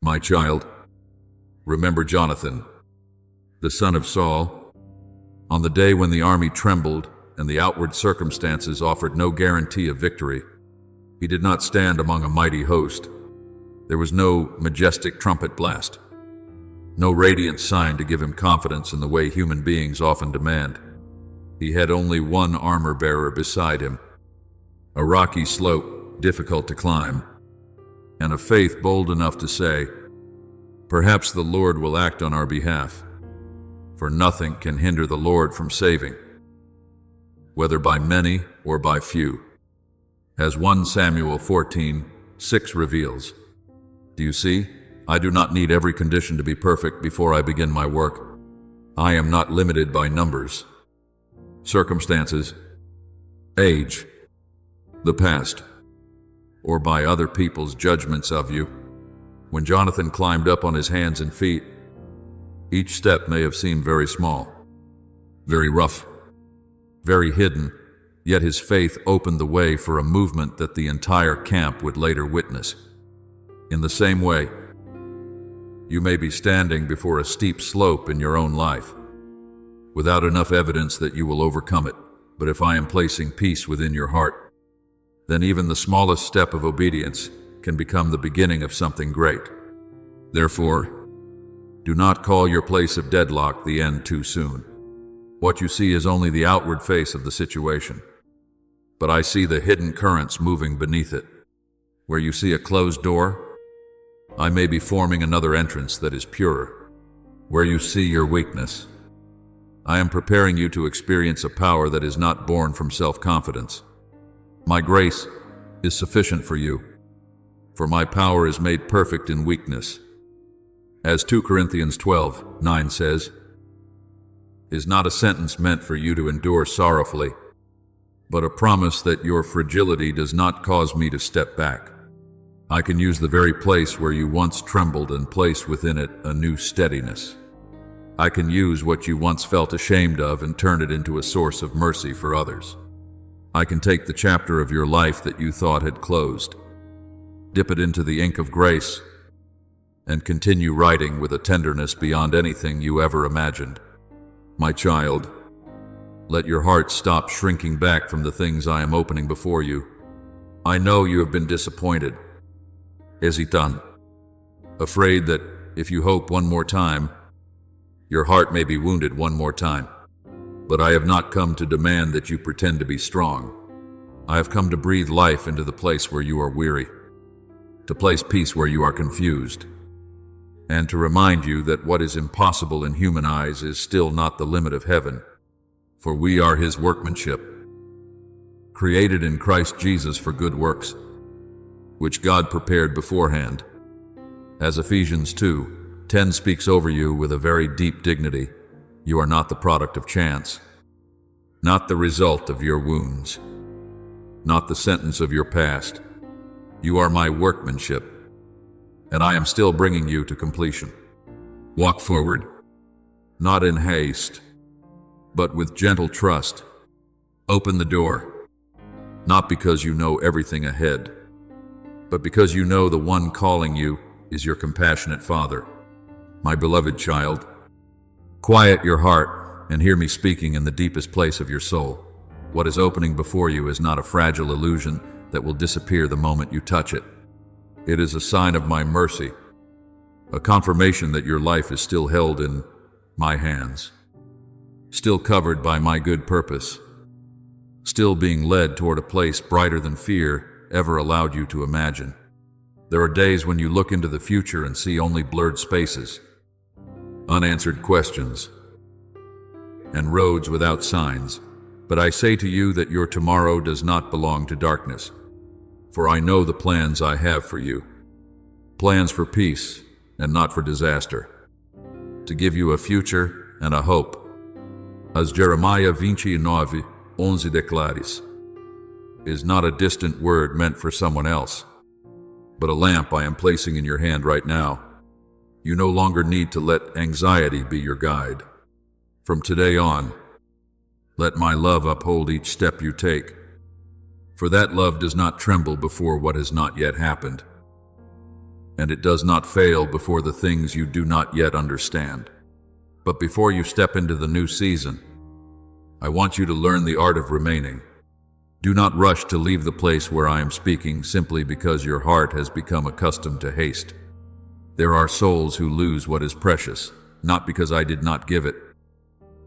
My child, remember Jonathan, the son of Saul, on the day when the army trembled and the outward circumstances offered no guarantee of victory. He did not stand among a mighty host. There was no majestic trumpet blast, no radiant sign to give him confidence in the way human beings often demand. He had only one armor-bearer beside him, a rocky slope difficult to climb, and a faith bold enough to say, "Perhaps the Lord will act on our behalf," for nothing can hinder the Lord from saving, whether by many or by few. As 1 Samuel 14:6 reveals, "Do you see? I do not need every condition to be perfect before I begin my work. I am not limited by numbers, circumstances, age, the past, or by other people's judgments of you." When Jonathan climbed up on his hands and feet, each step may have seemed very small, very rough, very hidden, yet his faith opened the way for a movement that the entire camp would later witness. In the same way, you may be standing before a steep slope in your own life, without enough evidence that you will overcome it. But if I am placing peace within your heart, then even the smallest step of obedience can become the beginning of something great. Therefore, do not call your place of deadlock the end too soon. What you see is only the outward face of the situation, but I see the hidden currents moving beneath it. Where you see a closed door, I may be forming another entrance that is purer. Where you see your weakness, I am preparing you to experience a power that is not born from self-confidence. My grace is sufficient for you, for my power is made perfect in weakness. As 2 Corinthians 12:9 says, is not a sentence meant for you to endure sorrowfully, but a promise that your fragility does not cause me to step back. I can use the very place where you once trembled and place within it a new steadiness. I can use what you once felt ashamed of and turn it into a source of mercy for others. I can take the chapter of your life that you thought had closed, dip it into the ink of grace, and continue writing with a tenderness beyond anything you ever imagined. My child, let your heart stop shrinking back from the things I am opening before you. I know you have been disappointed, hesitant, afraid that if you hope one more time, your heart may be wounded one more time. But I have not come to demand that you pretend to be strong. I have come to breathe life into the place where you are weary, to place peace where you are confused, and to remind you that what is impossible in human eyes is still not the limit of heaven, for we are His workmanship, created in Christ Jesus for good works, which God prepared beforehand. As Ephesians 2:10 speaks over you with a very deep dignity, you are not the product of chance, not the result of your wounds, not the sentence of your past. You are my workmanship, and I am still bringing you to completion. Walk forward, not in haste, but with gentle trust. Open the door, not because you know everything ahead, but because you know the one calling you is your compassionate Father. My beloved child, quiet your heart and hear me speaking in the deepest place of your soul. What is opening before you is not a fragile illusion that will disappear the moment you touch it. It is a sign of my mercy, a confirmation that your life is still held in my hands, still covered by my good purpose, still being led toward a place brighter than fear ever allowed you to imagine. There are days when you look into the future and see only blurred spaces, unanswered questions, and roads without signs. But I say to you that your tomorrow does not belong to darkness, for I know the plans I have for you, plans for peace and not for disaster, to give you a future and a hope. As Jeremiah 29:11 declares, is not a distant word meant for someone else, but a lamp I am placing in your hand right now. You no longer need to let anxiety be your guide. From today on, let my love uphold each step you take, for that love does not tremble before what has not yet happened. and it does not fail before the things you do not yet understand. But before you step into the new season, I want you to learn the art of remaining. Do not rush to leave the place where I am speaking simply because your heart has become accustomed to haste. There are souls who lose what is precious, not because I did not give it,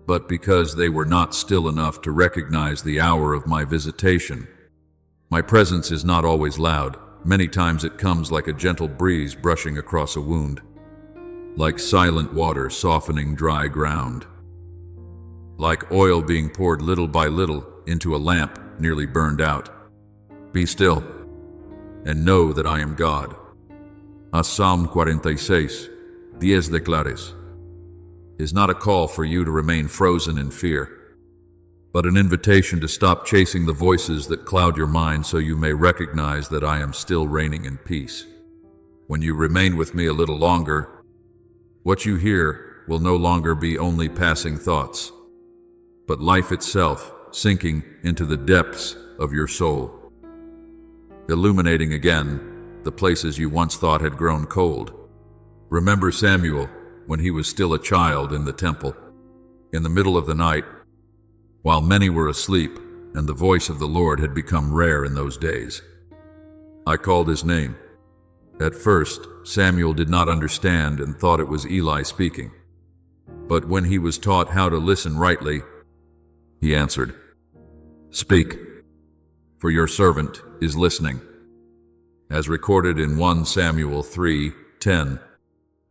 but because they were not still enough to recognize the hour of my visitation. My presence is not always loud. Many times it comes like a gentle breeze brushing across a wound, like silent water softening dry ground, like oil being poured little by little into a lamp nearly burned out. Be still and know that I am God. Psalm 46, 10 declares, is not a call for you to remain frozen in fear, but an invitation to stop chasing the voices that cloud your mind so you may recognize that I am still reigning in peace. When you remain with me a little longer, what you hear will no longer be only passing thoughts, but life itself sinking into the depths of your soul, illuminating again the places you once thought had grown cold. Remember Samuel when he was still a child in the temple, in the middle of the night, while many were asleep, and the voice of the Lord had become rare in those days. I called his name. At first, Samuel did not understand and thought it was Eli speaking. But when he was taught how to listen rightly, he answered, "Speak, for your servant is listening." As recorded in 1 Samuel 3:10.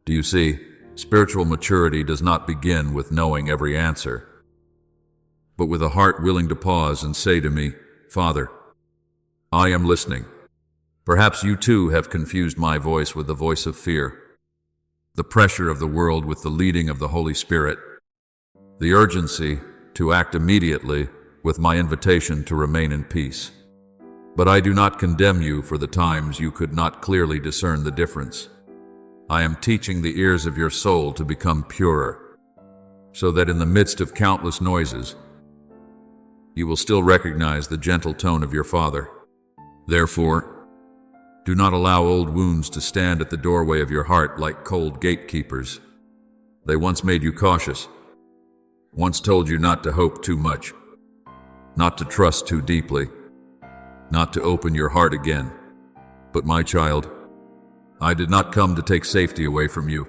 Do you see? Spiritual maturity does not begin with knowing every answer, but with a heart willing to pause and say to me, "Father, I am listening." Perhaps you too have confused my voice with the voice of fear, the pressure of the world with the leading of the Holy Spirit, the urgency to act immediately with my invitation to remain in peace. But I do not condemn you for the times you could not clearly discern the difference. I am teaching the ears of your soul to become purer, so that in the midst of countless noises, you will still recognize the gentle tone of your Father. Therefore, do not allow old wounds to stand at the doorway of your heart like cold gatekeepers. They once made you cautious, once told you not to hope too much, not to trust too deeply, not to open your heart again. But my child, I did not come to take safety away from you.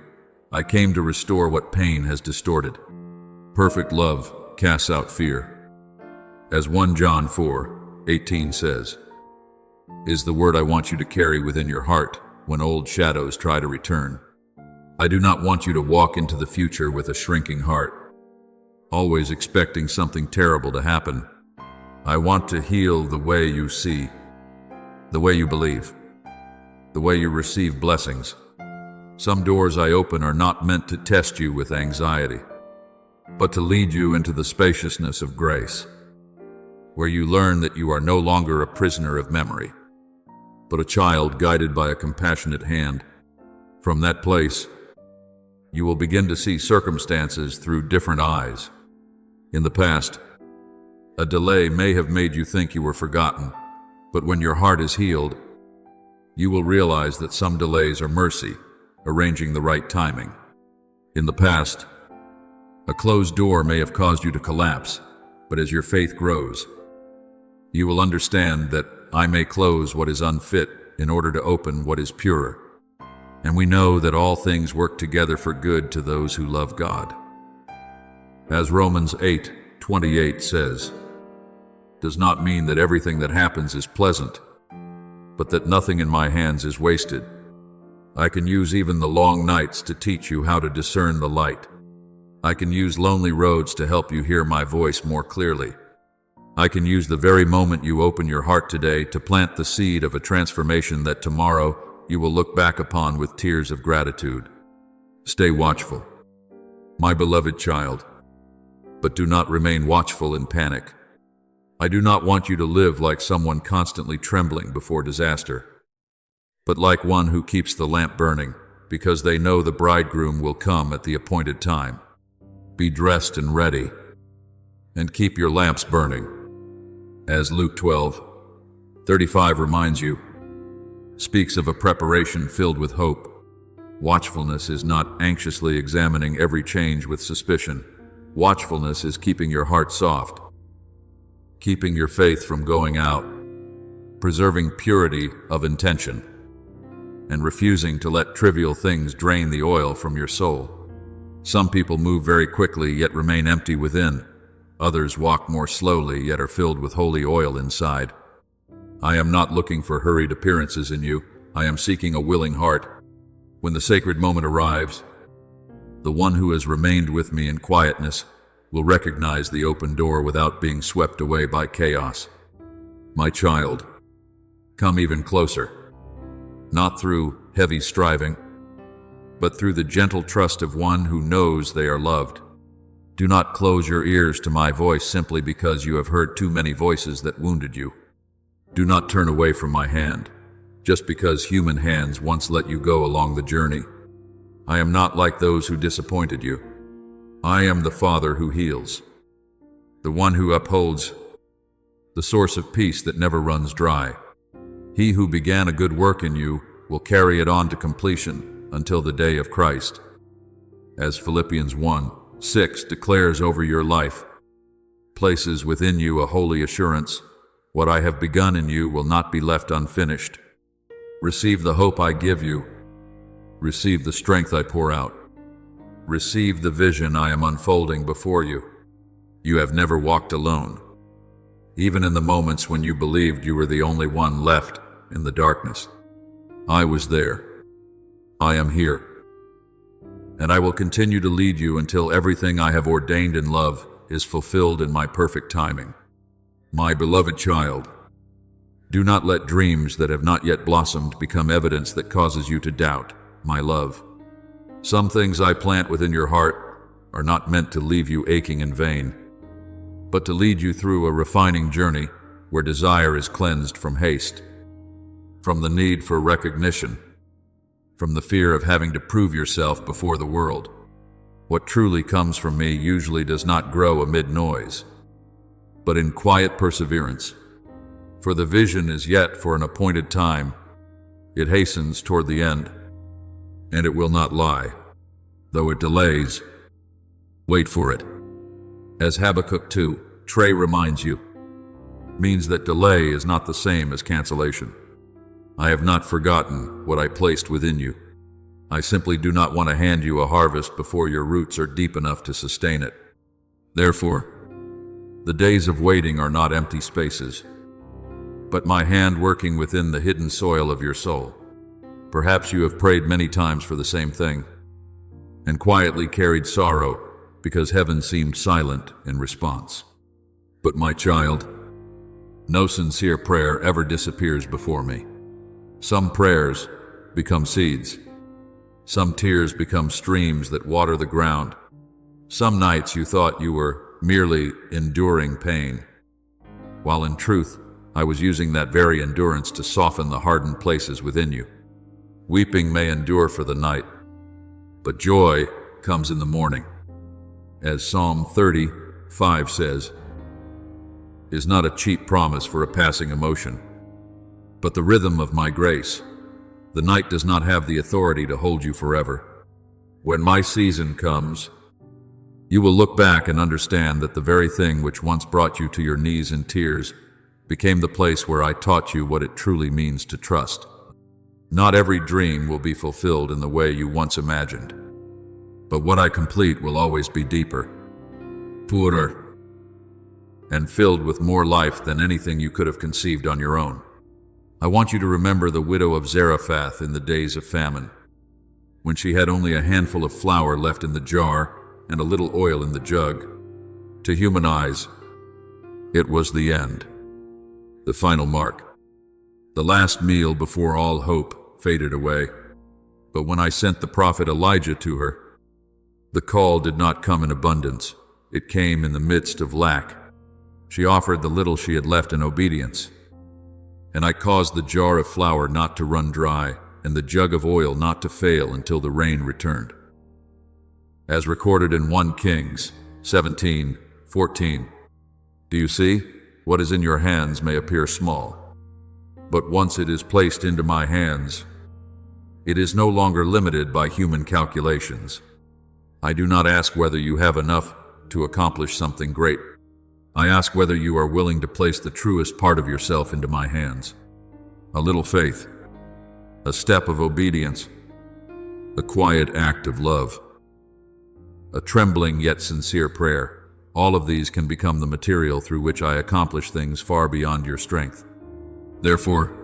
I came to restore what pain has distorted. Perfect love casts out fear. As 1 John 4:18 says, is the word I want you to carry within your heart when old shadows try to return. I do not want you to walk into the future with a shrinking heart, always expecting something terrible to happen. I want to heal the way you see, the way you believe, the way you receive blessings. Some doors I open are not meant to test you with anxiety, but to lead you into the spaciousness of grace, where you learn that you are no longer a prisoner of memory, but a child guided by a compassionate hand. From that place, you will begin to see circumstances through different eyes. In the past, a delay may have made you think you were forgotten, but when your heart is healed, you will realize that some delays are mercy, arranging the right timing. In the past, a closed door may have caused you to collapse, but as your faith grows, you will understand that I may close what is unfit in order to open what is purer. And we know that all things work together for good to those who love God. As Romans 8:28 says, does not mean that everything that happens is pleasant, but that nothing in my hands is wasted. I can use even the long nights to teach you how to discern the light. I can use lonely roads to help you hear my voice more clearly. I can use the very moment you open your heart today to plant the seed of a transformation that tomorrow you will look back upon with tears of gratitude. Stay watchful, my beloved child, but do not remain watchful in panic. I do not want you to live like someone constantly trembling before disaster, but like one who keeps the lamp burning because they know the bridegroom will come at the appointed time. Be dressed and ready, and keep your lamps burning. As Luke 12:35 reminds you, speaks of a preparation filled with hope. Watchfulness is not anxiously examining every change with suspicion. Watchfulness is keeping your heart soft, keeping your faith from going out, preserving purity of intention, and refusing to let trivial things drain the oil from your soul. Some people move very quickly yet remain empty within. Others walk more slowly yet are filled with holy oil inside. I am not looking for hurried appearances in you. I am seeking a willing heart. When the sacred moment arrives, the one who has remained with me in quietness will recognize the open door without being swept away by chaos. My child, come even closer, not through heavy striving, but through the gentle trust of one who knows they are loved. Do not close your ears to my voice simply because you have heard too many voices that wounded you. Do not turn away from my hand, just because human hands once let you go along the journey. I am not like those who disappointed you. I am the Father who heals, the one who upholds, the source of peace that never runs dry. He who began a good work in you will carry it on to completion until the day of Christ. As Philippians 1:6 declares over your life, places within you a holy assurance, what I have begun in you will not be left unfinished. Receive the hope I give you. Receive the strength I pour out. Receive the vision I am unfolding before you. You have never walked alone. Even in the moments when you believed you were the only one left in the darkness, I was there. I am here. And I will continue to lead you until everything I have ordained in love is fulfilled in my perfect timing. My beloved child, do not let dreams that have not yet blossomed become evidence that causes you to doubt, my love. Some things I plant within your heart are not meant to leave you aching in vain, but to lead you through a refining journey where desire is cleansed from haste, from the need for recognition, from the fear of having to prove yourself before the world. What truly comes from me usually does not grow amid noise, but in quiet perseverance. For the vision is yet for an appointed time. It hastens toward the end, and it will not lie. Though it delays, wait for it. As Habakkuk 2, Trey reminds you, means that delay is not the same as cancellation. I have not forgotten what I placed within you. I simply do not want to hand you a harvest before your roots are deep enough to sustain it. Therefore, the days of waiting are not empty spaces, but my hand working within the hidden soil of your soul. Perhaps you have prayed many times for the same thing, and quietly carried sorrow because heaven seemed silent in response. But my child, no sincere prayer ever disappears before me. Some prayers become seeds. Some tears become streams that water the ground. Some nights you thought you were merely enduring pain, while in truth, I was using that very endurance to soften the hardened places within you. Weeping may endure for the night, but joy comes in the morning. As Psalm 30:5 says, is not a cheap promise for a passing emotion, but the rhythm of my grace. The night does not have the authority to hold you forever. When my season comes, you will look back and understand that the very thing which once brought you to your knees in tears became the place where I taught you what it truly means to trust. Not every dream will be fulfilled in the way you once imagined, but what I complete will always be deeper, purer, and filled with more life than anything you could have conceived on your own. I want you to remember the widow of Zarephath in the days of famine, when she had only a handful of flour left in the jar and a little oil in the jug. To human eyes, it was the end, the final mark, the last meal before all hope faded away. But when I sent the prophet Elijah to her, the call did not come in abundance. It came in the midst of lack. She offered the little she had left in obedience, and I caused the jar of flour not to run dry and the jug of oil not to fail until the rain returned. As recorded in 1 Kings 17:14. Do you see? What is in your hands may appear small, But once it is placed into my hands, it is no longer limited by human calculations. I do not ask whether you have enough to accomplish something great. I ask whether you are willing to place the truest part of yourself into my hands. A little faith, a step of obedience, a quiet act of love, a trembling yet sincere prayer. All of these can become the material through which I accomplish things far beyond your strength. Therefore,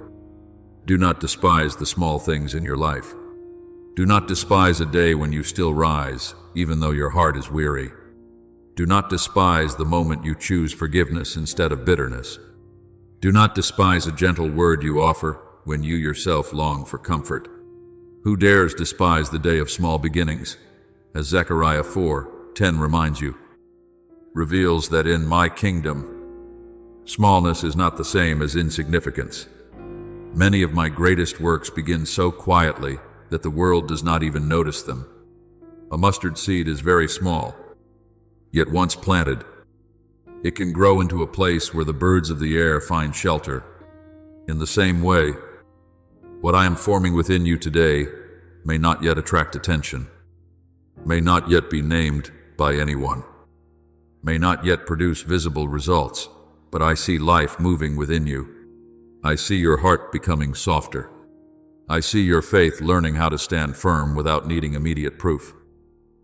do not despise the small things in your life. Do not despise a day when you still rise, even though your heart is weary. Do not despise the moment you choose forgiveness instead of bitterness. Do not despise a gentle word you offer when you yourself long for comfort. Who dares despise the day of small beginnings? As Zechariah 4:10 reminds you, reveals that in my kingdom, smallness is not the same as insignificance. Many of my greatest works begin so quietly that the world does not even notice them. A mustard seed is very small, yet once planted, it can grow into a place where the birds of the air find shelter. In the same way, what I am forming within you today may not yet attract attention, may not yet be named by anyone, may not yet produce visible results, but I see life moving within you. I see your heart becoming softer. I see your faith learning how to stand firm without needing immediate proof.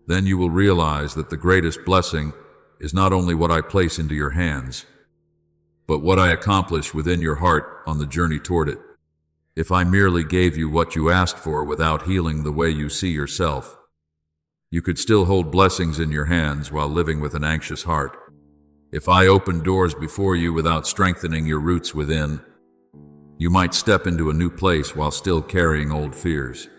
Then you will realize that the greatest blessing is not only what I place into your hands, but what I accomplish within your heart on the journey toward it. If I merely gave you what you asked for without healing the way you see yourself, you could still hold blessings in your hands while living with an anxious heart. If I opened doors before you without strengthening your roots within, you might step into a new place while still carrying old fears.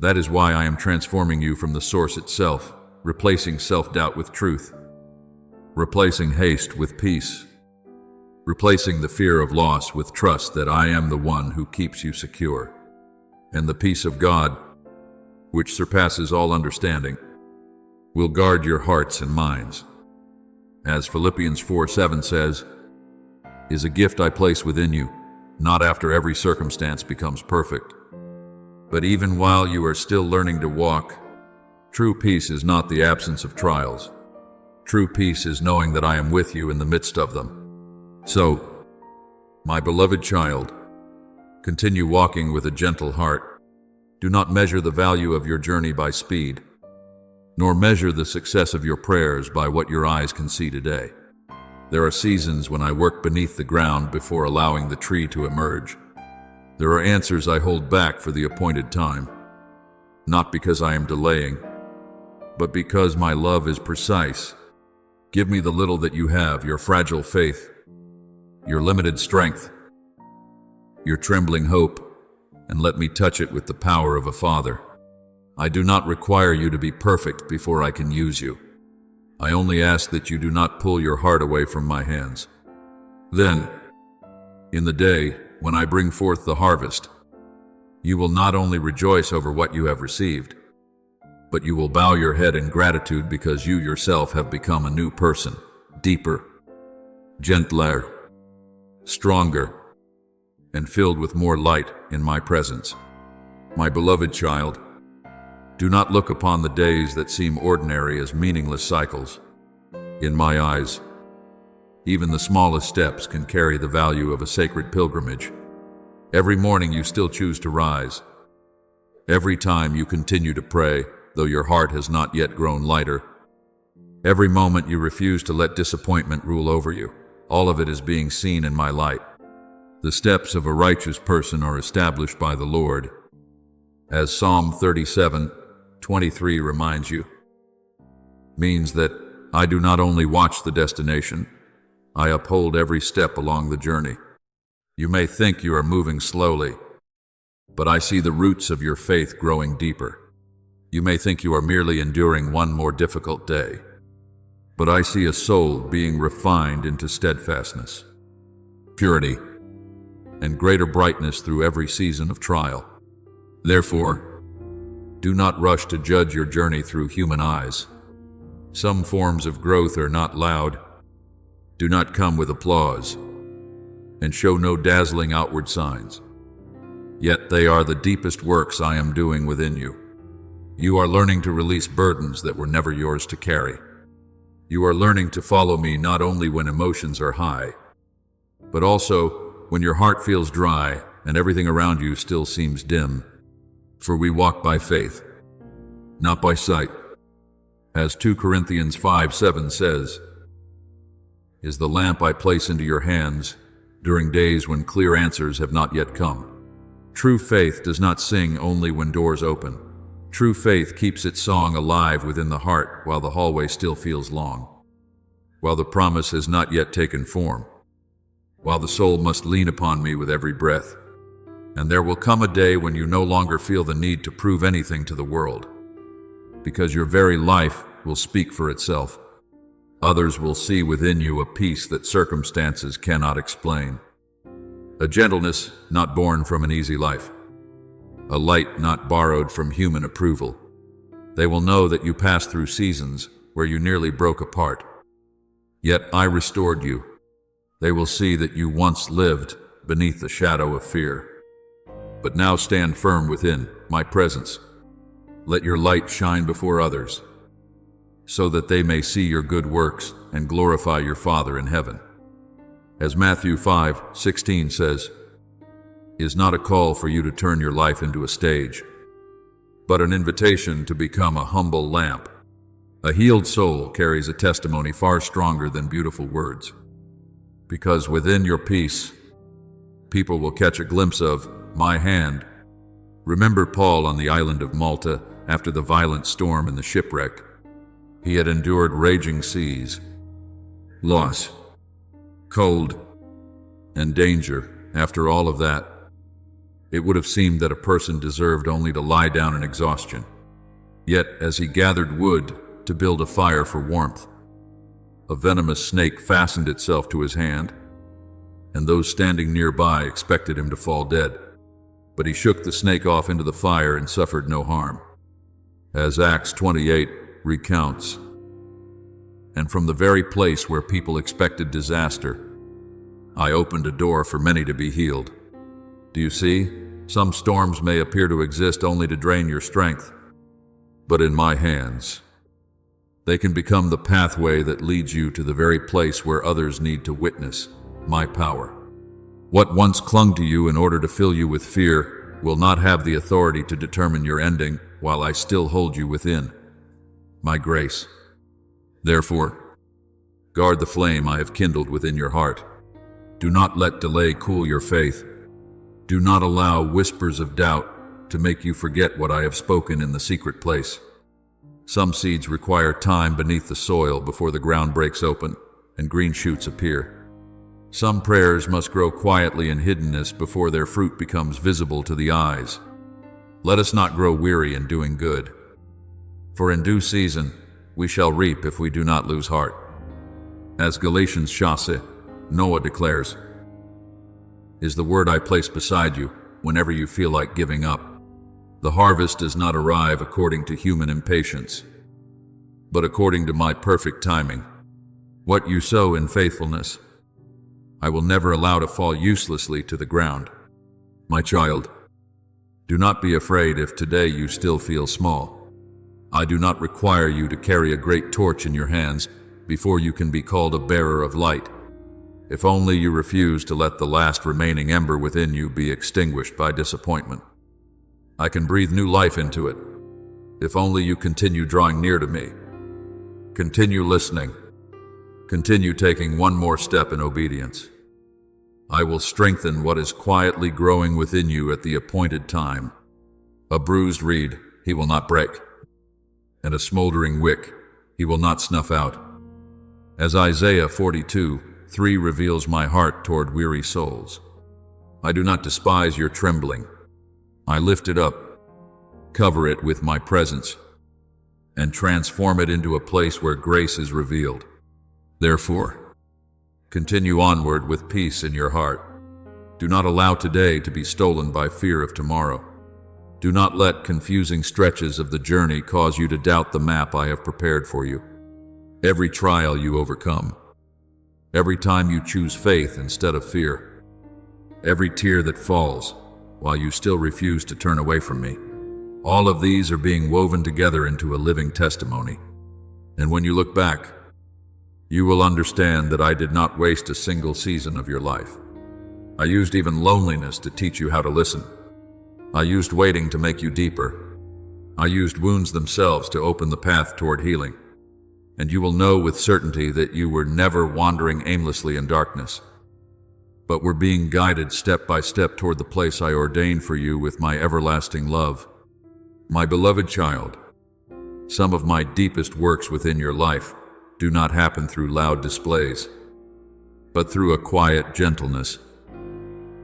That is why I am transforming you from the source itself, replacing self-doubt with truth, replacing haste with peace, replacing the fear of loss with trust that I am the one who keeps you secure. And the peace of God, which surpasses all understanding, will guard your hearts and minds. As Philippians 4:7 says, is a gift I place within you, not after every circumstance becomes perfect, but even while you are still learning to walk. True peace is not the absence of trials. True peace is knowing that I am with you in the midst of them. So, my beloved child, continue walking with a gentle heart. Do not measure the value of your journey by speed, nor measure the success of your prayers by what your eyes can see today. There are seasons when I work beneath the ground before allowing the tree to emerge. There are answers I hold back for the appointed time, not because I am delaying, but because my love is precise. Give me the little that you have, your fragile faith, your limited strength, your trembling hope, and let me touch it with the power of a father. I do not require you to be perfect before I can use you. I only ask that you do not pull your heart away from my hands. Then, in the day when I bring forth the harvest, you will not only rejoice over what you have received, but you will bow your head in gratitude because you yourself have become a new person, deeper, gentler, stronger, and filled with more light in my presence. My beloved child, do not look upon the days that seem ordinary as meaningless cycles. In my eyes, even the smallest steps can carry the value of a sacred pilgrimage. Every morning you still choose to rise. Every time you continue to pray, though your heart has not yet grown lighter. Every moment you refuse to let disappointment rule over you. All of it is being seen in my light. The steps of a righteous person are established by the Lord, as Psalm 37:23 reminds you. Means that I do not only watch the destination, I uphold every step along the journey. You may think you are moving slowly, but I see the roots of your faith growing deeper. You may think you are merely enduring one more difficult day, but I see a soul being refined into steadfastness, purity, and greater brightness through every season of trial. Therefore, do not rush to judge your journey through human eyes. Some forms of growth are not loud, do not come with applause, and show no dazzling outward signs. Yet they are the deepest works I am doing within you. You are learning to release burdens that were never yours to carry. You are learning to follow me not only when emotions are high, but also when your heart feels dry and everything around you still seems dim. For we walk by faith, not by sight. As 2 Corinthians 5:7 says, is the lamp I place into your hands during days when clear answers have not yet come. True faith does not sing only when doors open. True faith keeps its song alive within the heart while the hallway still feels long, while the promise has not yet taken form, while the soul must lean upon me with every breath. And there will come a day when you no longer feel the need to prove anything to the world, because your very life will speak for itself. Others will see within you a peace that circumstances cannot explain, a gentleness not born from an easy life, a light not borrowed from human approval. They will know that you passed through seasons where you nearly broke apart, yet I restored you. They will see that you once lived beneath the shadow of fear, but now stand firm within my presence. Let your light shine before others, so that they may see your good works and glorify your Father in heaven. As Matthew 5:16 says, is not a call for you to turn your life into a stage, but an invitation to become a humble lamp. A healed soul carries a testimony far stronger than beautiful words, because within your peace, people will catch a glimpse of my hand. Remember Paul on the island of Malta after the violent storm and the shipwreck. He had endured raging seas, loss, cold, and danger. After all of that, it would have seemed that a person deserved only to lie down in exhaustion. Yet, as he gathered wood to build a fire for warmth, a venomous snake fastened itself to his hand, and those standing nearby expected him to fall dead. But he shook the snake off into the fire and suffered no harm, as Acts 28 recounts. And from the very place where people expected disaster, I opened a door for many to be healed. Do you see? Some storms may appear to exist only to drain your strength, but in my hands, they can become the pathway that leads you to the very place where others need to witness my power. What once clung to you in order to fill you with fear will not have the authority to determine your ending while I still hold you within my grace. Therefore, guard the flame I have kindled within your heart. Do not let delay cool your faith. Do not allow whispers of doubt to make you forget what I have spoken in the secret place. Some seeds require time beneath the soil before the ground breaks open and green shoots appear. Some prayers must grow quietly in hiddenness before their fruit becomes visible to the eyes. Let us not grow weary in doing good, for in due season we shall reap if we do not lose heart. As Galatians Chaussee, Noah declares, is the word I place beside you whenever you feel like giving up. The harvest does not arrive according to human impatience, but according to my perfect timing. What you sow in faithfulness, I will never allow to fall uselessly to the ground. My child, do not be afraid if today you still feel small. I do not require you to carry a great torch in your hands before you can be called a bearer of light. If only you refuse to let the last remaining ember within you be extinguished by disappointment, I can breathe new life into it. If only you continue drawing near to me, continue listening, continue taking one more step in obedience, I will strengthen what is quietly growing within you at the appointed time. A bruised reed he will not break, and a smoldering wick he will not snuff out. As Isaiah 42:3 reveals my heart toward weary souls, I do not despise your trembling. I lift it up, cover it with my presence, and transform it into a place where grace is revealed. Therefore, continue onward with peace in your heart. Do not allow today to be stolen by fear of tomorrow. Do not let confusing stretches of the journey cause you to doubt the map I have prepared for you. Every trial you overcome, every time you choose faith instead of fear, every tear that falls, while you still refuse to turn away from me. All of these are being woven together into a living testimony. And when you look back, you will understand that I did not waste a single season of your life. I used even loneliness to teach you how to listen. I used waiting to make you deeper. I used wounds themselves to open the path toward healing. And you will know with certainty that you were never wandering aimlessly in darkness, but were being guided step by step toward the place I ordained for you with my everlasting love. My beloved child, some of my deepest works within your life do not happen through loud displays, but through a quiet gentleness,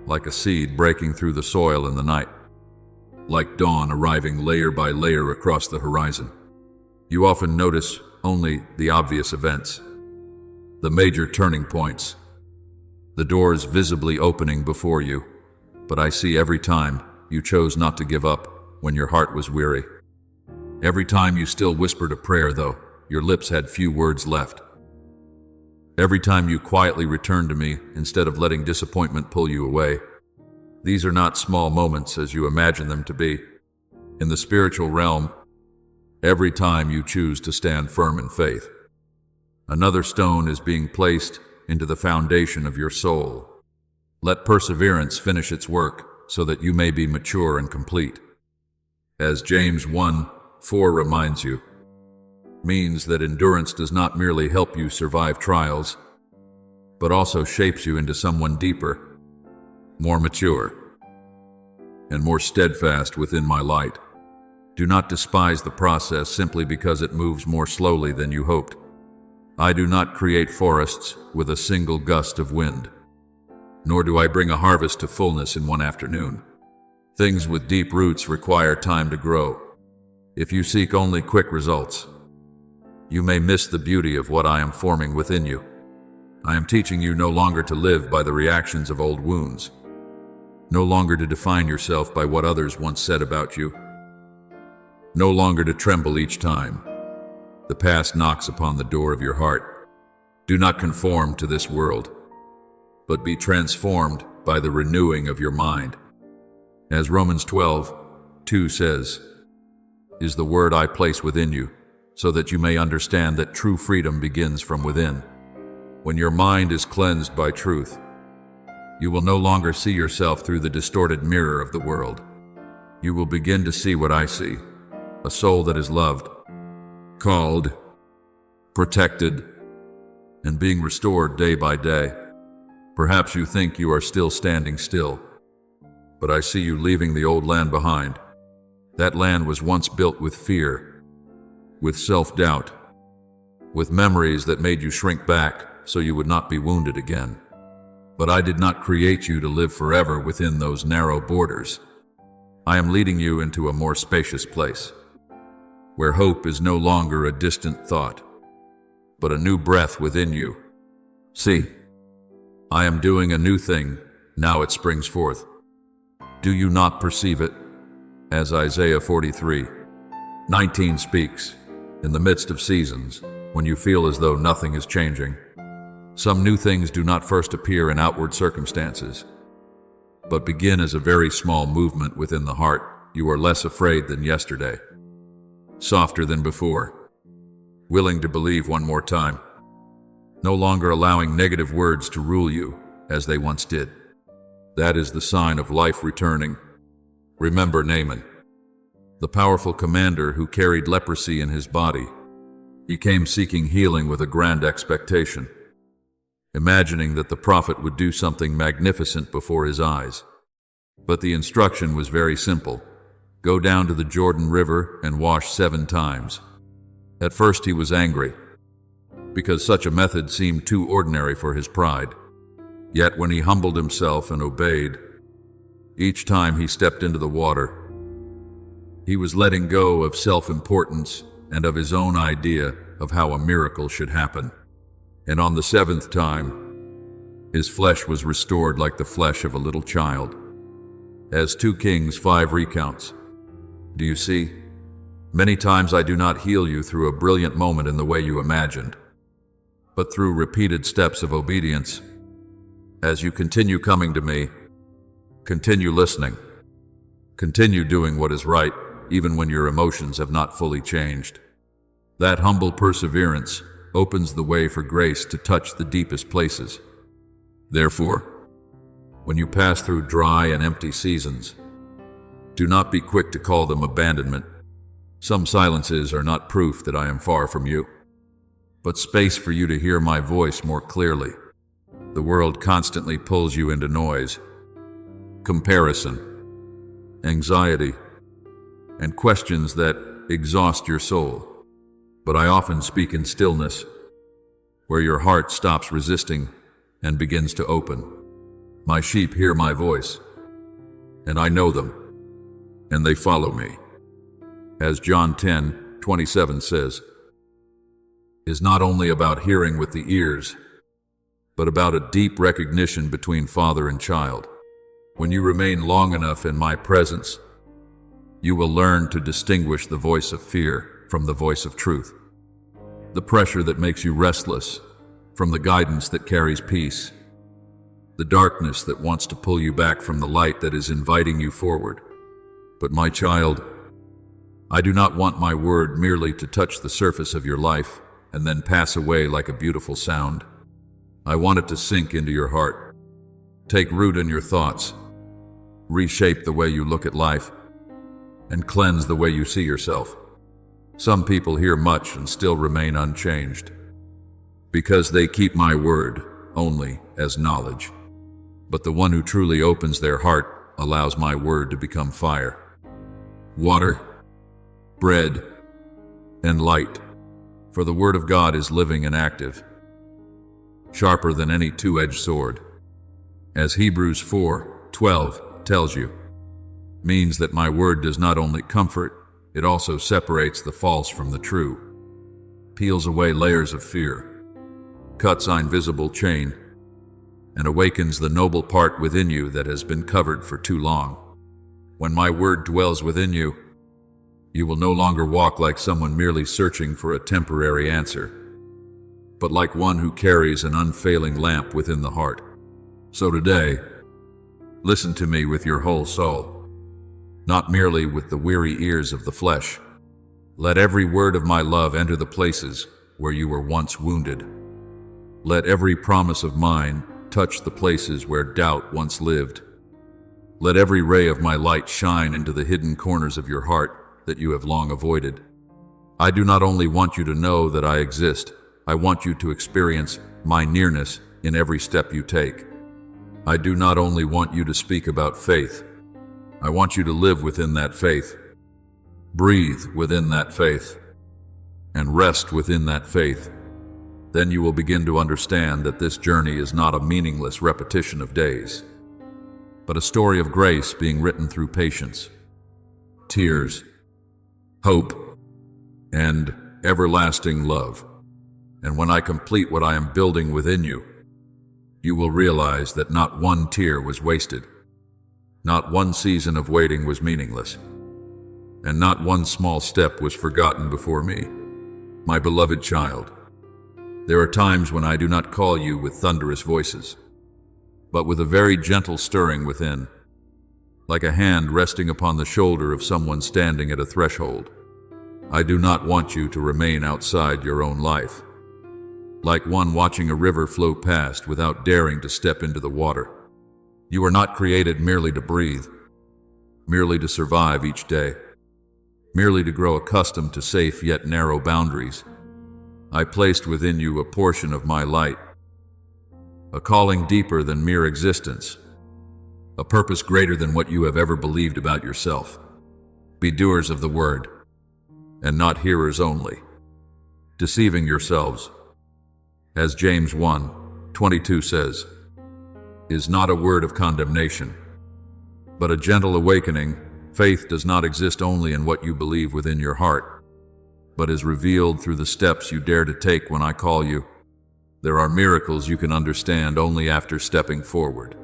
like a seed breaking through the soil in the night, like dawn arriving layer by layer across the horizon. You often notice only the obvious events, the major turning points, the doors visibly opening before you, but I see every time you chose not to give up when your heart was weary. Every time you still whispered a prayer, though your lips had few words left. Every time you quietly returned to me instead of letting disappointment pull you away. These are not small moments as you imagine them to be. In the spiritual realm, every time you choose to stand firm in faith, another stone is being placed into the foundation of your soul. Let perseverance finish its work so that you may be mature and complete. As James 1:4 reminds you, means that endurance does not merely help you survive trials, but also shapes you into someone deeper, more mature, and more steadfast within my light. Do not despise the process simply because it moves more slowly than you hoped. I do not create forests with a single gust of wind, nor do I bring a harvest to fullness in one afternoon. Things with deep roots require time to grow. If you seek only quick results, you may miss the beauty of what I am forming within you. I am teaching you no longer to live by the reactions of old wounds, no longer to define yourself by what others once said about you, no longer to tremble each time the past knocks upon the door of your heart. Do not conform to this world, but be transformed by the renewing of your mind. As Romans 12:2 says, is the word I place within you, so that you may understand that true freedom begins from within. When your mind is cleansed by truth, you will no longer see yourself through the distorted mirror of the world. You will begin to see what I see, a soul that is loved, called, protected, and being restored day by day. Perhaps you think you are still standing still, but I see you leaving the old land behind. That land was once built with fear, with self-doubt, with memories that made you shrink back so you would not be wounded again. But I did not create you to live forever within those narrow borders. I am leading you into a more spacious place, where hope is no longer a distant thought, but a new breath within you. See, I am doing a new thing, now it springs forth. Do you not perceive it? As Isaiah 43:19 speaks, in the midst of seasons, when you feel as though nothing is changing, some new things do not first appear in outward circumstances, but begin as a very small movement within the heart. You are less afraid than yesterday, softer than before, willing to believe one more time, no longer allowing negative words to rule you as they once did. That is the sign of life returning. Remember Naaman, the powerful commander who carried leprosy in his body. He came seeking healing with a grand expectation, imagining that the prophet would do something magnificent before his eyes. But the instruction was very simple. Go down to the Jordan River and wash 7 times. At first he was angry, because such a method seemed too ordinary for his pride. Yet when he humbled himself and obeyed, each time he stepped into the water, he was letting go of self-importance and of his own idea of how a miracle should happen. And on the 7th time, his flesh was restored like the flesh of a little child. As 2 Kings 5 recounts, do you see? Many times I do not heal you through a brilliant moment in the way you imagined, but through repeated steps of obedience. As you continue coming to me, Continue listening. Continue doing what is right, even when your emotions have not fully changed. That humble perseverance opens the way for grace to touch the deepest places. Therefore, when you pass through dry and empty seasons, do not be quick to call them abandonment. Some silences are not proof that I am far from you, but space for you to hear my voice more clearly. The world constantly pulls you into noise, comparison, anxiety, and questions that exhaust your soul. But I often speak in stillness, where your heart stops resisting and begins to open. My sheep hear my voice, and I know them, and they follow me. As John 10:27 says, is not only about hearing with the ears, but about a deep recognition between father and child. When you remain long enough in my presence, you will learn to distinguish the voice of fear from the voice of truth, the pressure that makes you restless from the guidance that carries peace, the darkness that wants to pull you back from the light that is inviting you forward. But my child, I do not want my word merely to touch the surface of your life and then pass away like a beautiful sound. I want it to sink into your heart, take root in your thoughts, reshape the way you look at life, and cleanse the way you see yourself. Some people hear much and still remain unchanged, because they keep my word only as knowledge. But the one who truly opens their heart allows my word to become fire, water, bread, and light. For the word of God is living and active, sharper than any two-edged sword, as Hebrews 4:12 tells you, means that my word does not only comfort, it also separates the false from the true, peels away layers of fear, cuts an invisible chain, and awakens the noble part within you that has been covered for too long. When my word dwells within you, you will no longer walk like someone merely searching for a temporary answer, but like one who carries an unfailing lamp within the heart. So today, listen to me with your whole soul, not merely with the weary ears of the flesh. Let every word of my love enter the places where you were once wounded. Let every promise of mine touch the places where doubt once lived. Let every ray of my light shine into the hidden corners of your heart that you have long avoided. I do not only want you to know that I exist, I want you to experience my nearness in every step you take. I do not only want you to speak about faith, I want you to live within that faith, breathe within that faith, and rest within that faith. Then you will begin to understand that this journey is not a meaningless repetition of days, but a story of grace being written through patience, tears, hope, and everlasting love. And when I complete what I am building within you, you will realize that not one tear was wasted, not one season of waiting was meaningless, and not one small step was forgotten before me. My beloved child, there are times when I do not call you with thunderous voices, but with a very gentle stirring within, like a hand resting upon the shoulder of someone standing at a threshold. I do not want you to remain outside your own life, like one watching a river flow past without daring to step into the water. You are not created merely to breathe, merely to survive each day, merely to grow accustomed to safe yet narrow boundaries. I placed within you a portion of my light, a calling deeper than mere existence, a purpose greater than what you have ever believed about yourself. Be doers of the word, and not hearers only, deceiving yourselves. As James 1:22 says, is not a word of condemnation, but a gentle awakening. Faith does not exist only in what you believe within your heart, but is revealed through the steps you dare to take when I call you. There are miracles you can understand only after stepping forward,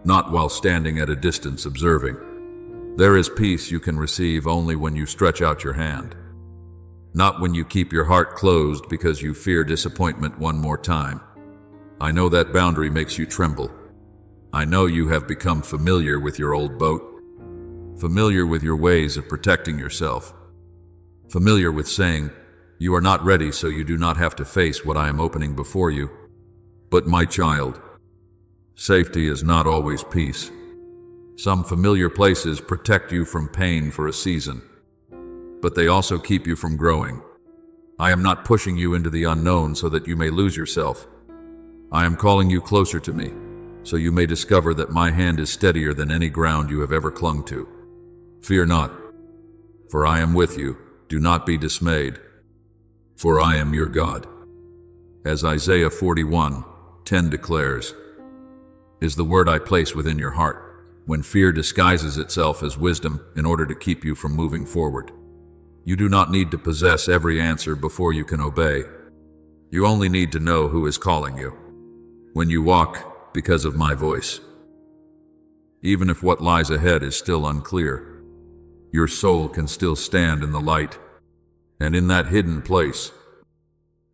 not while standing at a distance observing. There is peace you can receive only when you stretch out your hand, not when you keep your heart closed because you fear disappointment one more time. I know that boundary makes you tremble. I know you have become familiar with your old boat, familiar with your ways of protecting yourself, familiar with saying, "You are not ready, so you do not have to face what I am opening before you." But my child, safety is not always peace. Some familiar places protect you from pain for a season, but they also keep you from growing. I am not pushing you into the unknown so that you may lose yourself. I am calling you closer to me, so you may discover that my hand is steadier than any ground you have ever clung to. Fear not, for I am with you. Do not be dismayed, for I am your God. As Isaiah 41:10 declares, is the word I place within your heart, when fear disguises itself as wisdom in order to keep you from moving forward. You do not need to possess every answer before you can obey. You only need to know who is calling you. When you walk because of my voice, even if what lies ahead is still unclear, your soul can still stand in the light. And in that hidden place,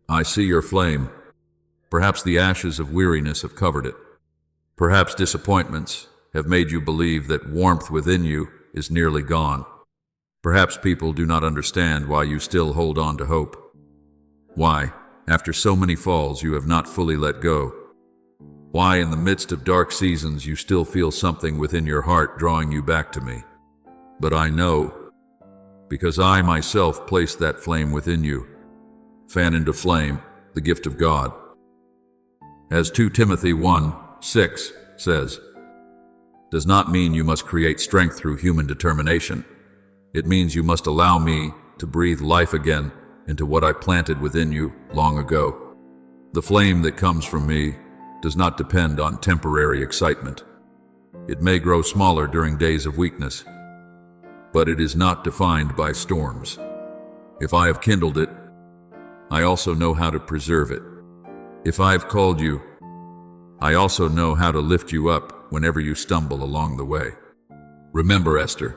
I see your flame. Perhaps the ashes of weariness have covered it. Perhaps disappointments have made you believe that warmth within you is nearly gone. Perhaps people do not understand why you still hold on to hope. Why, after so many falls, you have not fully let go. Why, in the midst of dark seasons, you still feel something within your heart drawing you back to me. But I know, because I myself placed that flame within you. Fan into flame the gift of God. As 2 Timothy 1:6 says, does not mean you must create strength through human determination. It means you must allow me to breathe life again into what I planted within you long ago. The flame that comes from me does not depend on temporary excitement. It may grow smaller during days of weakness, but it is not defined by storms. If I have kindled it, I also know how to preserve it. If I have called you, I also know how to lift you up whenever you stumble along the way. Remember Esther,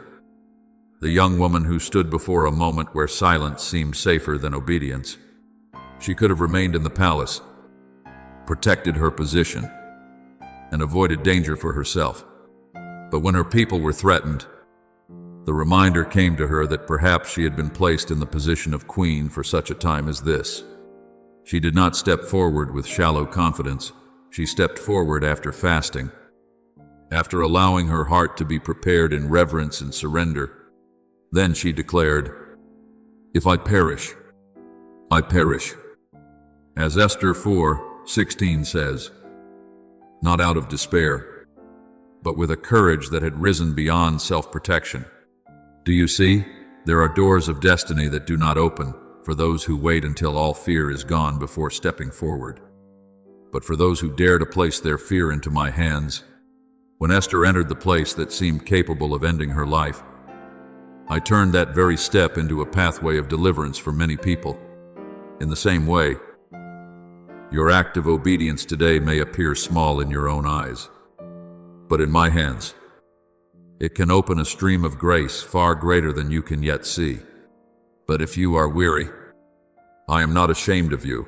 the young woman who stood before a moment where silence seemed safer than obedience. She could have remained in the palace, protected her position, and avoided danger for herself. But when her people were threatened, the reminder came to her that perhaps she had been placed in the position of queen for such a time as this. She did not step forward with shallow confidence. She stepped forward after fasting, after allowing her heart to be prepared in reverence and surrender. Then she declared, "If I perish, I perish." As Esther 4:16 says, not out of despair, but with a courage that had risen beyond self-protection. Do you see? There are doors of destiny that do not open for those who wait until all fear is gone before stepping forward, but for those who dare to place their fear into my hands. When Esther entered the place that seemed capable of ending her life, I turned that very step into a pathway of deliverance for many people. In the same way, your act of obedience today may appear small in your own eyes, but in my hands, it can open a stream of grace far greater than you can yet see. But if you are weary, I am not ashamed of you.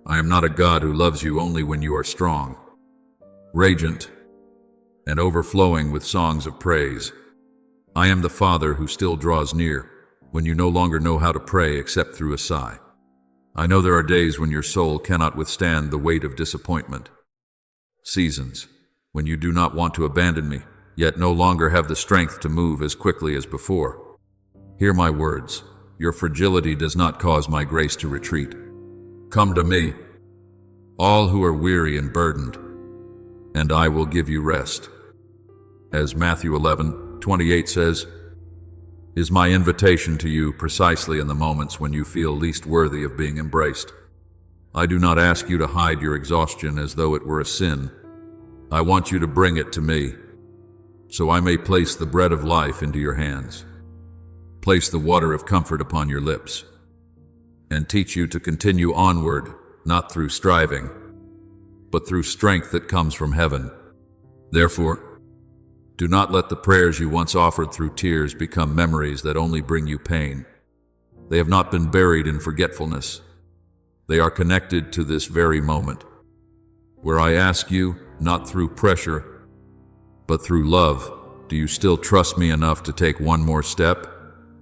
I am not a God who loves you only when you are strong, radiant, and overflowing with songs of praise. I am the Father who still draws near when you no longer know how to pray except through a sigh. I know there are days when your soul cannot withstand the weight of disappointment, seasons when you do not want to abandon me, yet no longer have the strength to move as quickly as before. Hear my words. Your fragility does not cause my grace to retreat. Come to me, all who are weary and burdened, and I will give you rest. As Matthew 11:28 says, is my invitation to you precisely in the moments when you feel least worthy of being embraced. I do not ask you to hide your exhaustion as though it were a sin. I want you to bring it to me, so I may place the bread of life into your hands, place the water of comfort upon your lips, and teach you to continue onward, not through striving, but through strength that comes from heaven. Therefore, do not let the prayers you once offered through tears become memories that only bring you pain. They have not been buried in forgetfulness. They are connected to this very moment, where I ask you, not through pressure, But through love, do you still trust me enough to take one more step?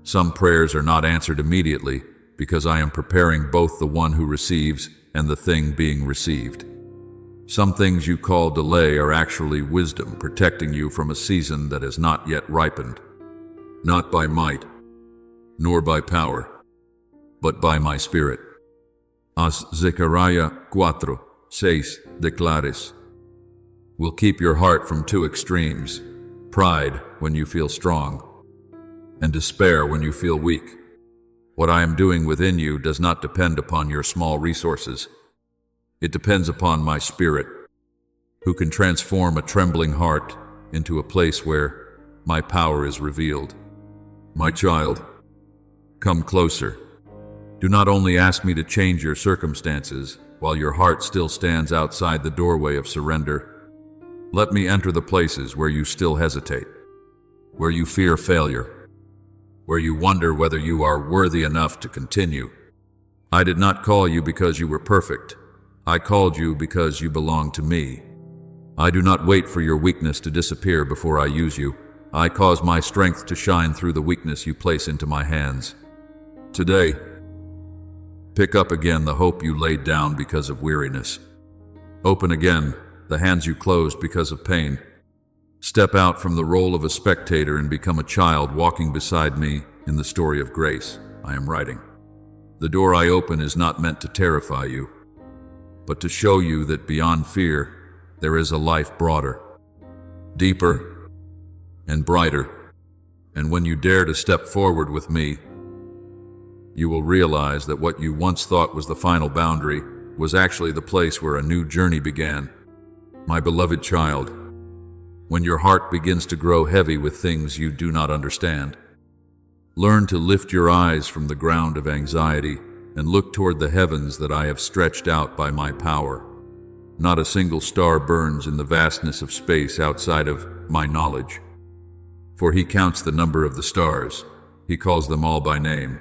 Some prayers are not answered immediately because I am preparing both the one who receives and the thing being received. Some things you call delay are actually wisdom protecting you from a season that has not yet ripened. Not by might, nor by power, but by my spirit. As Zechariah 4:6 declares, will keep your heart from two extremes, pride when you feel strong, and despair when you feel weak. What I am doing within you does not depend upon your small resources. It depends upon my spirit, who can transform a trembling heart into a place where my power is revealed. My child, come closer. Do not only ask me to change your circumstances while your heart still stands outside the doorway of surrender. Let me enter the places where you still hesitate, where you fear failure, where you wonder whether you are worthy enough to continue. I did not call you because you were perfect. I called you because you belong to me. I do not wait for your weakness to disappear before I use you. I cause my strength to shine through the weakness you place into my hands. Today, pick up again the hope you laid down because of weariness. Open again the hands you closed because of pain. Step out from the role of a spectator and become a child walking beside me in the story of grace I am writing. The door I open is not meant to terrify you, but to show you that beyond fear, there is a life broader, deeper, and brighter. And when you dare to step forward with me, you will realize that what you once thought was the final boundary was actually the place where a new journey began. My beloved child, when your heart begins to grow heavy with things you do not understand, learn to lift your eyes from the ground of anxiety and look toward the heavens that I have stretched out by my power. Not a single star burns in the vastness of space outside of my knowledge. For he counts the number of the stars. He calls them all by name.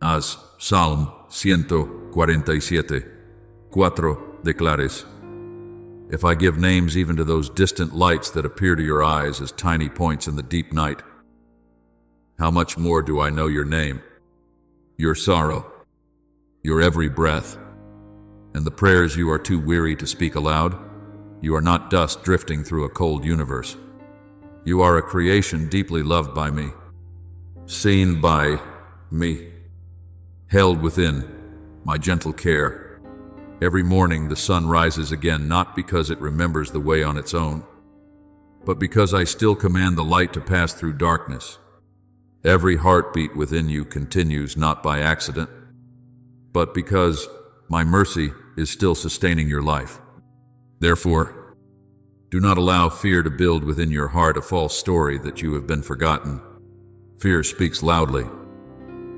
As Psalm 147:4 declares, if I give names even to those distant lights that appear to your eyes as tiny points in the deep night, how much more do I know your name, your sorrow, your every breath, and the prayers you are too weary to speak aloud? You are not dust drifting through a cold universe. You are a creation deeply loved by me, seen by me, held within my gentle care. Every morning the sun rises again, not because it remembers the way on its own, but because I still command the light to pass through darkness. Every heartbeat within you continues not by accident, but because my mercy is still sustaining your life. Therefore, do not allow fear to build within your heart a false story that you have been forgotten. Fear speaks loudly,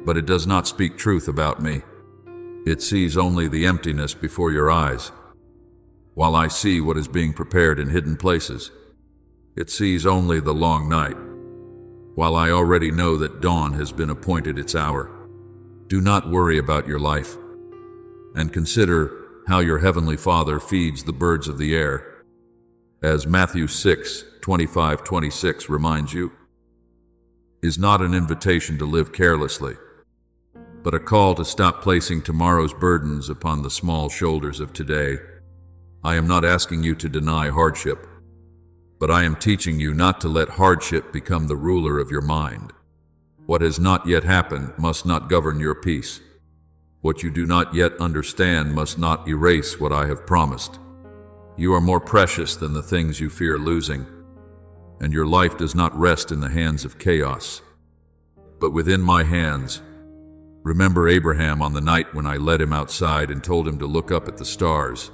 but it does not speak truth about me. It sees only the emptiness before your eyes, while I see what is being prepared in hidden places. It sees only the long night, while I already know that dawn has been appointed its hour. Do not worry about your life, and consider how your heavenly Father feeds the birds of the air. As Matthew 6:25-26 reminds you, is not an invitation to live carelessly, but a call to stop placing tomorrow's burdens upon the small shoulders of today. I am not asking you to deny hardship, but I am teaching you not to let hardship become the ruler of your mind. What has not yet happened must not govern your peace. What you do not yet understand must not erase what I have promised. You are more precious than the things you fear losing, and your life does not rest in the hands of chaos, but within my hands. Remember Abraham on the night when I led him outside and told him to look up at the stars.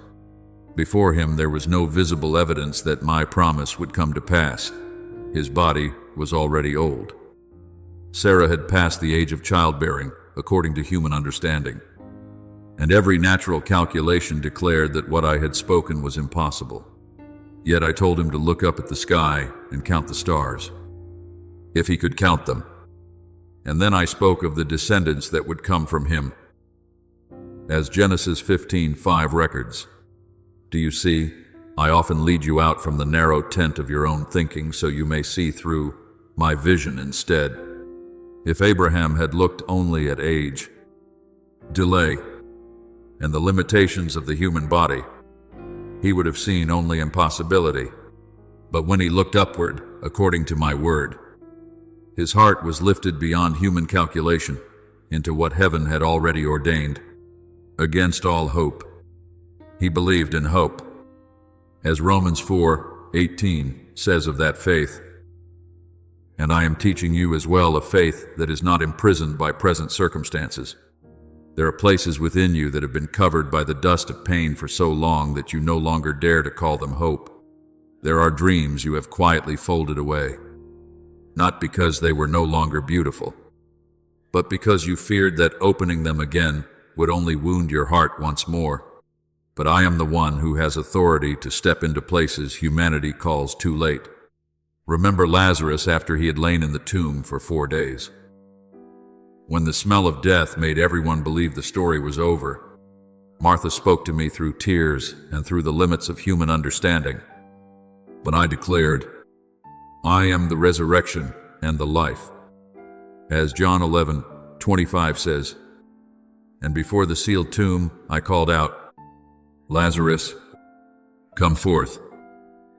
Before him there was no visible evidence that my promise would come to pass. His body was already old. Sarah had passed the age of childbearing, according to human understanding, and every natural calculation declared that what I had spoken was impossible. Yet I told him to look up at the sky and count the stars, if he could count them. And then I spoke of the descendants that would come from him. As Genesis 15:5 records, do you see, I often lead you out from the narrow tent of your own thinking so you may see through my vision instead. If Abraham had looked only at age, delay, and the limitations of the human body, he would have seen only impossibility. But when he looked upward, according to my word, his heart was lifted beyond human calculation into what heaven had already ordained. Against all hope, he believed in hope. As Romans 4:18 says of that faith, and I am teaching you as well a faith that is not imprisoned by present circumstances. There are places within you that have been covered by the dust of pain for so long that you no longer dare to call them hope. There are dreams you have quietly folded away, not because they were no longer beautiful, but because you feared that opening them again would only wound your heart once more. But I am the one who has authority to step into places humanity calls too late. Remember Lazarus after he had lain in the tomb for 4 days. When the smell of death made everyone believe the story was over, Martha spoke to me through tears and through the limits of human understanding. But I declared, I am the resurrection and the life. As John 11:25 says, and before the sealed tomb I called out, Lazarus, come forth,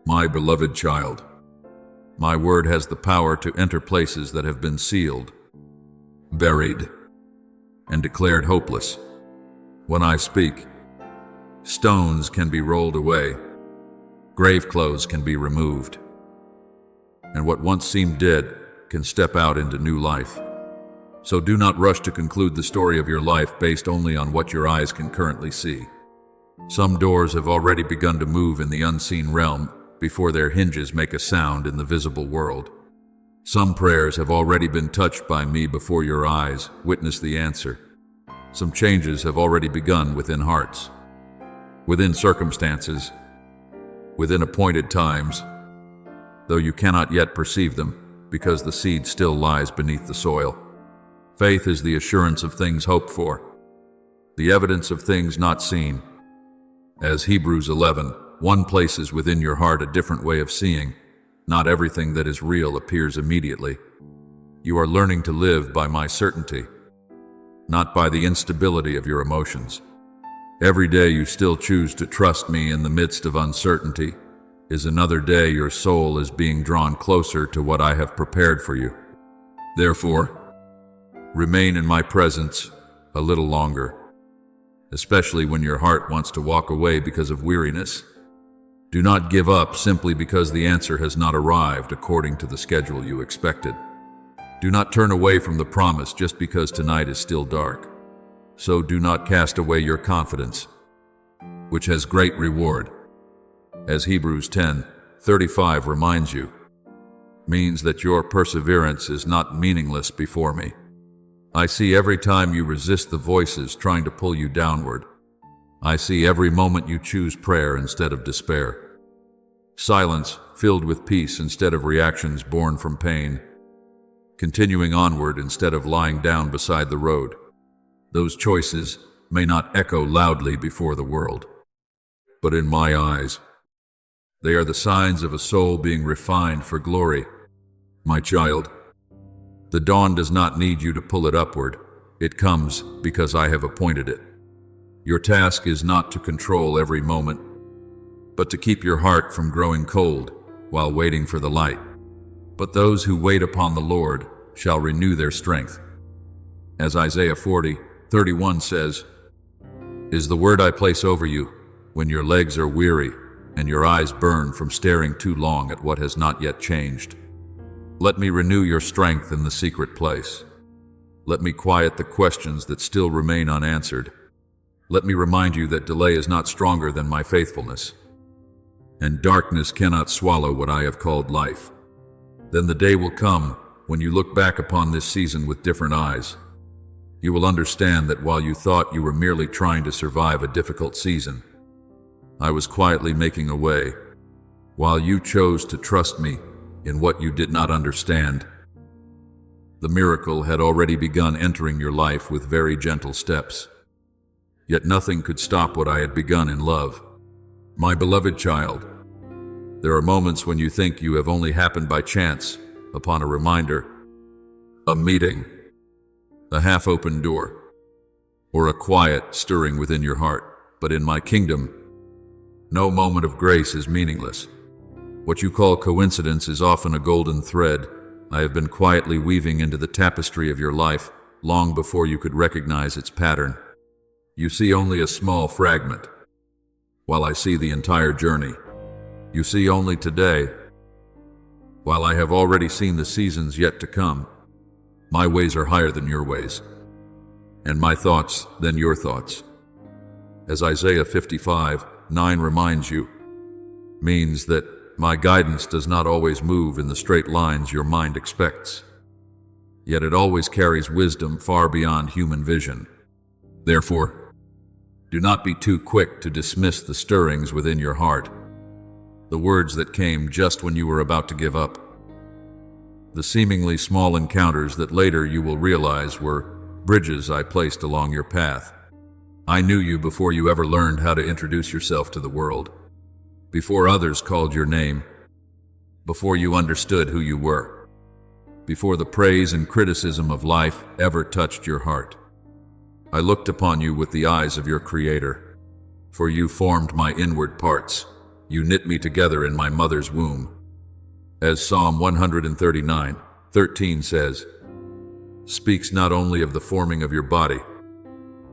my beloved child. My word has the power to enter places that have been sealed, buried, and declared hopeless. When I speak, stones can be rolled away, grave clothes can be removed, and what once seemed dead can step out into new life. So do not rush to conclude the story of your life based only on what your eyes can currently see. Some doors have already begun to move in the unseen realm before their hinges make a sound in the visible world. Some prayers have already been touched by me before your eyes witness the answer. Some changes have already begun within hearts, within circumstances, within appointed times, though you cannot yet perceive them because the seed still lies beneath the soil. Faith is the assurance of things hoped for, the evidence of things not seen. As Hebrews 11:1 places within your heart a different way of seeing, not everything that is real appears immediately. You are learning to live by my certainty, not by the instability of your emotions. Every day you still choose to trust me in the midst of uncertainty is another day your soul is being drawn closer to what I have prepared for you. Therefore, remain in my presence a little longer, especially when your heart wants to walk away because of weariness. Do not give up simply because the answer has not arrived according to the schedule you expected. Do not turn away from the promise just because tonight is still dark. So do not cast away your confidence, which has great reward. As Hebrews 10:35 reminds you, means that your perseverance is not meaningless before me. I see every time you resist the voices trying to pull you downward. I see every moment you choose prayer instead of despair. Silence filled with peace instead of reactions born from pain. Continuing onward instead of lying down beside the road. Those choices may not echo loudly before the world, but in my eyes, they are the signs of a soul being refined for glory. My child, the dawn does not need you to pull it upward. It comes because I have appointed it. Your task is not to control every moment, but to keep your heart from growing cold while waiting for the light. But those who wait upon the Lord shall renew their strength. As Isaiah 40:31 says, is the word I place over you when your legs are weary and your eyes burn from staring too long at what has not yet changed. Let me renew your strength in the secret place. Let me quiet the questions that still remain unanswered. Let me remind you that delay is not stronger than my faithfulness, and darkness cannot swallow what I have called life. Then the day will come when you look back upon this season with different eyes. You will understand that while you thought you were merely trying to survive a difficult season, I was quietly making a way, while you chose to trust me in what you did not understand. The miracle had already begun entering your life with very gentle steps. Yet nothing could stop what I had begun in love. My beloved child, there are moments when you think you have only happened by chance upon a reminder, a meeting, a half-open door, or a quiet stirring within your heart. But in my kingdom, no moment of grace is meaningless. What you call coincidence is often a golden thread I have been quietly weaving into the tapestry of your life long before you could recognize its pattern. You see only a small fragment, while I see the entire journey. You see only today, while I have already seen the seasons yet to come. My ways are higher than your ways, and my thoughts than your thoughts. As Isaiah 55:9 reminds you, means that my guidance does not always move in the straight lines your mind expects, yet it always carries wisdom far beyond human vision. Therefore, do not be too quick to dismiss the stirrings within your heart, the words that came just when you were about to give up, the seemingly small encounters that later you will realize were bridges I placed along your path. I knew you before you ever learned how to introduce yourself to the world, before others called your name, before you understood who you were, before the praise and criticism of life ever touched your heart. I looked upon you with the eyes of your Creator, for you formed my inward parts. You knit me together in my mother's womb. As Psalm 139:13 says, speaks not only of the forming of your body,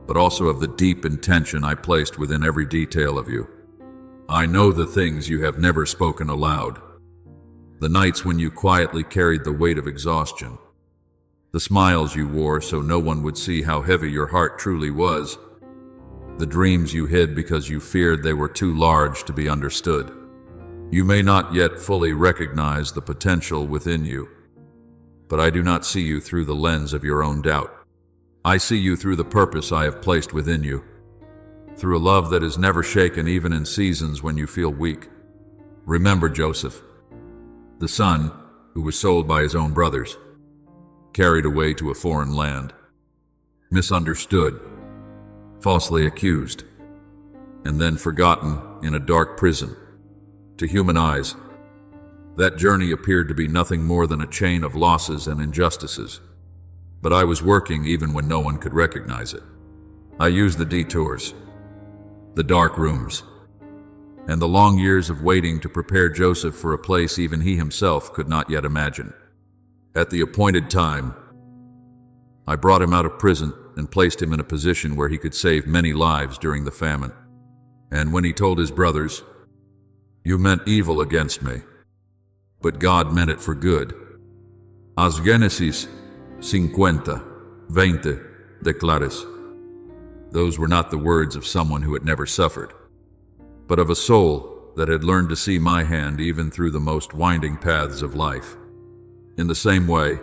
but also of the deep intention I placed within every detail of you. I know the things you have never spoken aloud, the nights when you quietly carried the weight of exhaustion, the smiles you wore so no one would see how heavy your heart truly was, the dreams you hid because you feared they were too large to be understood. You may not yet fully recognize the potential within you, but I do not see you through the lens of your own doubt. I see you through the purpose I have placed within you, through a love that is never shaken even in seasons when you feel weak. Remember Joseph, the son who was sold by his own brothers, carried away to a foreign land, misunderstood, falsely accused, and then forgotten in a dark prison. To human eyes, that journey appeared to be nothing more than a chain of losses and injustices. But I was working even when no one could recognize it. I used the detours, the dark rooms, and the long years of waiting to prepare Joseph for a place even he himself could not yet imagine. At the appointed time, I brought him out of prison and placed him in a position where he could save many lives during the famine. And when he told his brothers, "You meant evil against me, but God meant it for good," as Genesis 50:20 declares, those were not the words of someone who had never suffered, but of a soul that had learned to see my hand even through the most winding paths of life. In the same way,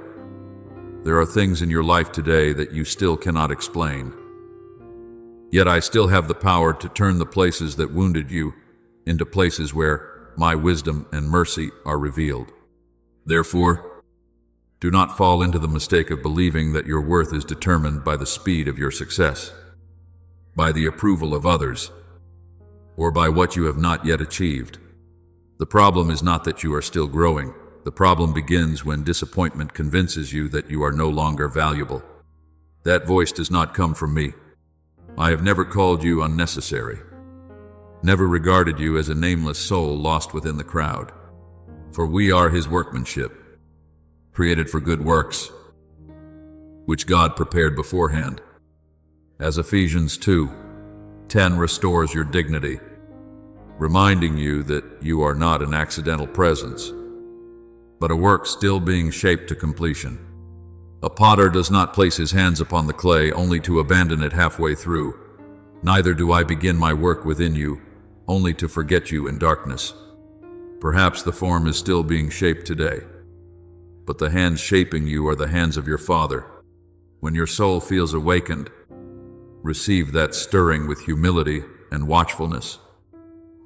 there are things in your life today that you still cannot explain. Yet I still have the power to turn the places that wounded you into places where my wisdom and mercy are revealed. Therefore, do not fall into the mistake of believing that your worth is determined by the speed of your success, by the approval of others, or by what you have not yet achieved. The problem is not that you are still growing. The problem begins when disappointment convinces you that you are no longer valuable. That voice does not come from me. I have never called you unnecessary, never regarded you as a nameless soul lost within the crowd. For we are His workmanship, created for good works, which God prepared beforehand. As Ephesians 2:10 restores your dignity, reminding you that you are not an accidental presence, but a work still being shaped to completion. A potter does not place his hands upon the clay only to abandon it halfway through. Neither do I begin my work within you only to forget you in darkness. Perhaps the form is still being shaped today, but the hands shaping you are the hands of your Father. When your soul feels awakened, receive that stirring with humility and watchfulness.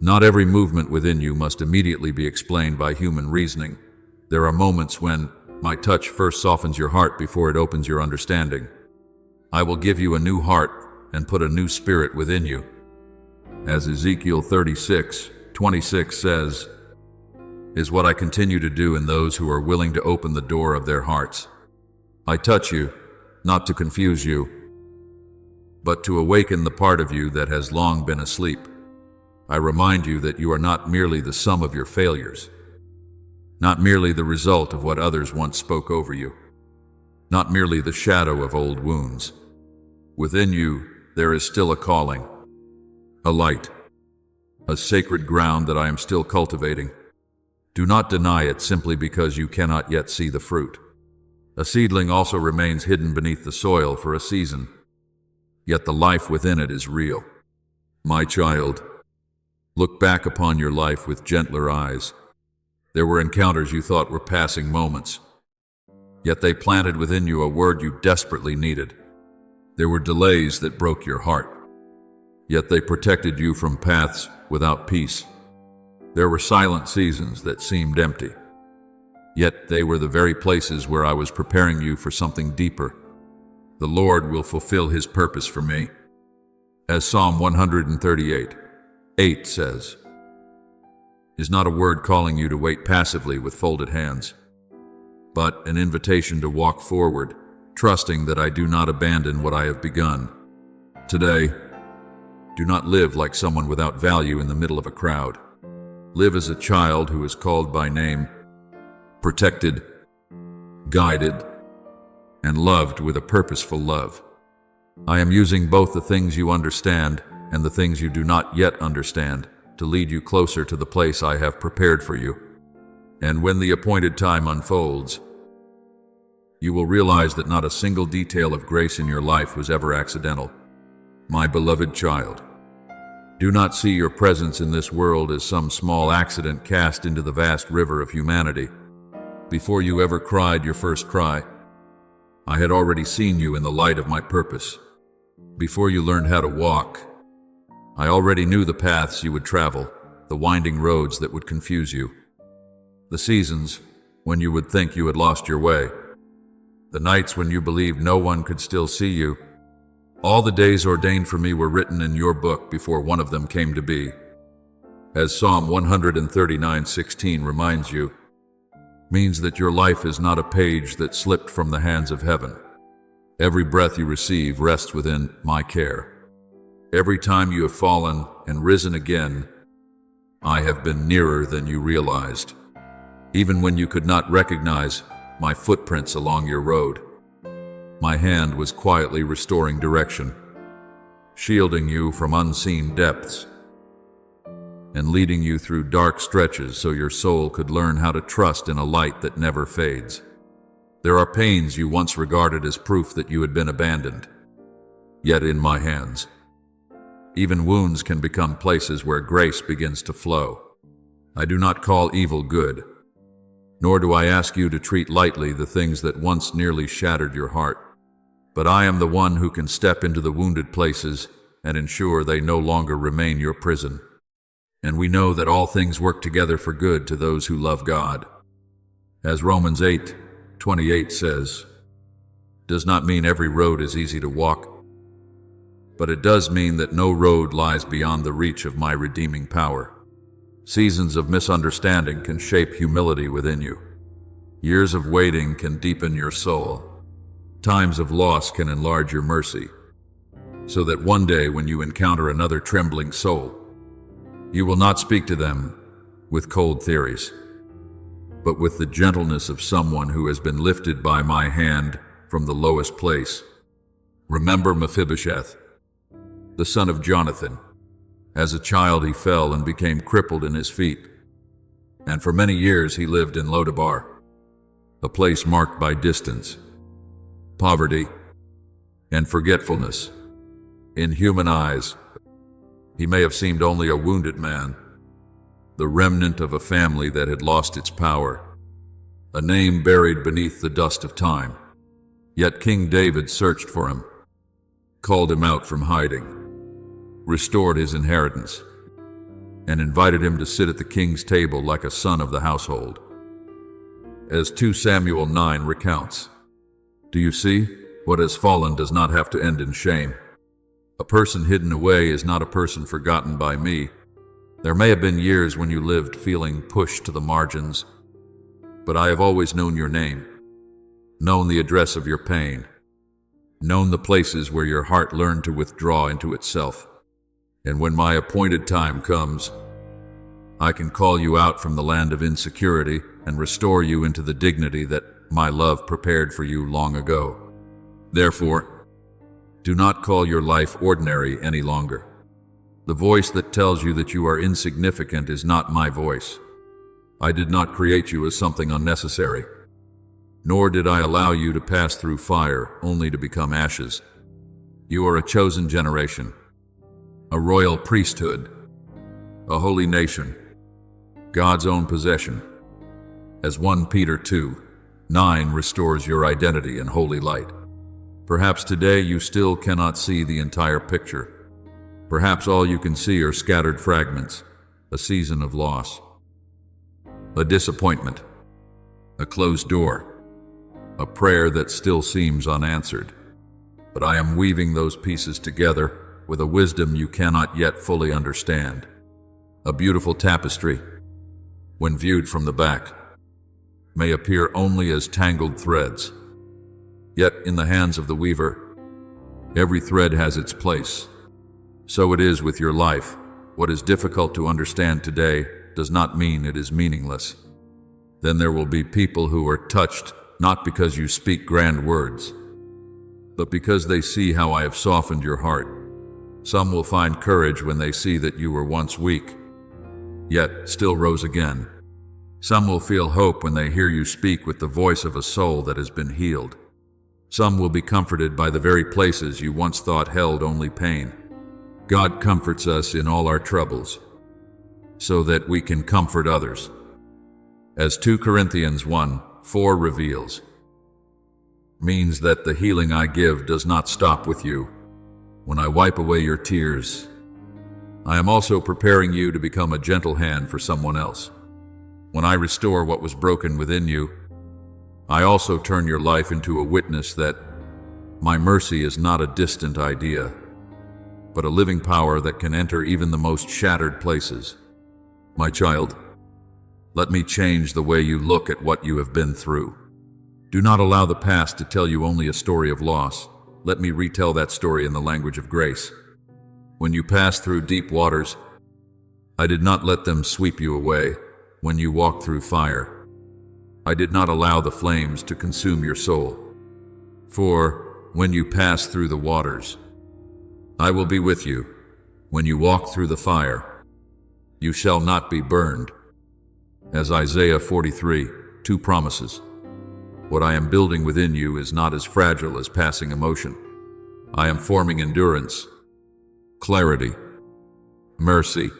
Not every movement within you must immediately be explained by human reasoning. There are moments when my touch first softens your heart before it opens your understanding. I will give you a new heart and put a new spirit within you. As Ezekiel 36:26 says, is what I continue to do in those who are willing to open the door of their hearts. I touch you, not to confuse you, but to awaken the part of you that has long been asleep. I remind you that you are not merely the sum of your failures, not merely the result of what others once spoke over you, not merely the shadow of old wounds. Within you, there is still a calling, a light, a sacred ground that I am still cultivating. Do not deny it simply because you cannot yet see the fruit. A seedling also remains hidden beneath the soil for a season, yet the life within it is real. My child, look back upon your life with gentler eyes. There were encounters you thought were passing moments, yet they planted within you a word you desperately needed. There were delays that broke your heart, yet they protected you from paths without peace. There were silent seasons that seemed empty, yet they were the very places where I was preparing you for something deeper. The Lord will fulfill His purpose for me. As Psalm 138:8 says, is not a word calling you to wait passively with folded hands, but an invitation to walk forward, trusting that I do not abandon what I have begun. Today, do not live like someone without value in the middle of a crowd. Live as a child who is called by name, protected, guided, and loved with a purposeful love. I am using both the things you understand and the things you do not yet understand to lead you closer to the place I have prepared for you. And when the appointed time unfolds, you will realize that not a single detail of grace in your life was ever accidental. My beloved child, do not see your presence in this world as some small accident cast into the vast river of humanity. Before you ever cried your first cry, I had already seen you in the light of my purpose. Before you learned how to walk, I already knew the paths you would travel, the winding roads that would confuse you, the seasons when you would think you had lost your way, the nights when you believed no one could still see you. All the days ordained for me were written in your book before one of them came to be. As Psalm 139:16 reminds you, means that your life is not a page that slipped from the hands of heaven. Every breath you receive rests within my care. Every time you have fallen and risen again, I have been nearer than you realized. Even when you could not recognize my footprints along your road, my hand was quietly restoring direction, shielding you from unseen depths, and leading you through dark stretches so your soul could learn how to trust in a light that never fades. There are pains you once regarded as proof that you had been abandoned, yet in my hands. Even wounds can become places where grace begins to flow. I do not call evil good, nor do I ask you to treat lightly the things that once nearly shattered your heart. But I am the one who can step into the wounded places and ensure they no longer remain your prison. And we know that all things work together for good to those who love God. As Romans 8:28 says, does not mean every road is easy to walk, but it does mean that no road lies beyond the reach of my redeeming power. Seasons of misunderstanding can shape humility within you. Years of waiting can deepen your soul. Times of loss can enlarge your mercy, so that one day when you encounter another trembling soul, you will not speak to them with cold theories, but with the gentleness of someone who has been lifted by my hand from the lowest place. Remember Mephibosheth, the son of Jonathan. As a child he fell and became crippled in his feet, and for many years he lived in Lodabar, a place marked by distance, poverty, and forgetfulness. In human eyes, he may have seemed only a wounded man, the remnant of a family that had lost its power, a name buried beneath the dust of time. Yet King David searched for him, called him out from hiding, restored his inheritance, and invited him to sit at the king's table like a son of the household. As 2 Samuel 9 recounts, do you see? What has fallen does not have to end in shame. A person hidden away is not a person forgotten by me. There may have been years when you lived feeling pushed to the margins, but I have always known your name, known the address of your pain, known the places where your heart learned to withdraw into itself. And when my appointed time comes, I can call you out from the land of insecurity and restore you into the dignity that my love prepared for you long ago. Therefore, do not call your life ordinary any longer. The voice that tells you that you are insignificant is not my voice. I did not create you as something unnecessary, nor did I allow you to pass through fire only to become ashes. You are a chosen generation, a royal priesthood, a holy nation, God's own possession. As 1 Peter 2:9 restores your identity in holy light. Perhaps today you still cannot see the entire picture. Perhaps all you can see are scattered fragments, a season of loss, a disappointment, a closed door, a prayer that still seems unanswered. But I am weaving those pieces together with a wisdom you cannot yet fully understand. A beautiful tapestry, when viewed from the back, may appear only as tangled threads. Yet in the hands of the weaver, every thread has its place. So it is with your life. What is difficult to understand today does not mean it is meaningless. Then there will be people who are touched not because you speak grand words, but because they see how I have softened your heart. Some will find courage when they see that you were once weak, yet still rose again. Some will feel hope when they hear you speak with the voice of a soul that has been healed. Some will be comforted by the very places you once thought held only pain. God comforts us in all our troubles, so that we can comfort others. As 2 Corinthians 1:4 reveals, means that the healing I give does not stop with you. When I wipe away your tears, I am also preparing you to become a gentle hand for someone else. When I restore what was broken within you, I also turn your life into a witness that my mercy is not a distant idea, but a living power that can enter even the most shattered places. My child, let me change the way you look at what you have been through. Do not allow the past to tell you only a story of loss. Let me retell that story in the language of grace. When you passed through deep waters, I did not let them sweep you away. When you walked through fire, I did not allow the flames to consume your soul. For when you pass through the waters, I will be with you. When you walk through the fire, you shall not be burned. As Isaiah 43:2 promises, what I am building within you is not as fragile as passing emotion. I am forming endurance, clarity, mercy,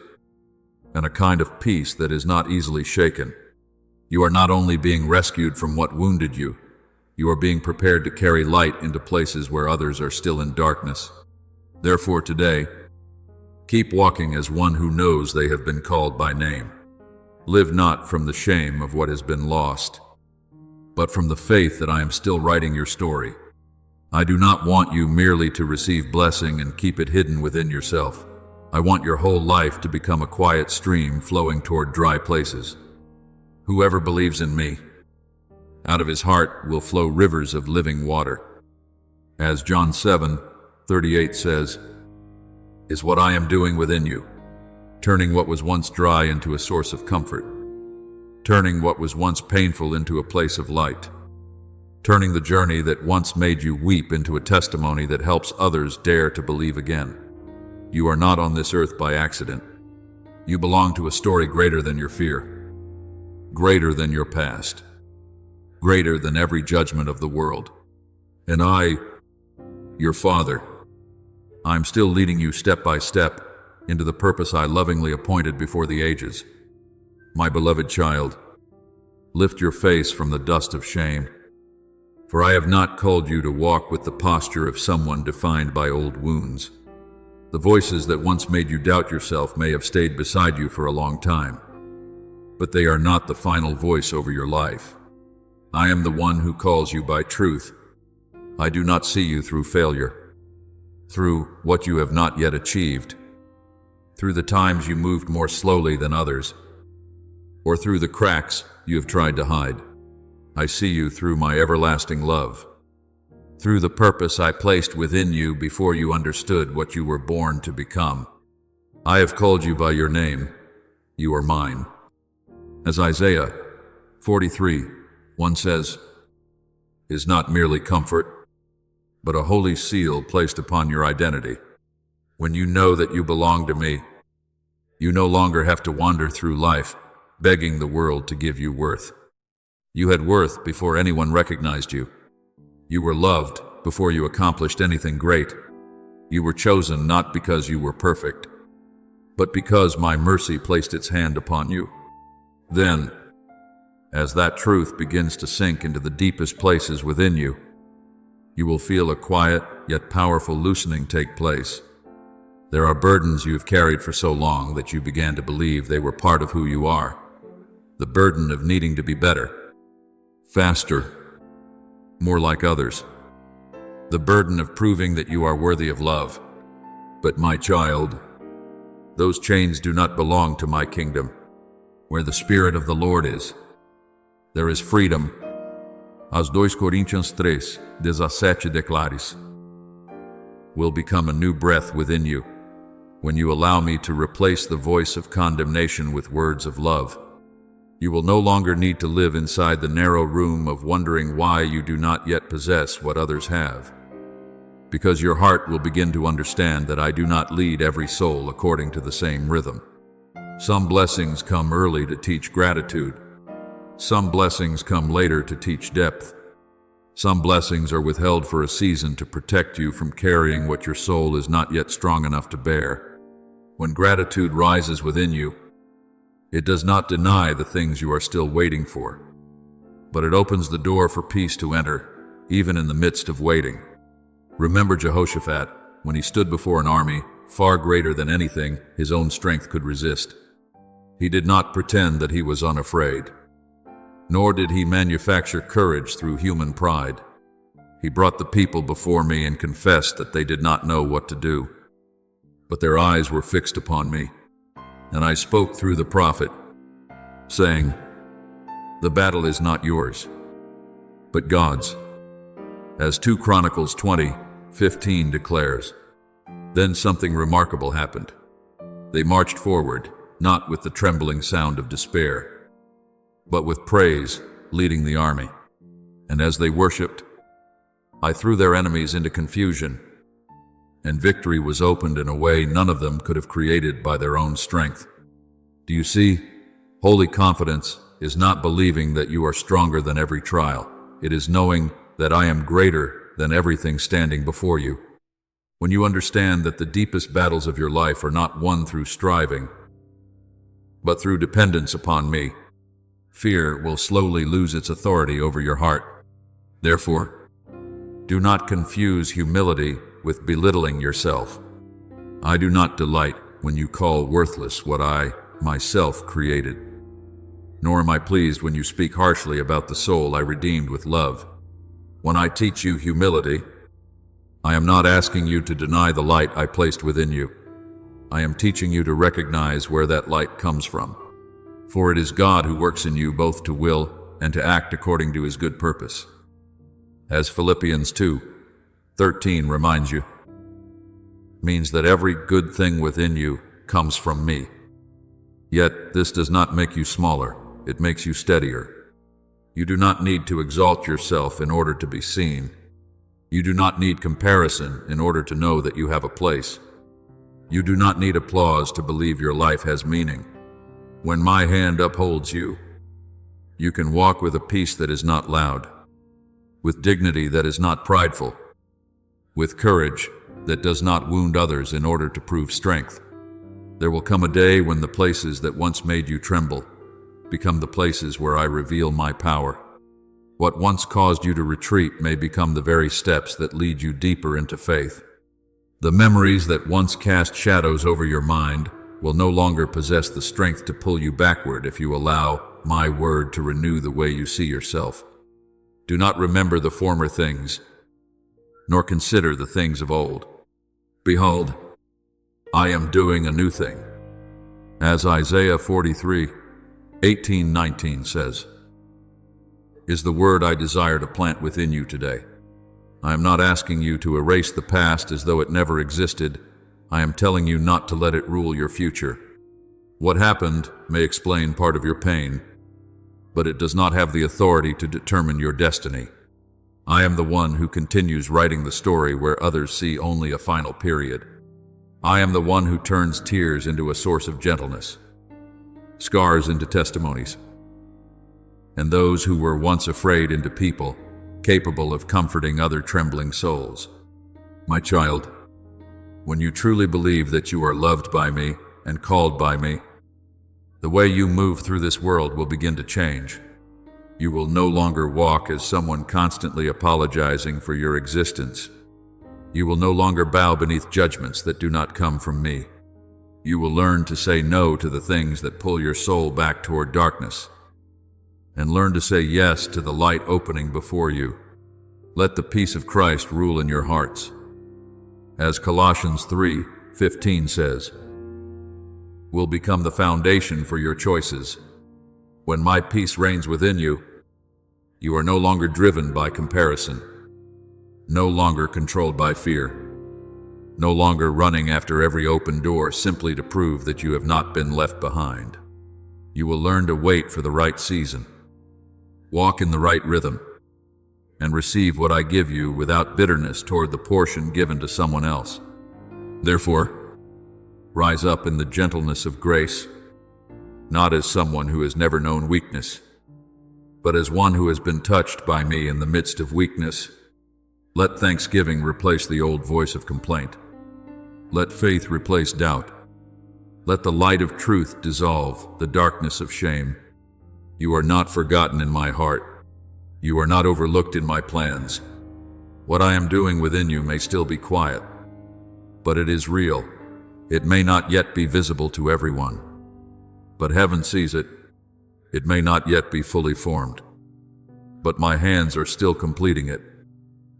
and a kind of peace that is not easily shaken. You are not only being rescued from what wounded you, you are being prepared to carry light into places where others are still in darkness. Therefore today, keep walking as one who knows they have been called by name. Live not from the shame of what has been lost, but from the faith that I am still writing your story. I do not want you merely to receive blessing and keep it hidden within yourself. I want your whole life to become a quiet stream flowing toward dry places. Whoever believes in me, out of his heart will flow rivers of living water. As John 7:38 says, is what I am doing within you, turning what was once dry into a source of comfort, turning what was once painful into a place of light, turning the journey that once made you weep into a testimony that helps others dare to believe again. You are not on this earth by accident. You belong to a story greater than your fear, greater than your past, greater than every judgment of the world. And I, your Father, I'm still leading you step by step into the purpose I lovingly appointed before the ages. My beloved child, lift your face from the dust of shame, for I have not called you to walk with the posture of someone defined by old wounds. The voices that once made you doubt yourself may have stayed beside you for a long time, but they are not the final voice over your life. I am the one who calls you by truth. I do not see you through failure. through what you have not yet achieved, through the times you moved more slowly than others, or through the cracks you have tried to hide. I see you through my everlasting love, through the purpose I placed within you before you understood what you were born to become. I have called you by your name. You are mine. As Isaiah 43:1 says, is not merely comfort, but a holy seal placed upon your identity. When you know that you belong to me, you no longer have to wander through life begging the world to give you worth. You had worth before anyone recognized you. You were loved before you accomplished anything great. You were chosen not because you were perfect, but because my mercy placed its hand upon you. Then, as that truth begins to sink into the deepest places within you, you will feel a quiet yet powerful loosening take place. There are burdens you have carried for so long that you began to believe they were part of who you are. The burden of needing to be better, faster, more like others. The burden of proving that you are worthy of love. But my child, those chains do not belong to my kingdom. Where the Spirit of the Lord is, there is freedom. As 2 Coríntios 3:17 declares, will become a new breath within you when you allow me to replace the voice of condemnation with words of love. You will no longer need to live inside the narrow room of wondering why you do not yet possess what others have, because your heart will begin to understand that I do not lead every soul according to the same rhythm. Some blessings come early to teach gratitude. Some blessings come later to teach depth. Some blessings are withheld for a season to protect you from carrying what your soul is not yet strong enough to bear. When gratitude rises within you, it does not deny the things you are still waiting for, but it opens the door for peace to enter, even in the midst of waiting. Remember Jehoshaphat, when he stood before an army far greater than anything his own strength could resist. He did not pretend that he was unafraid, nor did he manufacture courage through human pride. He brought the people before me and confessed that they did not know what to do, but their eyes were fixed upon me. And I spoke through the prophet, saying, the battle is not yours, but God's. As 2 Chronicles 20:15 declares, then something remarkable happened. They marched forward, not with the trembling sound of despair, but with praise leading the army. And as they worshipped, I threw their enemies into confusion, and victory was opened in a way none of them could have created by their own strength. Do you see? Holy confidence is not believing that you are stronger than every trial. It is knowing that I am greater than everything standing before you. When you understand that the deepest battles of your life are not won through striving, but through dependence upon me, fear will slowly lose its authority over your heart. Therefore, do not confuse humility with belittling yourself. I do not delight when you call worthless what I, myself, created, nor am I pleased when you speak harshly about the soul I redeemed with love. When I teach you humility, I am not asking you to deny the light I placed within you. I am teaching you to recognize where that light comes from. For it is God who works in you both to will and to act according to his good purpose. As Philippians 2:13 reminds you, means that every good thing within you comes from me. Yet this does not make you smaller, it makes you steadier. You do not need to exalt yourself in order to be seen. You do not need comparison in order to know that you have a place. You do not need applause to believe your life has meaning. When my hand upholds you, you can walk with a peace that is not loud, with dignity that is not prideful, with courage that does not wound others in order to prove strength. There will come a day when the places that once made you tremble become the places where I reveal my power. What once caused you to retreat may become the very steps that lead you deeper into faith. The memories that once cast shadows over your mind will no longer possess the strength to pull you backward if you allow my word to renew the way you see yourself. Do not remember the former things, nor consider the things of old. Behold, I am doing a new thing. As Isaiah 43:18-19 says, is the word I desire to plant within you today. I am not asking you to erase the past as though it never existed. I am telling you not to let it rule your future. What happened may explain part of your pain, but it does not have the authority to determine your destiny. I am the one who continues writing the story where others see only a final period. I am the one who turns tears into a source of gentleness, scars into testimonies, and those who were once afraid into people capable of comforting other trembling souls. My child, when you truly believe that you are loved by me and called by me, the way you move through this world will begin to change. You will no longer walk as someone constantly apologizing for your existence. You will no longer bow beneath judgments that do not come from me. You will learn to say no to the things that pull your soul back toward darkness, and learn to say yes to the light opening before you. Let the peace of Christ rule in your hearts. As Colossians 3:15 says, will become the foundation for your choices. When my peace reigns within you, you are no longer driven by comparison, no longer controlled by fear, no longer running after every open door simply to prove that you have not been left behind. You will learn to wait for the right season, walk in the right rhythm, and receive what I give you without bitterness toward the portion given to someone else. Therefore, rise up in the gentleness of grace, not as someone who has never known weakness, but as one who has been touched by me in the midst of weakness. Let thanksgiving replace the old voice of complaint. Let faith replace doubt. Let the light of truth dissolve the darkness of shame. You are not forgotten in my heart. You are not overlooked in my plans. What I am doing within you may still be quiet, but it is real. It may not yet be visible to everyone, but heaven sees it. It may not yet be fully formed, but my hands are still completing it.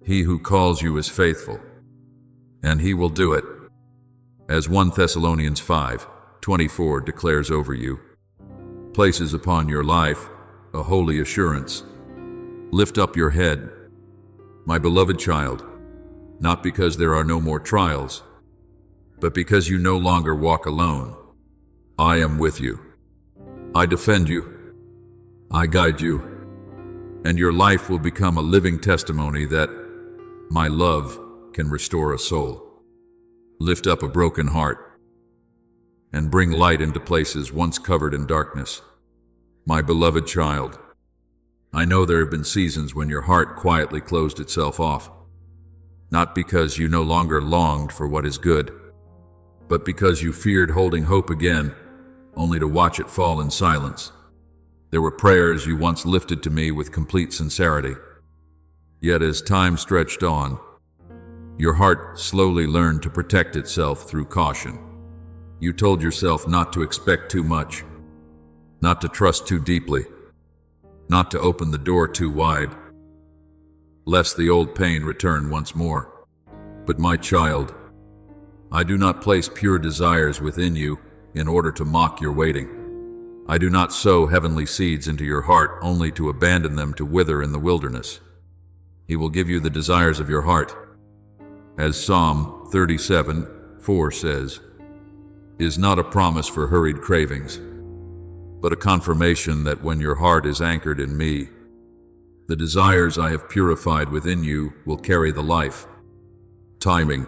He who calls you is faithful, and he will do it. As 1 Thessalonians 5:24 declares over you, places upon your life a holy assurance. Lift up your head, my beloved child, not because there are no more trials, but because you no longer walk alone. I am with you. I defend you. I guide you. And your life will become a living testimony that my love can restore a soul, lift up a broken heart, and bring light into places once covered in darkness. My beloved child, I know there have been seasons when your heart quietly closed itself off, not because you no longer longed for what is good, but because you feared holding hope again, only to watch it fall in silence. There were prayers you once lifted to me with complete sincerity. Yet as time stretched on, your heart slowly learned to protect itself through caution. You told yourself not to expect too much, not to trust too deeply, not to open the door too wide, lest the old pain return once more. But my child, I do not place pure desires within you in order to mock your waiting. I do not sow heavenly seeds into your heart only to abandon them to wither in the wilderness. He will give you the desires of your heart. As Psalm 37:4 says, is not a promise for hurried cravings, but a confirmation that when your heart is anchored in me, the desires I have purified within you will carry the life, timing,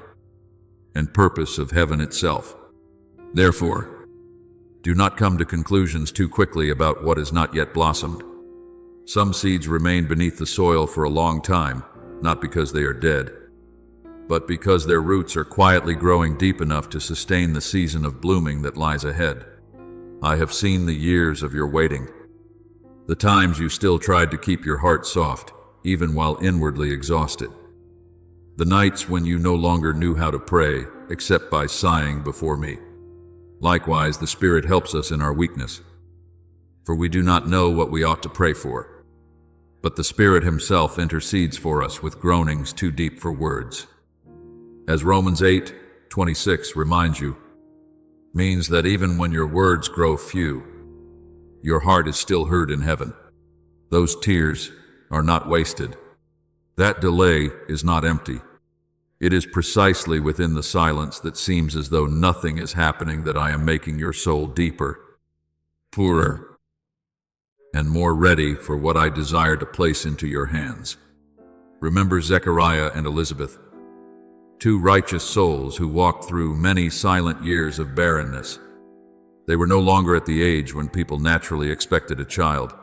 and purpose of heaven itself. Therefore, do not come to conclusions too quickly about what has not yet blossomed. Some seeds remain beneath the soil for a long time, not because they are dead, but because their roots are quietly growing deep enough to sustain the season of blooming that lies ahead. I have seen the years of your waiting, the times you still tried to keep your heart soft, even while inwardly exhausted, the nights when you no longer knew how to pray except by sighing before me. Likewise, the Spirit helps us in our weakness, for we do not know what we ought to pray for, but the Spirit Himself intercedes for us with groanings too deep for words. As Romans 26 reminds you, means that even when your words grow few, your heart is still heard in heaven. Those tears are not wasted. That delay is not empty. It is precisely within the silence that seems as though nothing is happening that I am making your soul deeper, purer, and more ready for what I desire to place into your hands. Remember Zechariah and Elizabeth, two righteous souls who walked through many silent years of barrenness. They were no longer at the age when people naturally expected a child,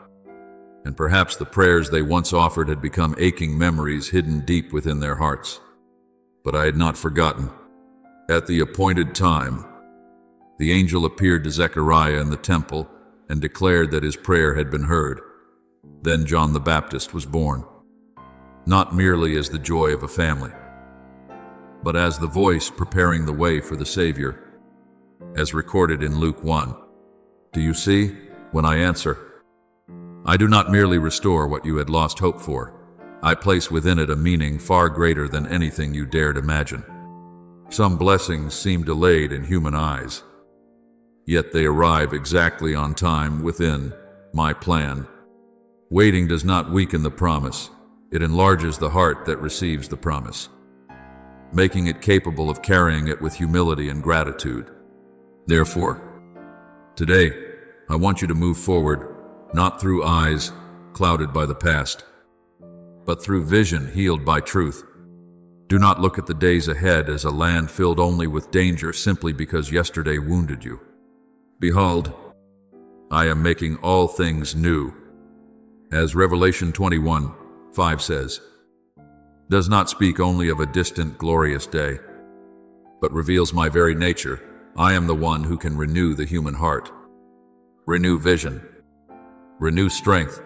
and perhaps the prayers they once offered had become aching memories hidden deep within their hearts. But I had not forgotten. At the appointed time, the angel appeared to Zechariah in the temple and declared that his prayer had been heard. Then John the Baptist was born, not merely as the joy of a family, but as the voice preparing the way for the Savior, as recorded in Luke 1. Do you see, when I answer, I do not merely restore what you had lost hope for, I place within it a meaning far greater than anything you dared imagine. Some blessings seem delayed in human eyes, yet they arrive exactly on time within my plan. Waiting does not weaken the promise, it enlarges the heart that receives the promise, making it capable of carrying it with humility and gratitude. Therefore, today, I want you to move forward, not through eyes clouded by the past, but through vision healed by truth. Do not look at the days ahead as a land filled only with danger simply because yesterday wounded you. Behold, I am making all things new. As Revelation 21:5 says, does not speak only of a distant glorious day, but reveals my very nature. I am the one who can renew the human heart, renew vision, renew strength,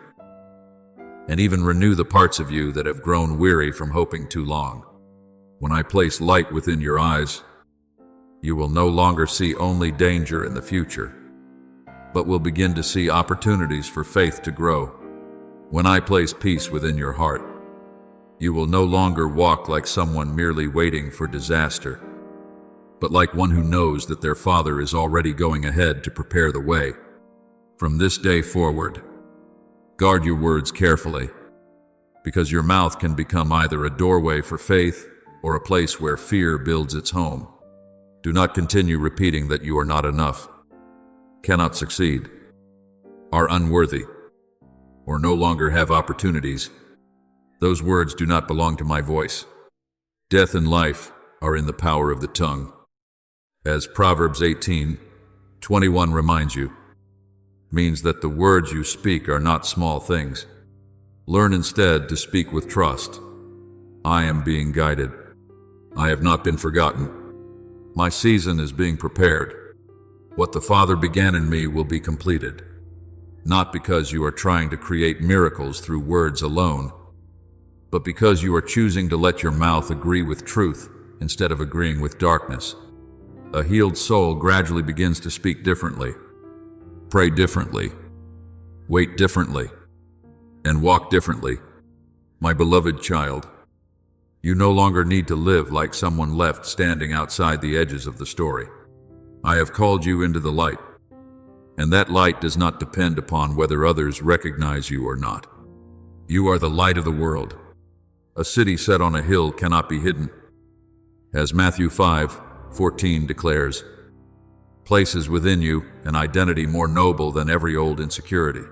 and even renew the parts of you that have grown weary from hoping too long. When I place light within your eyes, you will no longer see only danger in the future, but will begin to see opportunities for faith to grow. When I place peace within your heart, you will no longer walk like someone merely waiting for disaster, but like one who knows that their Father is already going ahead to prepare the way. From this day forward, guard your words carefully, because your mouth can become either a doorway for faith or a place where fear builds its home. Do not continue repeating that you are not enough, cannot succeed, are unworthy, or no longer have opportunities. Those words do not belong to my voice. Death and life are in the power of the tongue. As Proverbs 18:21 reminds you, means that the words you speak are not small things. Learn instead to speak with trust. I am being guided. I have not been forgotten. My season is being prepared. What the Father began in me will be completed. Not because you are trying to create miracles through words alone, but because you are choosing to let your mouth agree with truth instead of agreeing with darkness. A healed soul gradually begins to speak differently, pray differently, wait differently, and walk differently. My beloved child, you no longer need to live like someone left standing outside the edges of the story. I have called you into the light, and that light does not depend upon whether others recognize you or not. You are the light of the world. A city set on a hill cannot be hidden. As Matthew 5:14 declares, places within you an identity more noble than every old insecurity.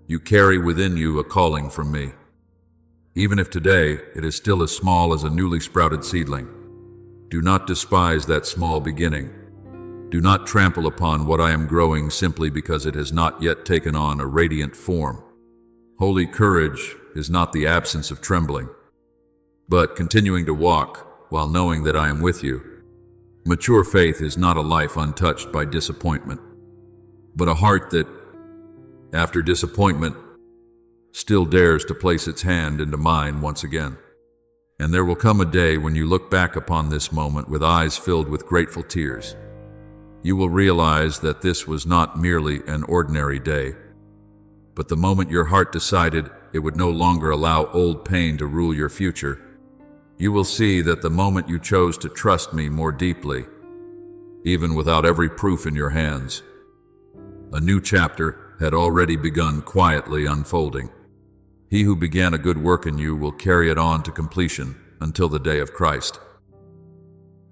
You carry within you a calling from me. Even if today it is still as small as a newly sprouted seedling, do not despise that small beginning. Do not trample upon what I am growing simply because it has not yet taken on a radiant form. Holy courage is not the absence of trembling, but continuing to walk while knowing that I am with you. Mature faith is not a life untouched by disappointment, but a heart that, after disappointment, still dares to place its hand into mine once again. And there will come a day when you look back upon this moment with eyes filled with grateful tears. You will realize that this was not merely an ordinary day, but the moment your heart decided it would no longer allow old pain to rule your future. You will see that the moment you chose to trust me more deeply, even without every proof in your hands, a new chapter had already begun quietly unfolding. He who began a good work in you will carry it on to completion until the day of Christ.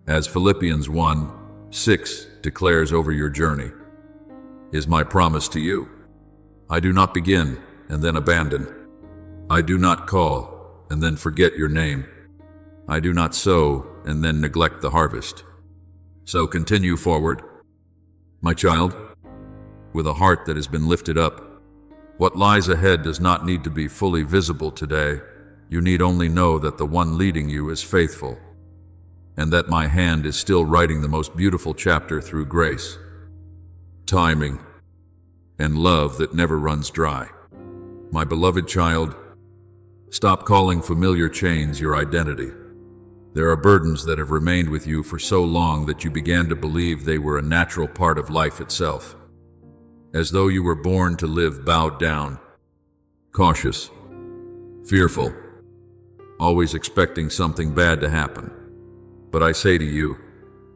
As Philippians 1:6 declares over your journey, is my promise to you. I do not begin and then abandon. I do not call and then forget your name. I do not sow and then neglect the harvest. So continue forward, my child, with a heart that has been lifted up. What lies ahead does not need to be fully visible today. You need only know that the one leading you is faithful, and that my hand is still writing the most beautiful chapter through grace, timing, and love that never runs dry. My beloved child, stop calling familiar chains your identity. There are burdens that have remained with you for so long that you began to believe they were a natural part of life itself, as though you were born to live bowed down, cautious, fearful, always expecting something bad to happen. But I say to you,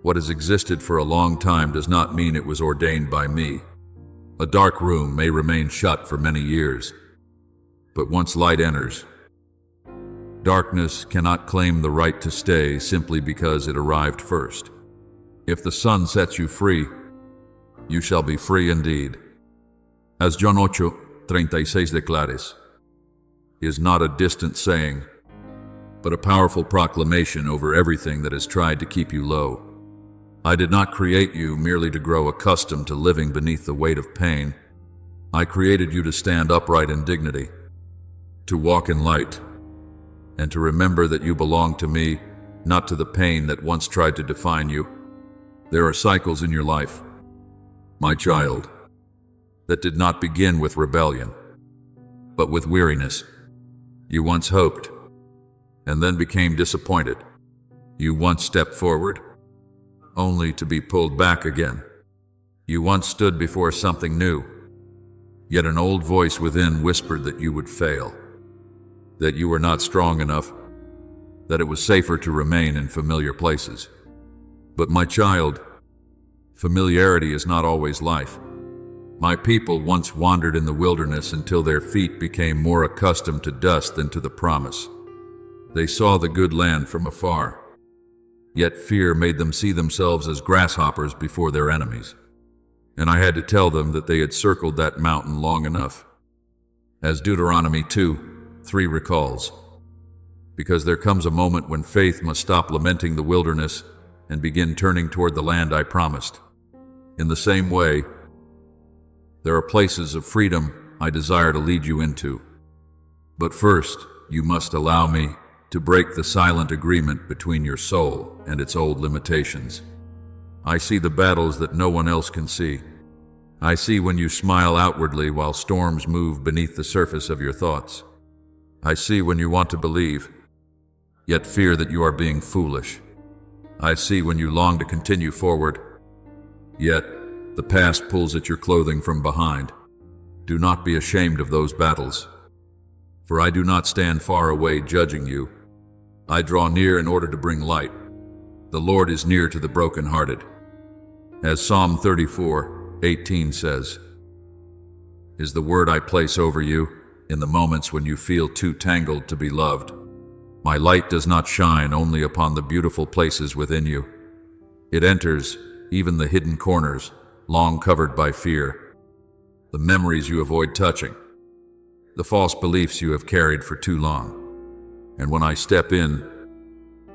what has existed for a long time does not mean it was ordained by me. A dark room may remain shut for many years, but once light enters, darkness cannot claim the right to stay simply because it arrived first. If the sun sets you free, you shall be free indeed. As John 8:36 declares, is not a distant saying, but a powerful proclamation over everything that has tried to keep you low. I did not create you merely to grow accustomed to living beneath the weight of pain. I created you to stand upright in dignity, to walk in light, and to remember that you belong to me, not to the pain that once tried to define you. There are cycles in your life, my child, that did not begin with rebellion, but with weariness. You once hoped, and then became disappointed. You once stepped forward, only to be pulled back again. You once stood before something new, yet an old voice within whispered that you would fail, that you were not strong enough, that it was safer to remain in familiar places. But my child, familiarity is not always life. My people once wandered in the wilderness until their feet became more accustomed to dust than to the promise. They saw the good land from afar, yet fear made them see themselves as grasshoppers before their enemies. And I had to tell them that they had circled that mountain long enough. As Deuteronomy 2:3 recalls, because there comes a moment when faith must stop lamenting the wilderness and begin turning toward the land I promised. In the same way, there are places of freedom I desire to lead you into. But first, you must allow me to break the silent agreement between your soul and its old limitations. I see the battles that no one else can see. I see when you smile outwardly while storms move beneath the surface of your thoughts. I see when you want to believe, yet fear that you are being foolish. I see when you long to continue forward, yet the past pulls at your clothing from behind. Do not be ashamed of those battles, for I do not stand far away judging you. I draw near in order to bring light. The Lord is near to the brokenhearted. As Psalm 34:18 says, is the word I place over you in the moments when you feel too tangled to be loved. My light does not shine only upon the beautiful places within you. It enters even the hidden corners, long covered by fear, the memories you avoid touching, the false beliefs you have carried for too long. And when I step in,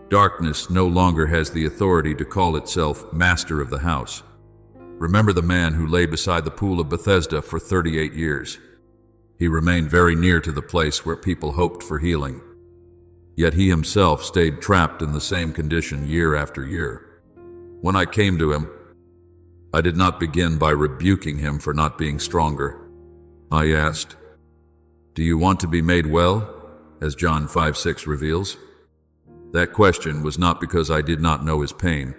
darkness no longer has the authority to call itself master of the house. Remember the man who lay beside the pool of Bethesda for 38 years. He remained very near to the place where people hoped for healing. Yet he himself stayed trapped in the same condition year after year. When I came to him, I did not begin by rebuking him for not being stronger. I asked, "Do you want to be made well?" as John 5:6 reveals. That question was not because I did not know his pain,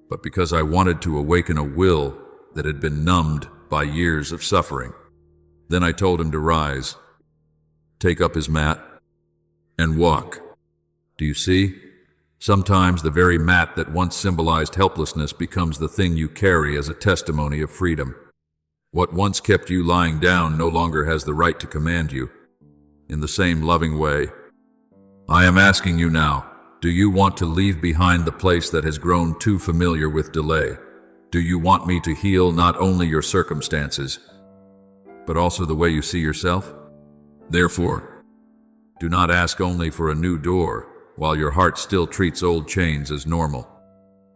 but because I wanted to awaken a will that had been numbed by years of suffering. Then I told him to rise, take up his mat, and walk. Do you see? Sometimes the very mat that once symbolized helplessness becomes the thing you carry as a testimony of freedom. What once kept you lying down no longer has the right to command you. In the same loving way, I am asking you now, do you want to leave behind the place that has grown too familiar with delay? Do you want me to heal not only your circumstances, but also the way you see yourself? Therefore, do not ask only for a new door, while your heart still treats old chains as normal.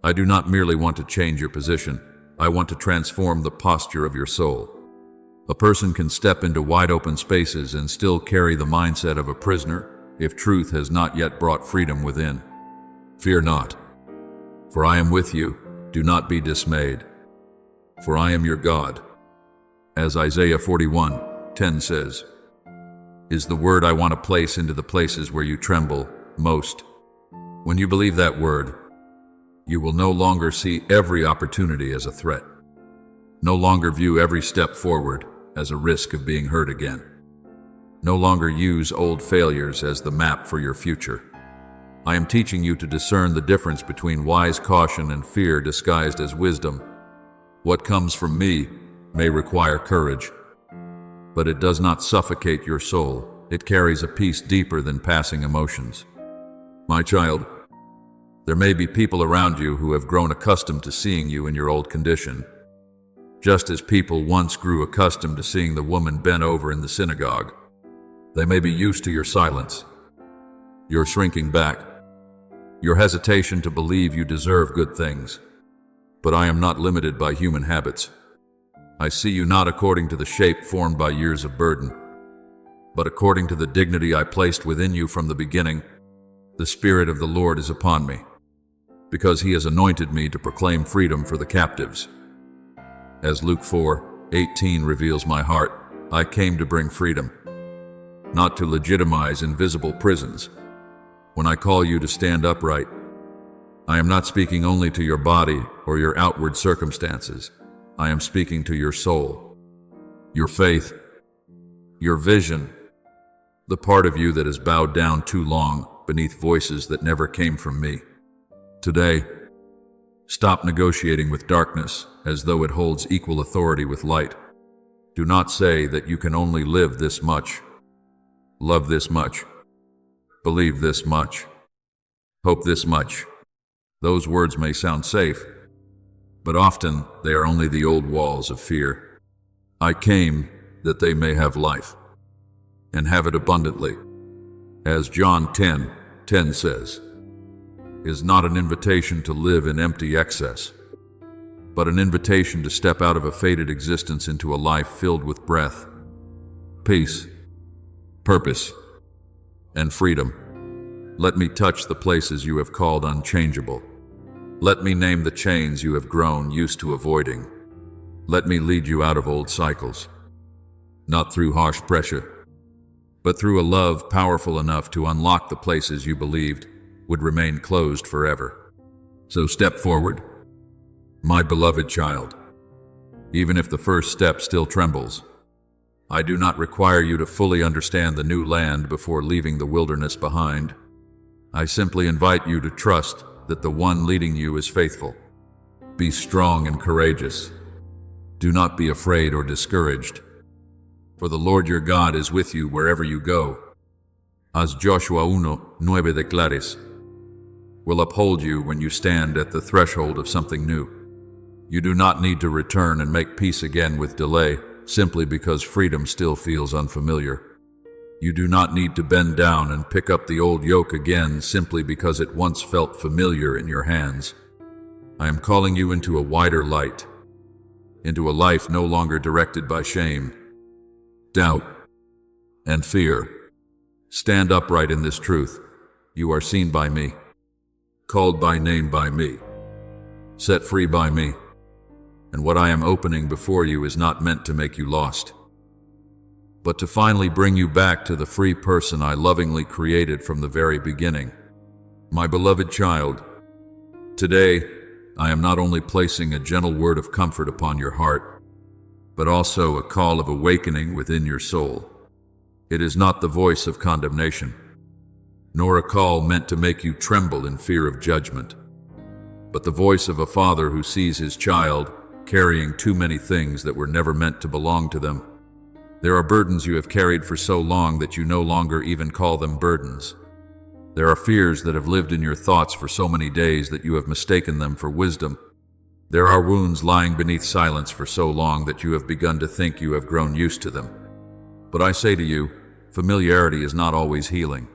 I do not merely want to change your position, I want to transform the posture of your soul. A person can step into wide open spaces and still carry the mindset of a prisoner if truth has not yet brought freedom within. Fear not, for I am with you. Do not be dismayed, for I am your God. As Isaiah 41:10 says, is the word I want to place into the places where you tremble most. When you believe that word, you will no longer see every opportunity as a threat, no longer view every step forward as a risk of being hurt again, no longer use old failures as the map for your future. I am teaching you to discern the difference between wise caution and fear disguised as wisdom. What comes from me may require courage, but it does not suffocate your soul. It carries a peace deeper than passing emotions. My child, there may be people around you who have grown accustomed to seeing you in your old condition, just as people once grew accustomed to seeing the woman bent over in the synagogue. They may be used to your silence, your shrinking back, your hesitation to believe you deserve good things. But I am not limited by human habits. I see you not according to the shape formed by years of burden, but according to the dignity I placed within you from the beginning. The Spirit of the Lord is upon me, because He has anointed me to proclaim freedom for the captives. As Luke 4:18 reveals my heart, I came to bring freedom, not to legitimize invisible prisons. When I call you to stand upright, I am not speaking only to your body or your outward circumstances. I am speaking to your soul, your faith, your vision, the part of you that has bowed down too long beneath voices that never came from me. Today, stop negotiating with darkness as though it holds equal authority with light. Do not say that you can only live this much, love this much, believe this much, hope this much. Those words may sound safe, but often they are only the old walls of fear. I came that they may have life, and have it abundantly. As John 10:10 says, is not an invitation to live in empty excess, but an invitation to step out of a faded existence into a life filled with breath, peace, purpose, and freedom. Let me touch the places you have called unchangeable. Let me name the chains you have grown used to avoiding. Let me lead you out of old cycles, not through harsh pressure, but through a love powerful enough to unlock the places you believed would remain closed forever. So step forward, my beloved child. Even if the first step still trembles, I do not require you to fully understand the new land before leaving the wilderness behind. I simply invite you to trust that the one leading you is faithful. Be strong and courageous. Do not be afraid or discouraged, for the Lord your God is with you wherever you go. As Joshua 1:9 declares, will uphold you when you stand at the threshold of something new. You do not need to return and make peace again with delay, simply because freedom still feels unfamiliar. You do not need to bend down and pick up the old yoke again simply because it once felt familiar in your hands. I am calling you into a wider light, into a life no longer directed by shame, doubt, and fear. Stand upright in this truth. You are seen by me, called by name by me, set free by me, and what I am opening before you is not meant to make you lost, but to finally bring you back to the free person I lovingly created from the very beginning. My beloved child, today I am not only placing a gentle word of comfort upon your heart, but also a call of awakening within your soul. It is not the voice of condemnation, nor a call meant to make you tremble in fear of judgment, but the voice of a father who sees his child carrying too many things that were never meant to belong to them. There are burdens you have carried for so long that you no longer even call them burdens. There are fears that have lived in your thoughts for so many days that you have mistaken them for wisdom. There are wounds lying beneath silence for so long that you have begun to think you have grown used to them. But I say to you, familiarity is not always healing.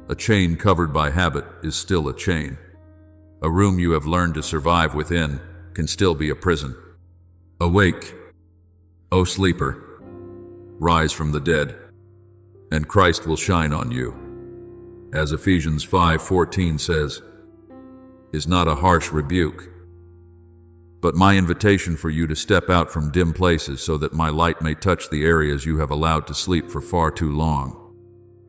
A chain covered by habit is still a chain. A room you have learned to survive within can still be a prison. Awake, O sleeper, rise from the dead, and Christ will shine on you. As Ephesians 5:14 says, is not a harsh rebuke, but my invitation for you to step out from dim places so that my light may touch the areas you have allowed to sleep for far too long.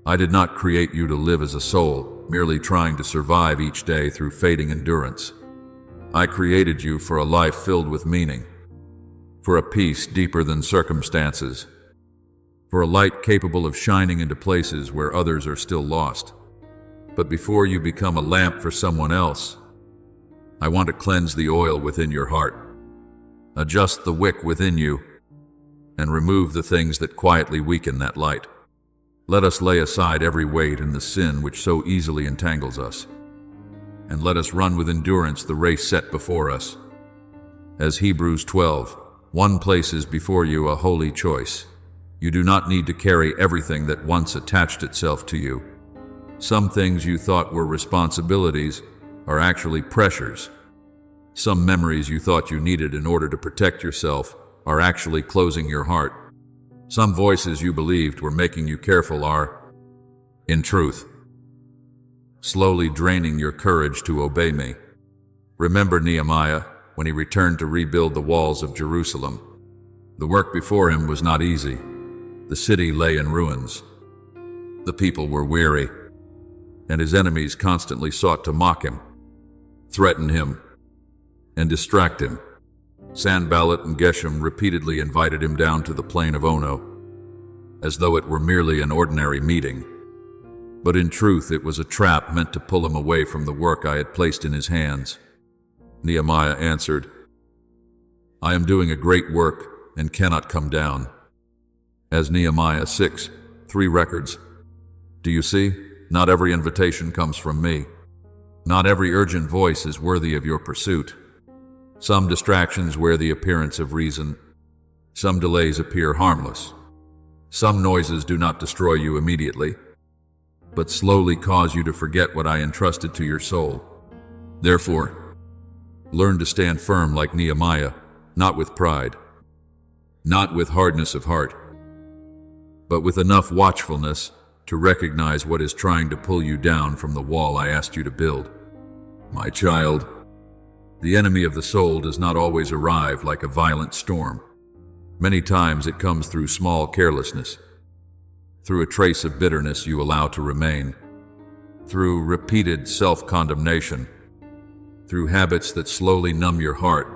I did not create you to live as a soul, merely trying to survive each day through fading endurance. I created you for a life filled with meaning, for a peace deeper than circumstances, for a light capable of shining into places where others are still lost. But before you become a lamp for someone else, I want to cleanse the oil within your heart, adjust the wick within you, and remove the things that quietly weaken that light. Let us lay aside every weight and the sin which so easily entangles us, and let us run with endurance the race set before us. As Hebrews 12:1 places before you a holy choice. You do not need to carry everything that once attached itself to you. Some things you thought were responsibilities are actually pressures. Some memories you thought you needed in order to protect yourself are actually closing your heart. Some voices you believed were making you careful are, in truth, slowly draining your courage to obey me. Remember Nehemiah when he returned to rebuild the walls of Jerusalem. The work before him was not easy. The city lay in ruins. The people were weary, and his enemies constantly sought to mock him, threaten him, and distract him. Sanballat and Geshem repeatedly invited him down to the plain of Ono, as though it were merely an ordinary meeting. But in truth, it was a trap meant to pull him away from the work I had placed in his hands. Nehemiah answered, I am doing a great work and cannot come down. As Nehemiah 6:3 records, do you see? Not every invitation comes from me. Not every urgent voice is worthy of your pursuit. Some distractions wear the appearance of reason. Some delays appear harmless. Some noises do not destroy you immediately, but slowly cause you to forget what I entrusted to your soul. Therefore, learn to stand firm like Nehemiah, not with pride, not with hardness of heart, but with enough watchfulness to recognize what is trying to pull you down from the wall I asked you to build. My child, the enemy of the soul does not always arrive like a violent storm. Many times it comes through small carelessness, through a trace of bitterness you allow to remain, through repeated self-condemnation, through habits that slowly numb your heart,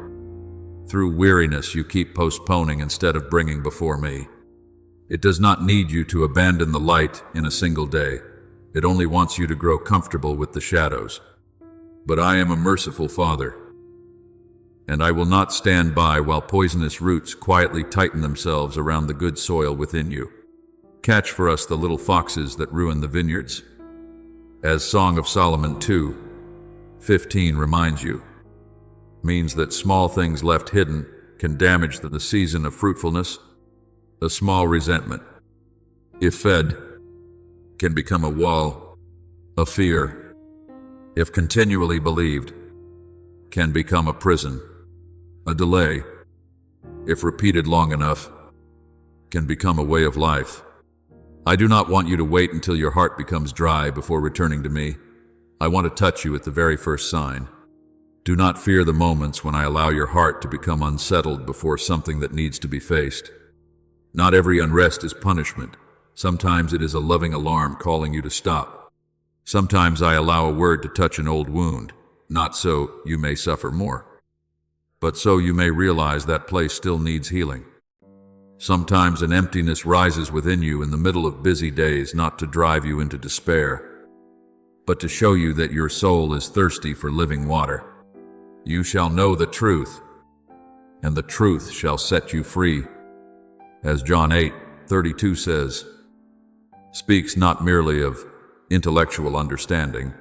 through weariness you keep postponing instead of bringing before me. It does not need you to abandon the light in a single day. It only wants you to grow comfortable with the shadows. But I am a merciful Father, and I will not stand by while poisonous roots quietly tighten themselves around the good soil within you. Catch for us the little foxes that ruin the vineyards. As Song of Solomon 2:15 reminds you, means that small things left hidden can damage the season of fruitfulness. A small resentment, if fed, can become a wall. A fear, if continually believed, can become a prison. A delay, if repeated long enough, can become a way of life. I do not want you to wait until your heart becomes dry before returning to me. I want to touch you at the very first sign. Do not fear the moments when I allow your heart to become unsettled before something that needs to be faced. Not every unrest is punishment. Sometimes it is a loving alarm calling you to stop. Sometimes I allow a word to touch an old wound, not so you may suffer more, but so you may realize that place still needs healing. Sometimes an emptiness rises within you in the middle of busy days, not to drive you into despair, but to show you that your soul is thirsty for living water. You shall know the truth, and the truth shall set you free. As John 8:32 says, speaks not merely of intellectual understanding,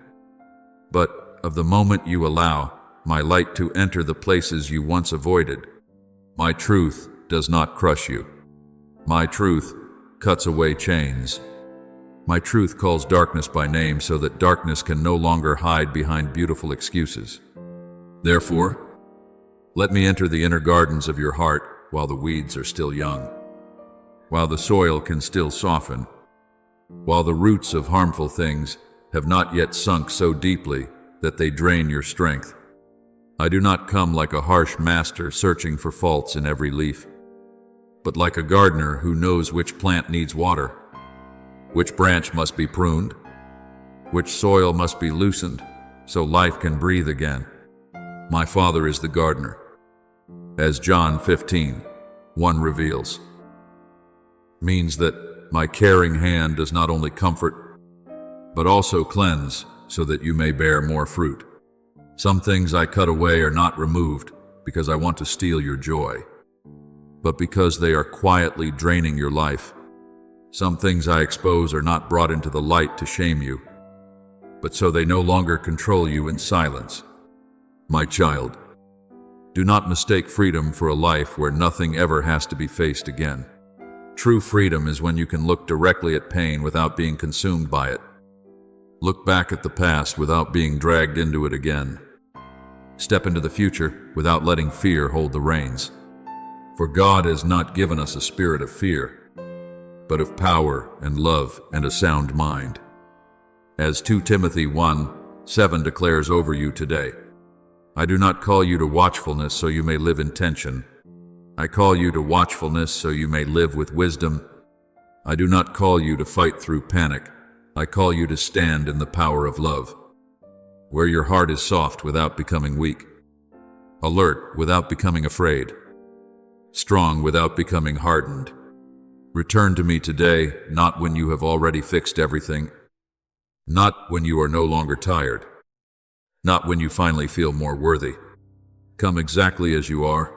but of the moment you allow my light to enter the places you once avoided. My truth does not crush you. My truth cuts away chains. My truth calls darkness by name so that darkness can no longer hide behind beautiful excuses. Therefore, let me enter the inner gardens of your heart while the weeds are still young, while the soil can still soften, while the roots of harmful things have not yet sunk so deeply that they drain your strength. I do not come like a harsh master searching for faults in every leaf, but like a gardener who knows which plant needs water, which branch must be pruned, which soil must be loosened so life can breathe again. My Father is the gardener, as John 15:1 reveals. Means that my caring hand does not only comfort, but also cleanse so that you may bear more fruit. Some things I cut away are not removed because I want to steal your joy, but because they are quietly draining your life. Some things I expose are not brought into the light to shame you, but so they no longer control you in silence. My child, do not mistake freedom for a life where nothing ever has to be faced again. True freedom is when you can look directly at pain without being consumed by it. Look back at the past without being dragged into it again. Step into the future without letting fear hold the reins. For God has not given us a spirit of fear, but of power and love and a sound mind. As 2 Timothy 1:7 declares over you today, I do not call you to watchfulness so you may live in tension. I call you to watchfulness so you may live with wisdom. I do not call you to fight through panic. I call you to stand in the power of love, where your heart is soft without becoming weak, alert without becoming afraid, strong without becoming hardened. Return to me today, not when you have already fixed everything, not when you are no longer tired, not when you finally feel more worthy. Come exactly as you are,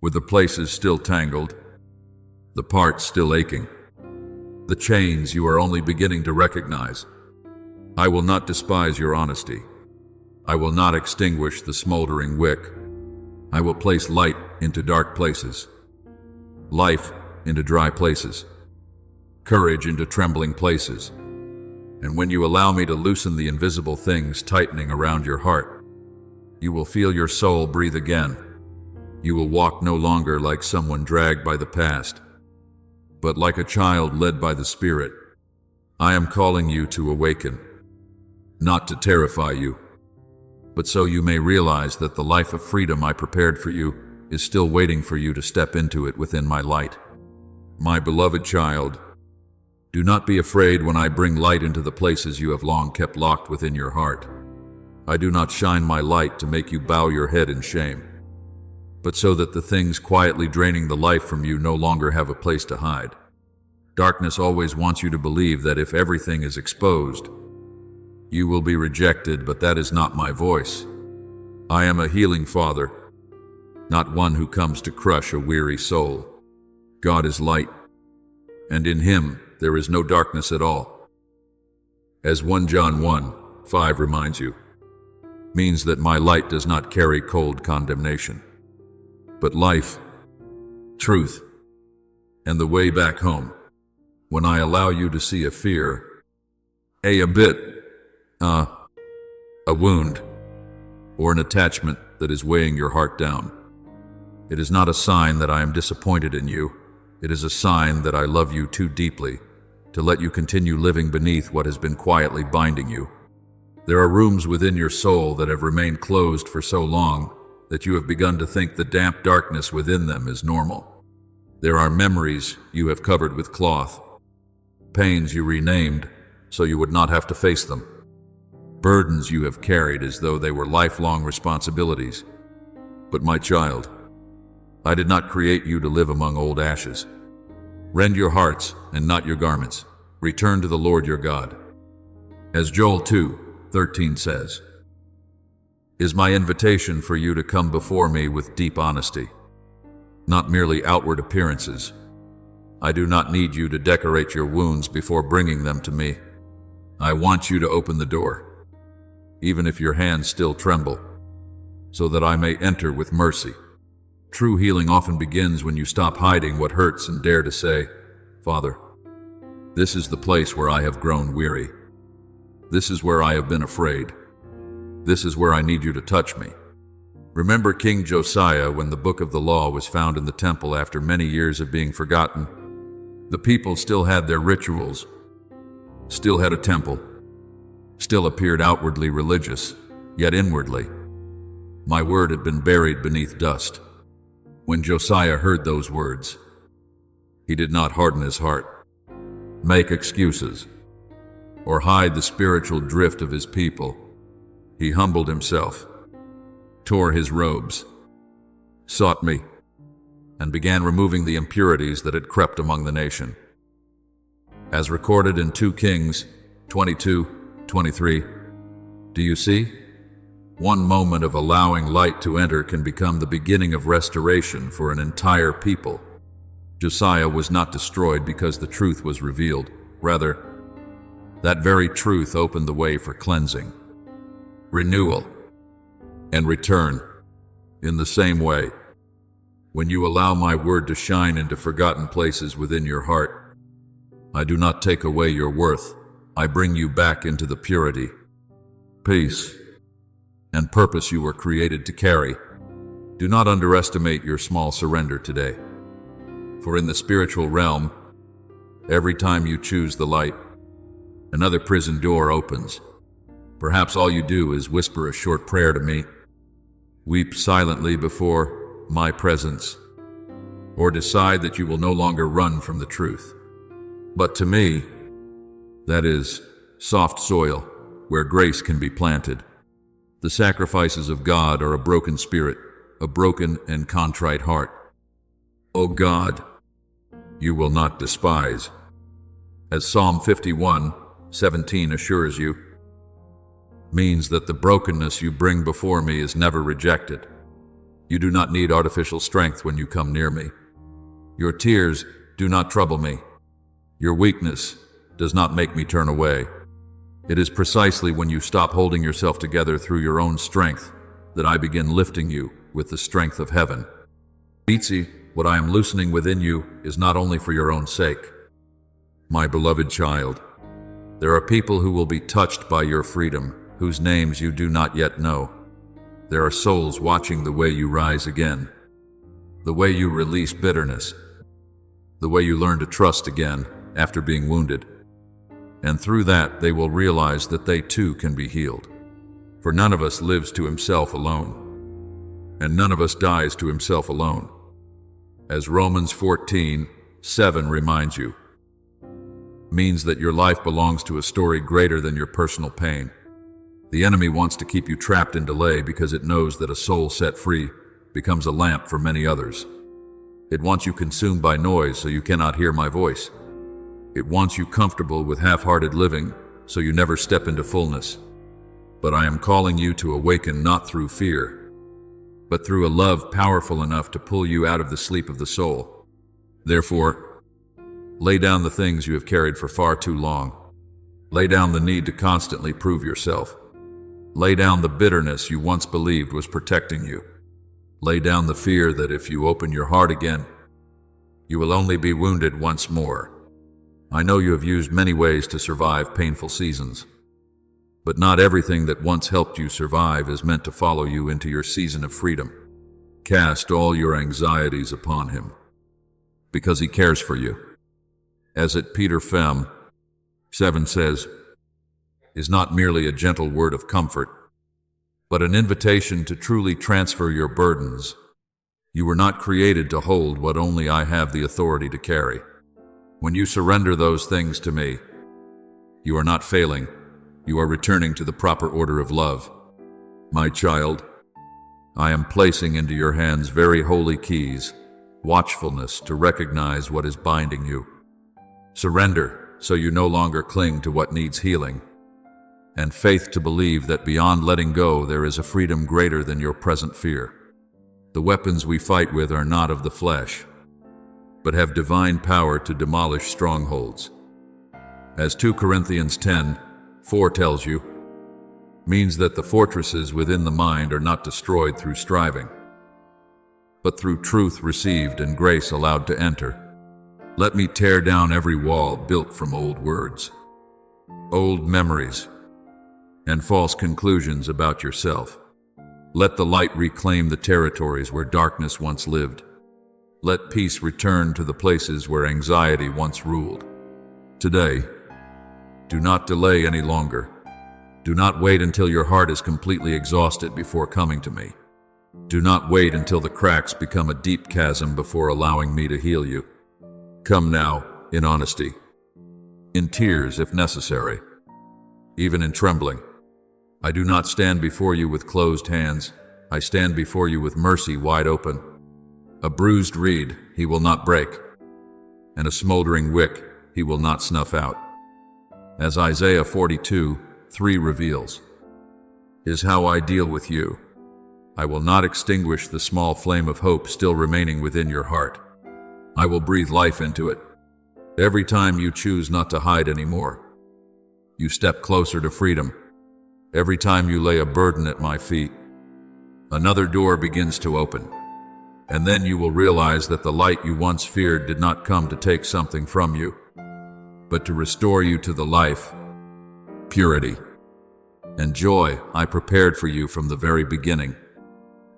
with the places still tangled, the parts still aching, the chains you are only beginning to recognize. I will not despise your honesty. I will not extinguish the smoldering wick. I will place light into dark places, life into dry places, courage into trembling places. And when you allow me to loosen the invisible things tightening around your heart, you will feel your soul breathe again. You will walk no longer like someone dragged by the past, but like a child led by the Spirit. I am calling you to awaken, not to terrify you, but so you may realize that the life of freedom I prepared for you is still waiting for you to step into it within my light. My beloved child, do not be afraid when I bring light into the places you have long kept locked within your heart. I do not shine my light to make you bow your head in shame, but so that the things quietly draining the life from you no longer have a place to hide. Darkness always wants you to believe that if everything is exposed, you will be rejected, but that is not my voice. I am a healing Father, not one who comes to crush a weary soul. God is light, and in Him there is no darkness at all. As 1 John 1:5 reminds you, means that my light does not carry cold condemnation, but life, truth, and the way back home. When I allow you to see a fear, a wound, or an attachment that is weighing your heart down, it is not a sign that I am disappointed in you. It is a sign that I love you too deeply to let you continue living beneath what has been quietly binding you. There are rooms within your soul that have remained closed for so long that you have begun to think the damp darkness within them is normal. There are memories you have covered with cloth, pains you renamed so you would not have to face them, burdens you have carried as though they were lifelong responsibilities. But my child, I did not create you to live among old ashes. Rend your hearts and not your garments. Return to the Lord your God. As Joel 2:13 says, is my invitation for you to come before me with deep honesty, not merely outward appearances. I do not need you to decorate your wounds before bringing them to me. I want you to open the door, even if your hands still tremble, so that I may enter with mercy. True healing often begins when you stop hiding what hurts and dare to say, Father, this is the place where I have grown weary. This is where I have been afraid. This is where I need you to touch me. Remember King Josiah when the book of the law was found in the temple after many years of being forgotten? The people still had their rituals, still had a temple, still appeared outwardly religious, yet inwardly, my word had been buried beneath dust. When Josiah heard those words, he did not harden his heart, make excuses, or hide the spiritual drift of his people. He humbled himself, tore his robes, sought me, and began removing the impurities that had crept among the nation. As recorded in 2 Kings 22:23, do you see? One moment of allowing light to enter can become the beginning of restoration for an entire people. Josiah was not destroyed because the truth was revealed. Rather, that very truth opened the way for cleansing, renewal, and return. In the same way, when you allow my word to shine into forgotten places within your heart, I do not take away your worth. I bring you back into the purity, peace, and purpose you were created to carry. Do not underestimate your small surrender today. For in the spiritual realm, every time you choose the light, another prison door opens. Perhaps all you do is whisper a short prayer to me, weep silently before my presence, or decide that you will no longer run from the truth. But to me, that is soft soil where grace can be planted. The sacrifices of God are a broken spirit, a broken and contrite heart. O God, you will not despise. As Psalm 51:17 assures you, means that the brokenness you bring before me is never rejected. You do not need artificial strength when you come near me. Your tears do not trouble me. Your weakness does not make me turn away. It is precisely when you stop holding yourself together through your own strength that I begin lifting you with the strength of heaven. Beatsy, what I am loosening within you is not only for your own sake. My beloved child, there are people who will be touched by your freedom, whose names you do not yet know. There are souls watching the way you rise again, the way you release bitterness, the way you learn to trust again after being wounded. And through that, they will realize that they too can be healed. For none of us lives to himself alone, and none of us dies to himself alone. As Romans 14:7 reminds you, means that your life belongs to a story greater than your personal pain. The enemy wants to keep you trapped in delay because it knows that a soul set free becomes a lamp for many others. It wants you consumed by noise so you cannot hear my voice. It wants you comfortable with half-hearted living so you never step into fullness. But I am calling you to awaken not through fear, but through a love powerful enough to pull you out of the sleep of the soul. Therefore, lay down the things you have carried for far too long. Lay down the need to constantly prove yourself. Lay down the bitterness you once believed was protecting you. Lay down the fear that if you open your heart again, you will only be wounded once more. I know you have used many ways to survive painful seasons, but not everything that once helped you survive is meant to follow you into your season of freedom. Cast all your anxieties upon him, because he cares for you. As it Peter Fem 7 says, is not merely a gentle word of comfort, but an invitation to truly transfer your burdens. You were not created to hold what only I have the authority to carry. When you surrender those things to me, you are not failing. You are returning to the proper order of love. My child, I am placing into your hands very holy keys, watchfulness to recognize what is binding you. Surrender so you no longer cling to what needs healing. and faith to believe that beyond letting go there is a freedom greater than your present fear. The weapons we fight with are not of the flesh, but have divine power to demolish strongholds. As 2 Corinthians 10:4 tells you, means that the fortresses within the mind are not destroyed through striving, but through truth received and grace allowed to enter. Let me tear down every wall built from old words, old memories, and false conclusions about yourself. Let the light reclaim the territories where darkness once lived. Let peace return to the places where anxiety once ruled. Today, do not delay any longer. Do not wait until your heart is completely exhausted before coming to me. Do not wait until the cracks become a deep chasm before allowing me to heal you. Come now, in honesty, in tears if necessary, even in trembling. I do not stand before you with closed hands. I stand before you with mercy wide open. A bruised reed he will not break, and a smoldering wick he will not snuff out. As Isaiah 42:3 reveals, is how I deal with you. I will not extinguish the small flame of hope still remaining within your heart. I will breathe life into it. Every time you choose not to hide anymore, you step closer to freedom. Every time you lay a burden at my feet, another door begins to open. And then you will realize that the light you once feared did not come to take something from you, but to restore you to the life, purity, and joy I prepared for you from the very beginning.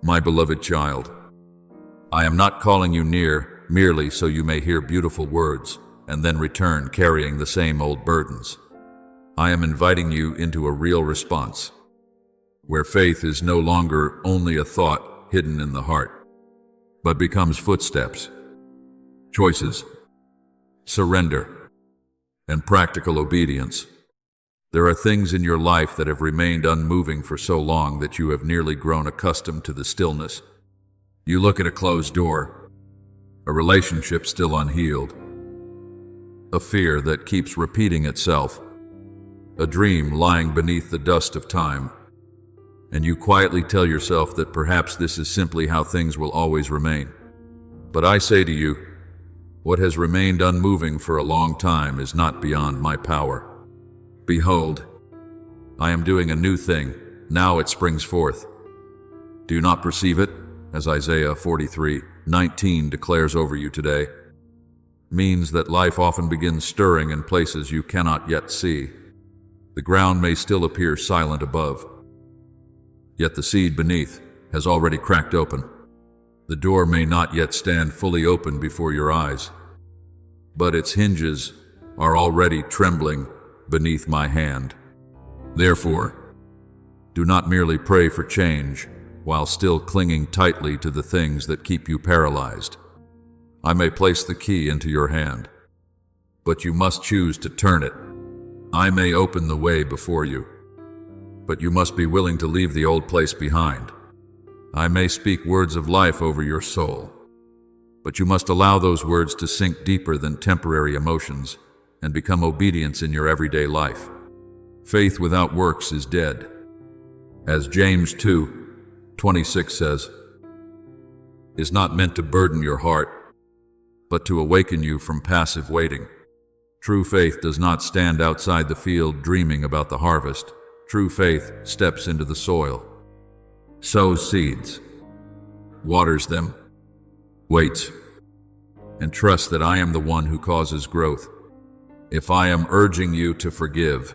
My beloved child, I am not calling you near merely so you may hear beautiful words and then return carrying the same old burdens. I am inviting you into a real response, where faith is no longer only a thought hidden in the heart, but becomes footsteps, choices, surrender, and practical obedience. There are things in your life that have remained unmoving for so long that you have nearly grown accustomed to the stillness. You look at a closed door, a relationship still unhealed, a fear that keeps repeating itself, a dream lying beneath the dust of time, and you quietly tell yourself that perhaps this is simply how things will always remain. But I say to you, what has remained unmoving for a long time is not beyond my power. Behold, I am doing a new thing. Now it springs forth. Do you not perceive it? As Isaiah 43:19 declares over you today, means that life often begins stirring in places you cannot yet see. The ground may still appear silent above, yet the seed beneath has already cracked open. The door may not yet stand fully open before your eyes, but its hinges are already trembling beneath my hand. Therefore, do not merely pray for change while still clinging tightly to the things that keep you paralyzed. I may place the key into your hand, but you must choose to turn it. I may open the way before you, but you must be willing to leave the old place behind. I may speak words of life over your soul, but you must allow those words to sink deeper than temporary emotions and become obedience in your everyday life. Faith without works is dead. As James 2:26 says, is not meant to burden your heart, but to awaken you from passive waiting. True faith does not stand outside the field dreaming about the harvest. True faith steps into the soil, sows seeds, waters them, waits, and trusts that I am the one who causes growth. If I am urging you to forgive,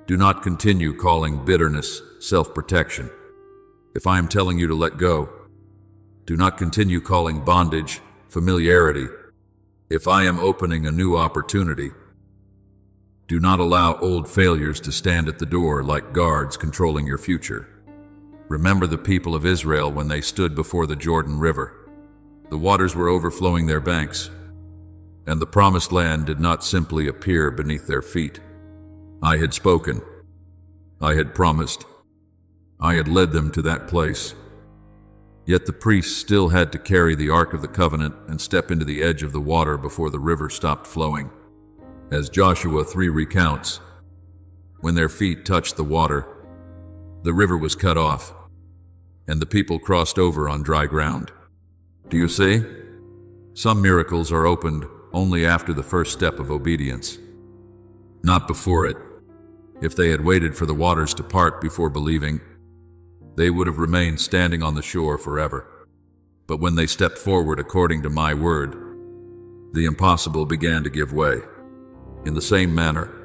do not continue calling bitterness self-protection. If I am telling you to let go, do not continue calling bondage familiarity. If I am opening a new opportunity, do not allow old failures to stand at the door like guards controlling your future. Remember the people of Israel when they stood before the Jordan River. The waters were overflowing their banks, and the promised land did not simply appear beneath their feet. I had spoken. I had promised. I had led them to that place. Yet the priests still had to carry the Ark of the Covenant and step into the edge of the water before the river stopped flowing. As Joshua 3 recounts, When their feet touched the water, the river was cut off, and the people crossed over on dry ground. Do you see? Some miracles are opened only after the first step of obedience, not before it. If they had waited for the waters to part before believing, they would have remained standing on the shore forever. But when they stepped forward according to my word, the impossible began to give way. In the same manner,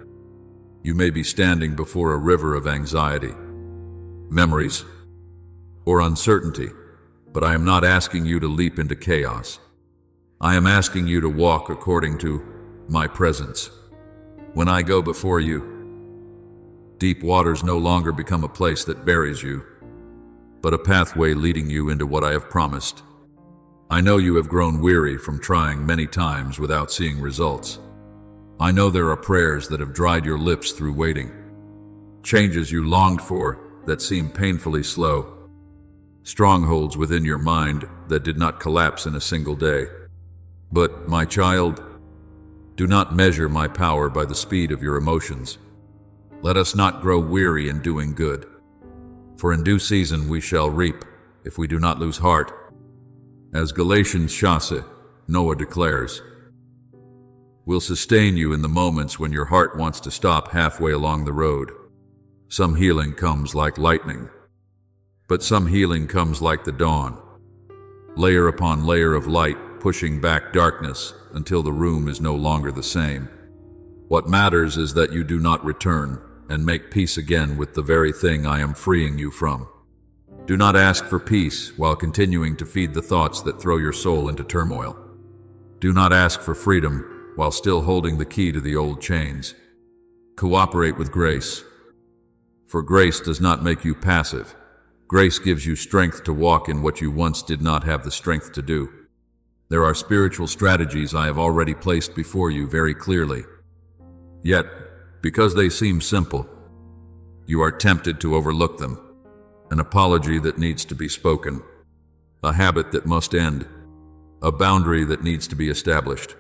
you may be standing before a river of anxiety, memories, or uncertainty, but I am not asking you to leap into chaos. I am asking you to walk according to my presence. When I go before you, deep waters no longer become a place that buries you, but a pathway leading you into what I have promised. I know you have grown weary from trying many times without seeing results. I know there are prayers that have dried your lips through waiting, changes you longed for that seem painfully slow, strongholds within your mind that did not collapse in a single day. But, my child, do not measure my power by the speed of your emotions. Let us not grow weary in doing good, for in due season we shall reap if we do not lose heart. As Galatians chasse, Noah declares, will sustain you in the moments when your heart wants to stop halfway along the road. Some healing comes like lightning, but some healing comes like the dawn, layer upon layer of light pushing back darkness until the room is no longer the same. What matters is that you do not return and make peace again with the very thing I am freeing you from. Do not ask for peace while continuing to feed the thoughts that throw your soul into turmoil. Do not ask for freedom while still holding the key to the old chains. Cooperate with grace, for grace does not make you passive. Grace gives you strength to walk in what you once did not have the strength to do. There are spiritual strategies I have already placed before you very clearly. Yet, because they seem simple, you are tempted to overlook them. An apology that needs to be spoken, a habit that must end, a boundary that needs to be established,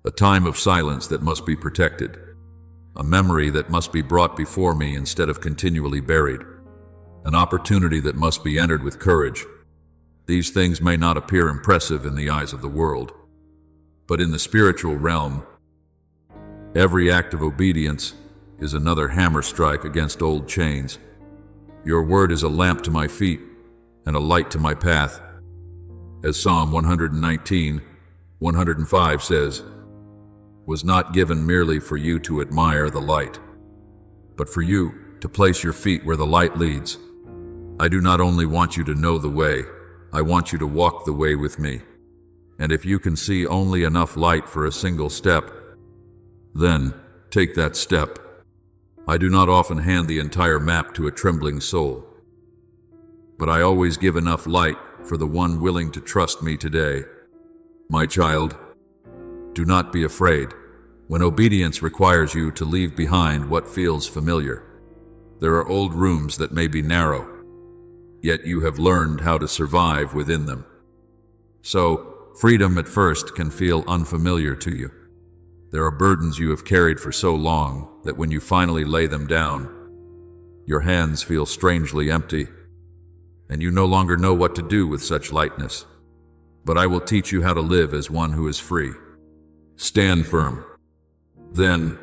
a time of silence that must be protected, a memory that must be brought before me instead of continually buried, an opportunity that must be entered with courage. These things may not appear impressive in the eyes of the world, but in the spiritual realm, every act of obedience is another hammer strike against old chains. Your word is a lamp to my feet and a light to my path. As Psalm 119:105 says, was not given merely for you to admire the light, but for you to place your feet where the light leads. I do not only want you to know the way, I want you to walk the way with me. And if you can see only enough light for a single step, then take that step. I do not often hand the entire map to a trembling soul, but I always give enough light for the one willing to trust me today. My child, do not be afraid when obedience requires you to leave behind what feels familiar. There are old rooms that may be narrow, yet you have learned how to survive within them. So, freedom at first can feel unfamiliar to you. There are burdens you have carried for so long that when you finally lay them down, your hands feel strangely empty, and you no longer know what to do with such lightness. But I will teach you how to live as one who is free. Stand firm, then,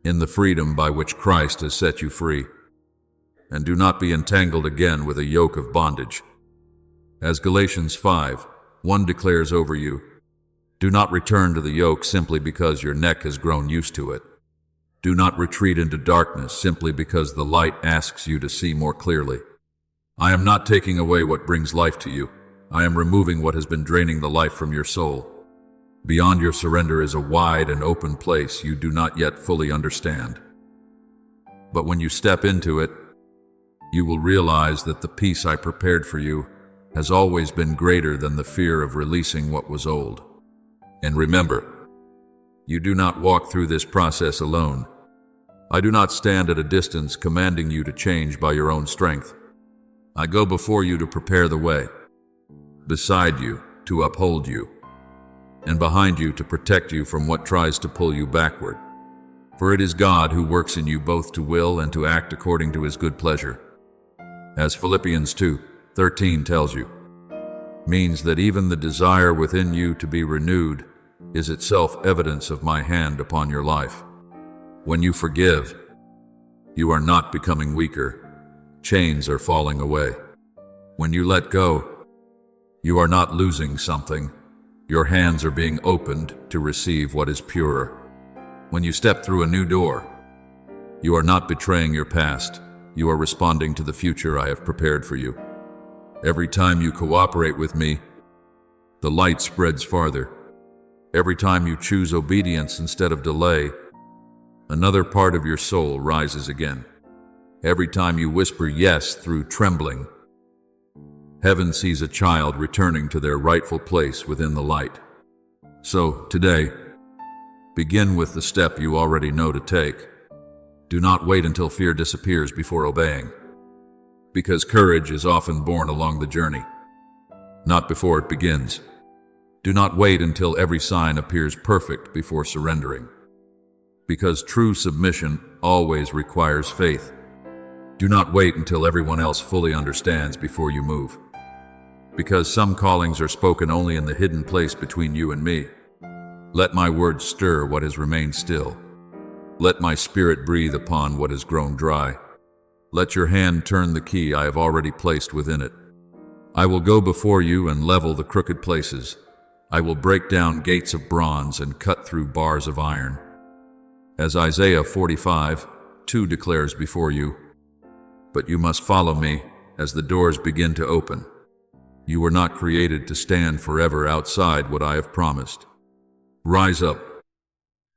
in the freedom by which Christ has set you free, and do not be entangled again with a yoke of bondage. As Galatians 5:1 declares over you, do not return to the yoke simply because your neck has grown used to it. Do not retreat into darkness simply because the light asks you to see more clearly. I am not taking away what brings life to you. I am removing what has been draining the life from your soul. Beyond your surrender is a wide and open place you do not yet fully understand. But when you step into it, you will realize that the peace I prepared for you has always been greater than the fear of releasing what was old. And remember, you do not walk through this process alone. I do not stand at a distance commanding you to change by your own strength. I go before you to prepare the way, beside you to uphold you, and behind you to protect you from what tries to pull you backward. For it is God who works in you both to will and to act according to his good pleasure. As Philippians 2:13 tells you, means that even the desire within you to be renewed is itself evidence of my hand upon your life. When you forgive, you are not becoming weaker. Chains are falling away. When you let go, you are not losing something. Your hands are being opened to receive what is purer. When you step through a new door, you are not betraying your past. You are responding to the future I have prepared for you. Every time you cooperate with me, the light spreads farther. Every time you choose obedience instead of delay, another part of your soul rises again. Every time you whisper yes through trembling, heaven sees a child returning to their rightful place within the light. So, today, begin with the step you already know to take. Do not wait until fear disappears before obeying, because courage is often born along the journey, not before it begins. Do not wait until every sign appears perfect before surrendering, because true submission always requires faith. Do not wait until everyone else fully understands before you move, because some callings are spoken only in the hidden place between you and me. Let my words stir what has remained still. Let my spirit breathe upon what has grown dry. Let your hand turn the key I have already placed within it. I will go before you and level the crooked places. I will break down gates of bronze and cut through bars of iron. As Isaiah 45:2 declares before you, but you must follow me as the doors begin to open. You were not created to stand forever outside what I have promised. Rise up,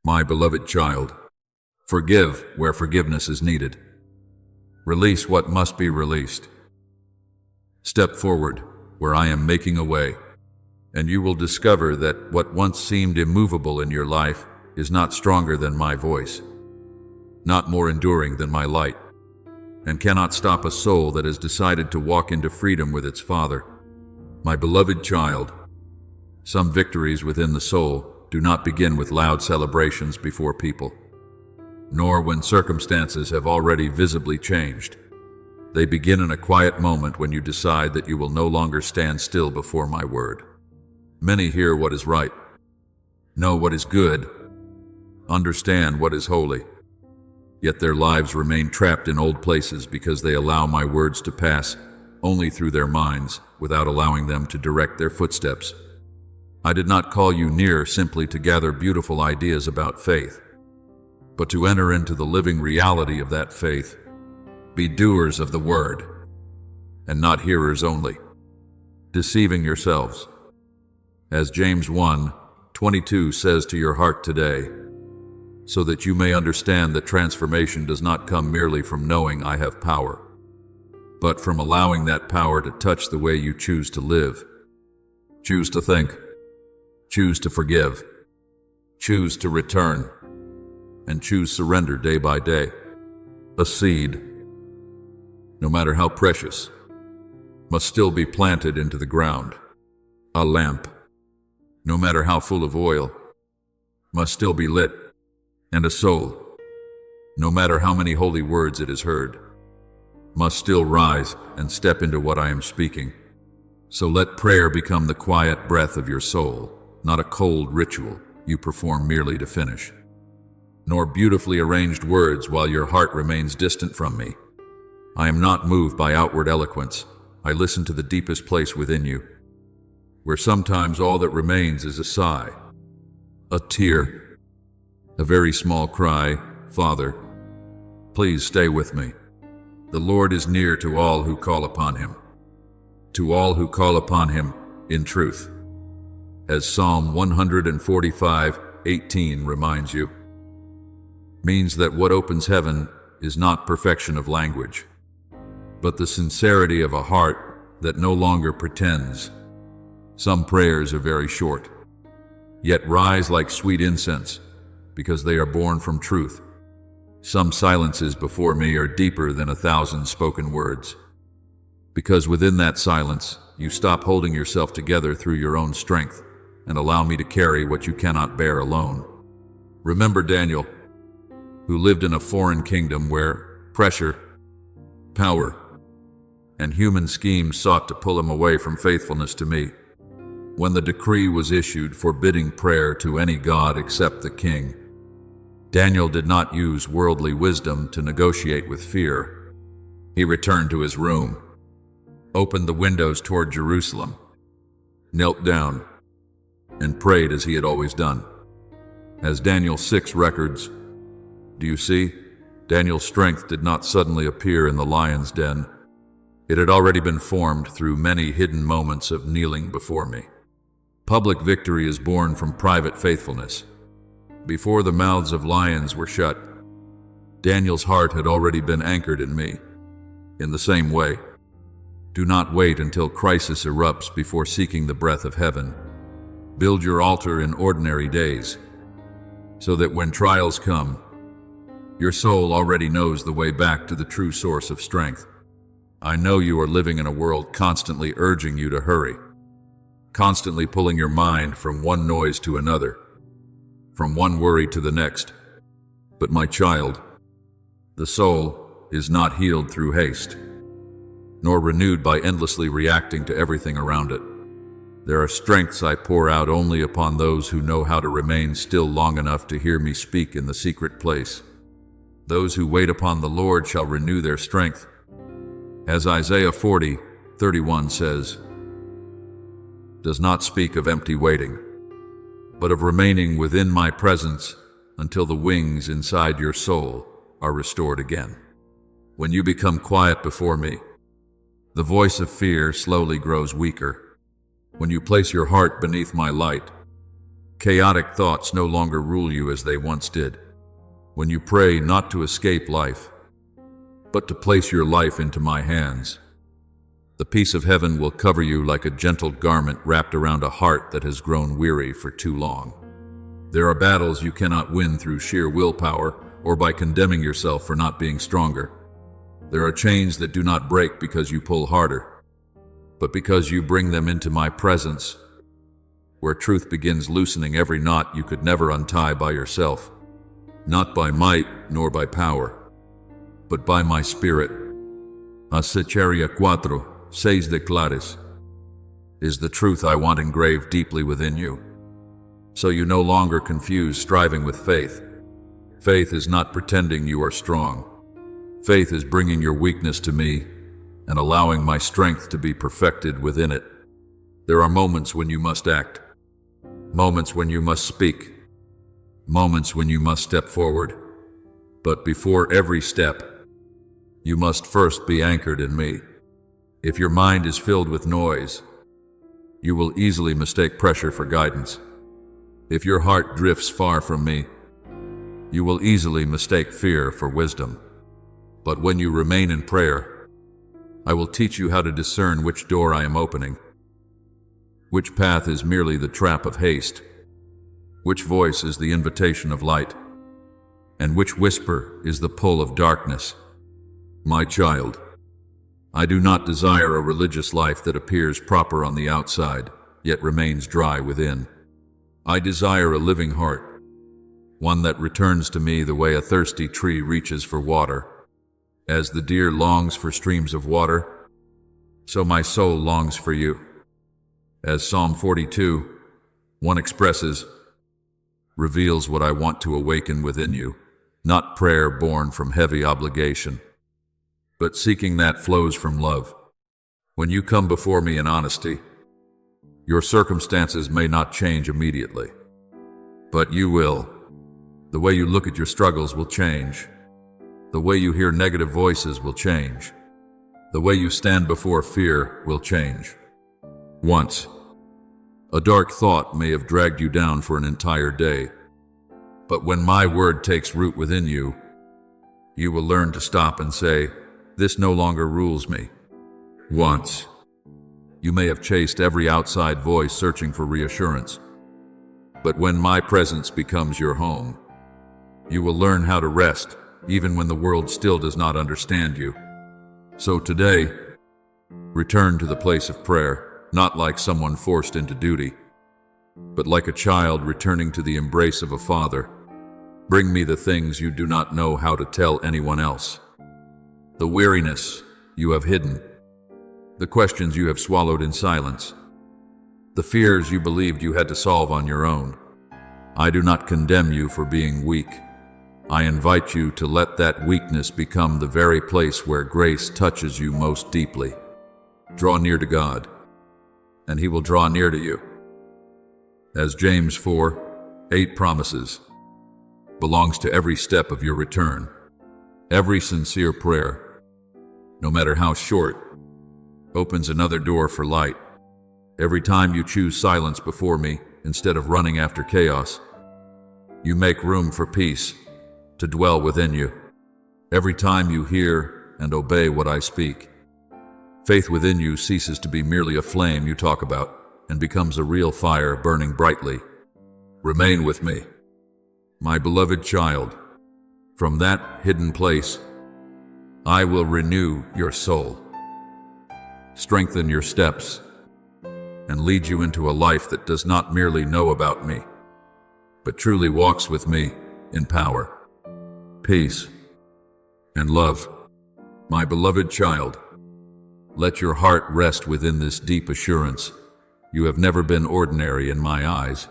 my beloved child. Forgive where forgiveness is needed. Release what must be released. Step forward where I am making a way, and you will discover that what once seemed immovable in your life is not stronger than my voice, not more enduring than my light, and cannot stop a soul that has decided to walk into freedom with its Father. My beloved child, some victories within the soul do not begin with loud celebrations before people, nor when circumstances have already visibly changed. They begin in a quiet moment when you decide that you will no longer stand still before my word. Many hear what is right, know what is good, understand what is holy, yet their lives remain trapped in old places because they allow my words to pass only through their minds without allowing them to direct their footsteps. I did not call you near simply to gather beautiful ideas about faith, but to enter into the living reality of that faith. Be doers of the word, and not hearers only, deceiving yourselves. As James 1:22 says to your heart today, so that you may understand that transformation does not come merely from knowing I have power, but from allowing that power to touch the way you choose to live. Choose to think, choose to forgive, choose to return, and choose surrender day by day. A seed, no matter how precious, must still be planted into the ground. A lamp, no matter how full of oil, must still be lit. And a soul, no matter how many holy words it has heard, must still rise and step into what I am speaking. So let prayer become the quiet breath of your soul, not a cold ritual you perform merely to finish, nor beautifully arranged words while your heart remains distant from me. I am not moved by outward eloquence. I listen to the deepest place within you, where sometimes all that remains is a sigh, a tear, a very small cry. Father, please stay with me. The Lord is near to all who call upon him, to all who call upon him in truth. As Psalm 145:18 reminds you, means that what opens heaven is not perfection of language, but the sincerity of a heart that no longer pretends. Some prayers are very short, yet rise like sweet incense because they are born from truth. Some silences before me are deeper than 1,000 spoken words, because within that silence you stop holding yourself together through your own strength and allow me to carry what you cannot bear alone. Remember Daniel, who lived in a foreign kingdom where pressure, power, and human schemes sought to pull him away from faithfulness to me. When the decree was issued forbidding prayer to any god except the king, Daniel did not use worldly wisdom to negotiate with fear. He returned to his room, opened the windows toward Jerusalem, knelt down, and prayed as he had always done. As Daniel 6 records, do you see? Daniel's strength did not suddenly appear in the lion's den. It had already been formed through many hidden moments of kneeling before me. Public victory is born from private faithfulness. Before the mouths of lions were shut, Daniel's heart had already been anchored in me. In the same way, do not wait until crisis erupts before seeking the breath of heaven. Build your altar in ordinary days, so that when trials come, your soul already knows the way back to the true source of strength. I know you are living in a world constantly urging you to hurry, constantly pulling your mind from one noise to another, from one worry to the next. But my child, the soul is not healed through haste, nor renewed by endlessly reacting to everything around it. There are strengths I pour out only upon those who know how to remain still long enough to hear me speak in the secret place. Those who wait upon the Lord shall renew their strength. As Isaiah 40:31 says, does not speak of empty waiting, but of remaining within my presence until the wings inside your soul are restored again. When you become quiet before me, the voice of fear slowly grows weaker. When you place your heart beneath my light, chaotic thoughts no longer rule you as they once did. When you pray not to escape life, but to place your life into my hands, the peace of heaven will cover you like a gentle garment wrapped around a heart that has grown weary for too long. There are battles you cannot win through sheer willpower or by condemning yourself for not being stronger. There are chains that do not break because you pull harder, but because you bring them into my presence, where truth begins loosening every knot you could never untie by yourself. Not by might nor by power, but by my spirit. Asecharia 4:6 declares, is the truth I want engraved deeply within you, so you no longer confuse striving with faith. Faith is not pretending you are strong. Faith is bringing your weakness to me and allowing my strength to be perfected within it. There are moments when you must act, moments when you must speak, moments when you must step forward. But before every step, you must first be anchored in me. If your mind is filled with noise, you will easily mistake pressure for guidance. If your heart drifts far from me, you will easily mistake fear for wisdom. But when you remain in prayer, I will teach you how to discern which door I am opening, which path is merely the trap of haste, which voice is the invitation of light, and which whisper is the pull of darkness. My child, I do not desire a religious life that appears proper on the outside, yet remains dry within. I desire a living heart, one that returns to me the way a thirsty tree reaches for water. As the deer longs for streams of water, so my soul longs for you. As Psalm 42:1 expresses, reveals what I want to awaken within you, not prayer born from heavy obligation, but seeking that flows from love. When you come before me in honesty, your circumstances may not change immediately, but you will. The way you look at your struggles will change. The way you hear negative voices will change. The way you stand before fear will change. Once, a dark thought may have dragged you down for an entire day, but when my word takes root within you, you will learn to stop and say, this no longer rules me. Once, you may have chased every outside voice searching for reassurance, but when my presence becomes your home, you will learn how to rest even when the world still does not understand you. So today, return to the place of prayer, not like someone forced into duty, but like a child returning to the embrace of a father. Bring me the things you do not know how to tell anyone else. The weariness you have hidden. The questions you have swallowed in silence. The fears you believed you had to solve on your own. I do not condemn you for being weak. I invite you to let that weakness become the very place where grace touches you most deeply. Draw near to God, and He will draw near to you. As James 4:8 promises, belongs to every step of your return. Every sincere prayer, no matter how short, opens another door for light. Every time you choose silence before me instead of running after chaos, you make room for peace to dwell within you. Every time you hear and obey what I speak, faith within you ceases to be merely a flame you talk about and becomes a real fire burning brightly. Remain with me, my beloved child. From that hidden place, I will renew your soul, strengthen your steps, and lead you into a life that does not merely know about me, but truly walks with me in power, peace, and love. My beloved child, let your heart rest within this deep assurance. You have never been ordinary in my eyes.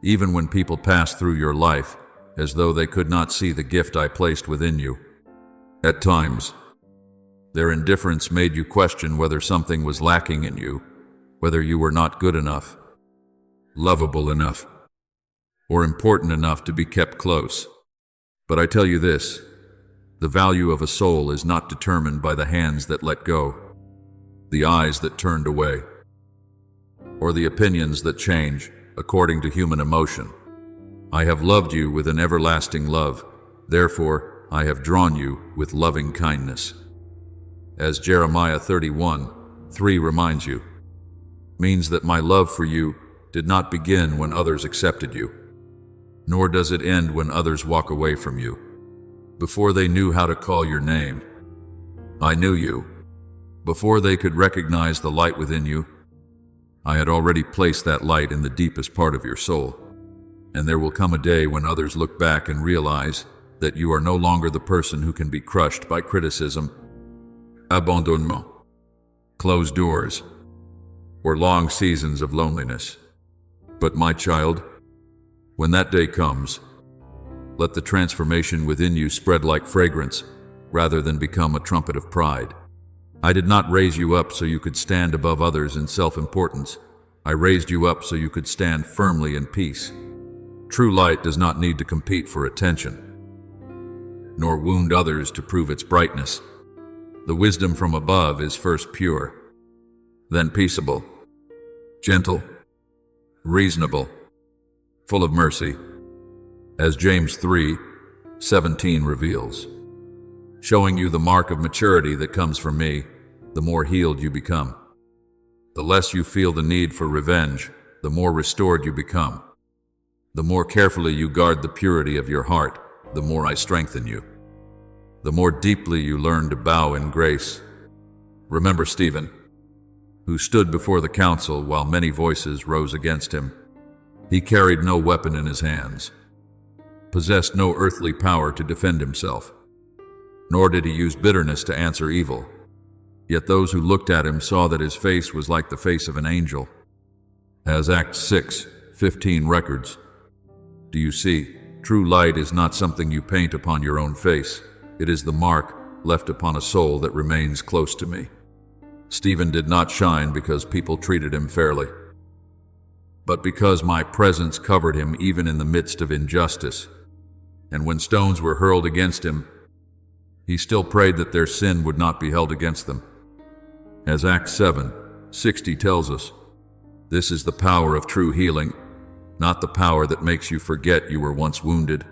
Even when people pass through your life as though they could not see the gift I placed within you, at times, their indifference made you question whether something was lacking in you, whether you were not good enough, lovable enough, or important enough to be kept close. But I tell you this, the value of a soul is not determined by the hands that let go, the eyes that turned away, or the opinions that change according to human emotion. I have loved you with an everlasting love, therefore I have drawn you with loving kindness. As Jeremiah 31:3 reminds you, means that my love for you did not begin when others accepted you, nor does it end when others walk away from you. Before they knew how to call your name, I knew you. Before they could recognize the light within you, I had already placed that light in the deepest part of your soul. And there will come a day when others look back and realize that you are no longer the person who can be crushed by criticism, abandonnement, closed doors, or long seasons of loneliness. But my child, when that day comes, let the transformation within you spread like fragrance rather than become a trumpet of pride. I did not raise you up so you could stand above others in self-importance. I raised you up so you could stand firmly in peace. True light does not need to compete for attention, nor wound others to prove its brightness. The wisdom from above is first pure, then peaceable, gentle, reasonable, full of mercy, as James 3:17 reveals, showing you the mark of maturity that comes from me. The more healed you become, the less you feel the need for revenge, the more restored you become. The more carefully you guard the purity of your heart, the more I strengthen you. The more deeply you learn to bow in grace. Remember Stephen, who stood before the council while many voices rose against him. He carried no weapon in his hands, possessed no earthly power to defend himself, nor did he use bitterness to answer evil. Yet those who looked at him saw that his face was like the face of an angel. As Acts 6:15 records, do you see, true light is not something you paint upon your own face. It is the mark left upon a soul that remains close to me. Stephen did not shine because people treated him fairly, but because my presence covered him even in the midst of injustice. And when stones were hurled against him, he still prayed that their sin would not be held against them. As Acts 7:60 tells us, this is the power of true healing, not the power that makes you forget you were once wounded,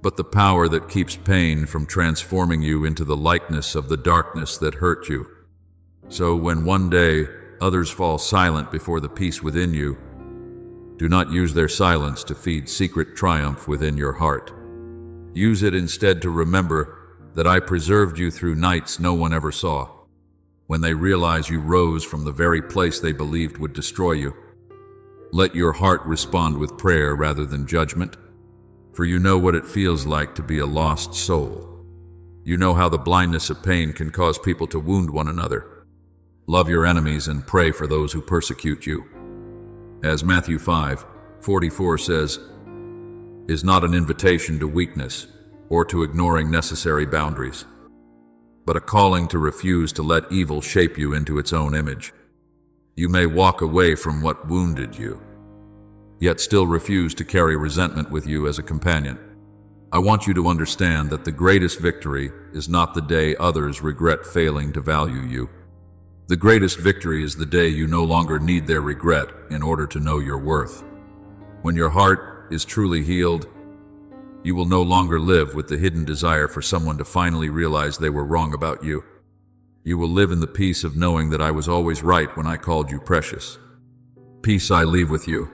but the power that keeps pain from transforming you into the likeness of the darkness that hurt you. So when one day others fall silent before the peace within you, do not use their silence to feed secret triumph within your heart. Use it instead to remember that I preserved you through nights no one ever saw, when they realize you rose from the very place they believed would destroy you. Let your heart respond with prayer rather than judgment. For you know what it feels like to be a lost soul. You know how the blindness of pain can cause people to wound one another. Love your enemies and pray for those who persecute you. As Matthew 5:44 says, is not an invitation to weakness or to ignoring necessary boundaries, but a calling to refuse to let evil shape you into its own image. You may walk away from what wounded you, yet still refuse to carry resentment with you as a companion. I want you to understand that the greatest victory is not the day others regret failing to value you. The greatest victory is the day you no longer need their regret in order to know your worth. When your heart is truly healed, you will no longer live with the hidden desire for someone to finally realize they were wrong about you. You will live in the peace of knowing that I was always right when I called you precious. Peace I leave with you,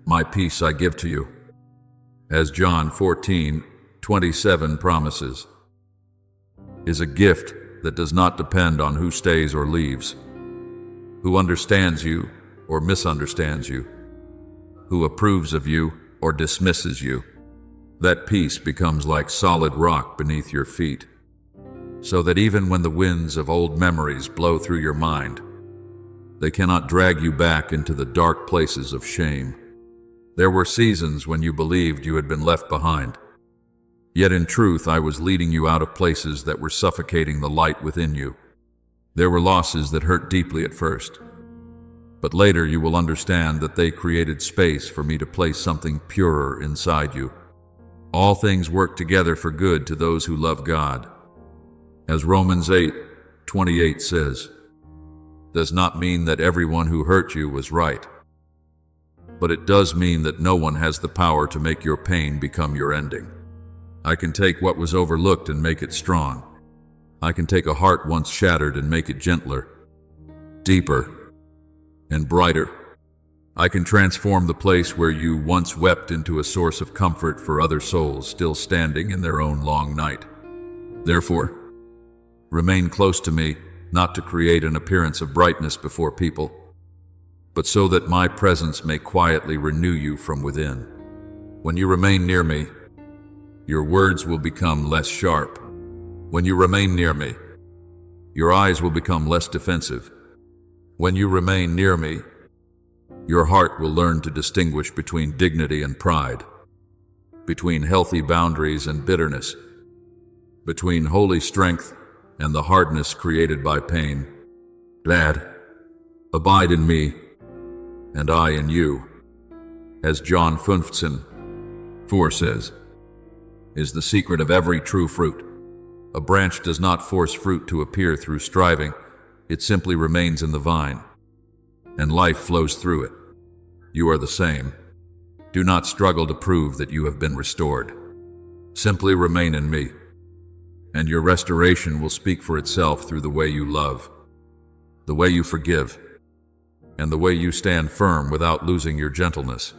my peace I give to you. As John 14:27 promises, is a gift that does not depend on who stays or leaves, who understands you or misunderstands you, who approves of you or dismisses you. That peace becomes like solid rock beneath your feet, so that even when the winds of old memories blow through your mind, they cannot drag you back into the dark places of shame. There were seasons when you believed you had been left behind, yet in truth I was leading you out of places that were suffocating the light within you. There were losses that hurt deeply at first, but later you will understand that they created space for me to place something purer inside you. All things work together for good to those who love God. As Romans 8:28 says, does not mean that everyone who hurt you was right, but it does mean that no one has the power to make your pain become your ending. I can take what was overlooked and make it strong. I can take a heart once shattered and make it gentler, deeper, and brighter. I can transform the place where you once wept into a source of comfort for other souls still standing in their own long night. Therefore, remain close to me, not to create an appearance of brightness before people, but so that my presence may quietly renew you from within. When you remain near me, your words will become less sharp. When you remain near me, your eyes will become less defensive. When you remain near me, your heart will learn to distinguish between dignity and pride, between healthy boundaries and bitterness, between holy strength and the hardness created by pain. Dad, abide in me, and I in you. As John 15:4 says, is the secret of every true fruit. A branch does not force fruit to appear through striving, it simply remains in the vine, and life flows through it. You are the same. Do not struggle to prove that you have been restored. Simply remain in me, and your restoration will speak for itself through the way you love, the way you forgive, and the way you stand firm without losing your gentleness.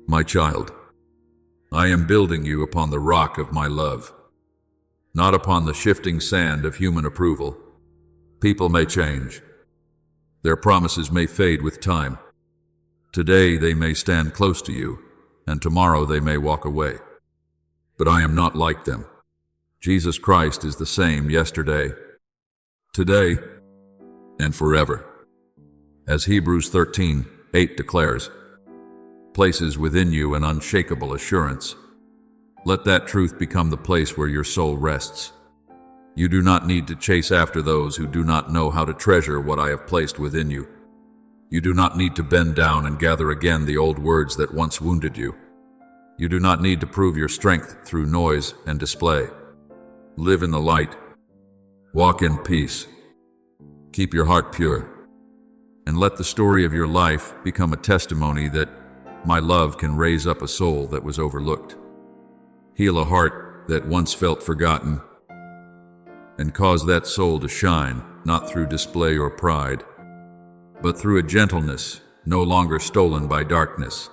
My child, I am building you upon the rock of my love, not upon the shifting sand of human approval. People may change. Their promises may fade with time. Today they may stand close to you, and tomorrow they may walk away. But I am not like them. Jesus Christ is the same yesterday, today, and forever. As Hebrews 13:8 declares, places within you an unshakable assurance. Let that truth become the place where your soul rests. You do not need to chase after those who do not know how to treasure what I have placed within you. You do not need to bend down and gather again the old words that once wounded you. You do not need to prove your strength through noise and display. Live in the light. Walk in peace. Keep your heart pure. And let the story of your life become a testimony that my love can raise up a soul that was overlooked, heal a heart that once felt forgotten, and cause that soul to shine, not through display or pride, but through a gentleness no longer stolen by darkness.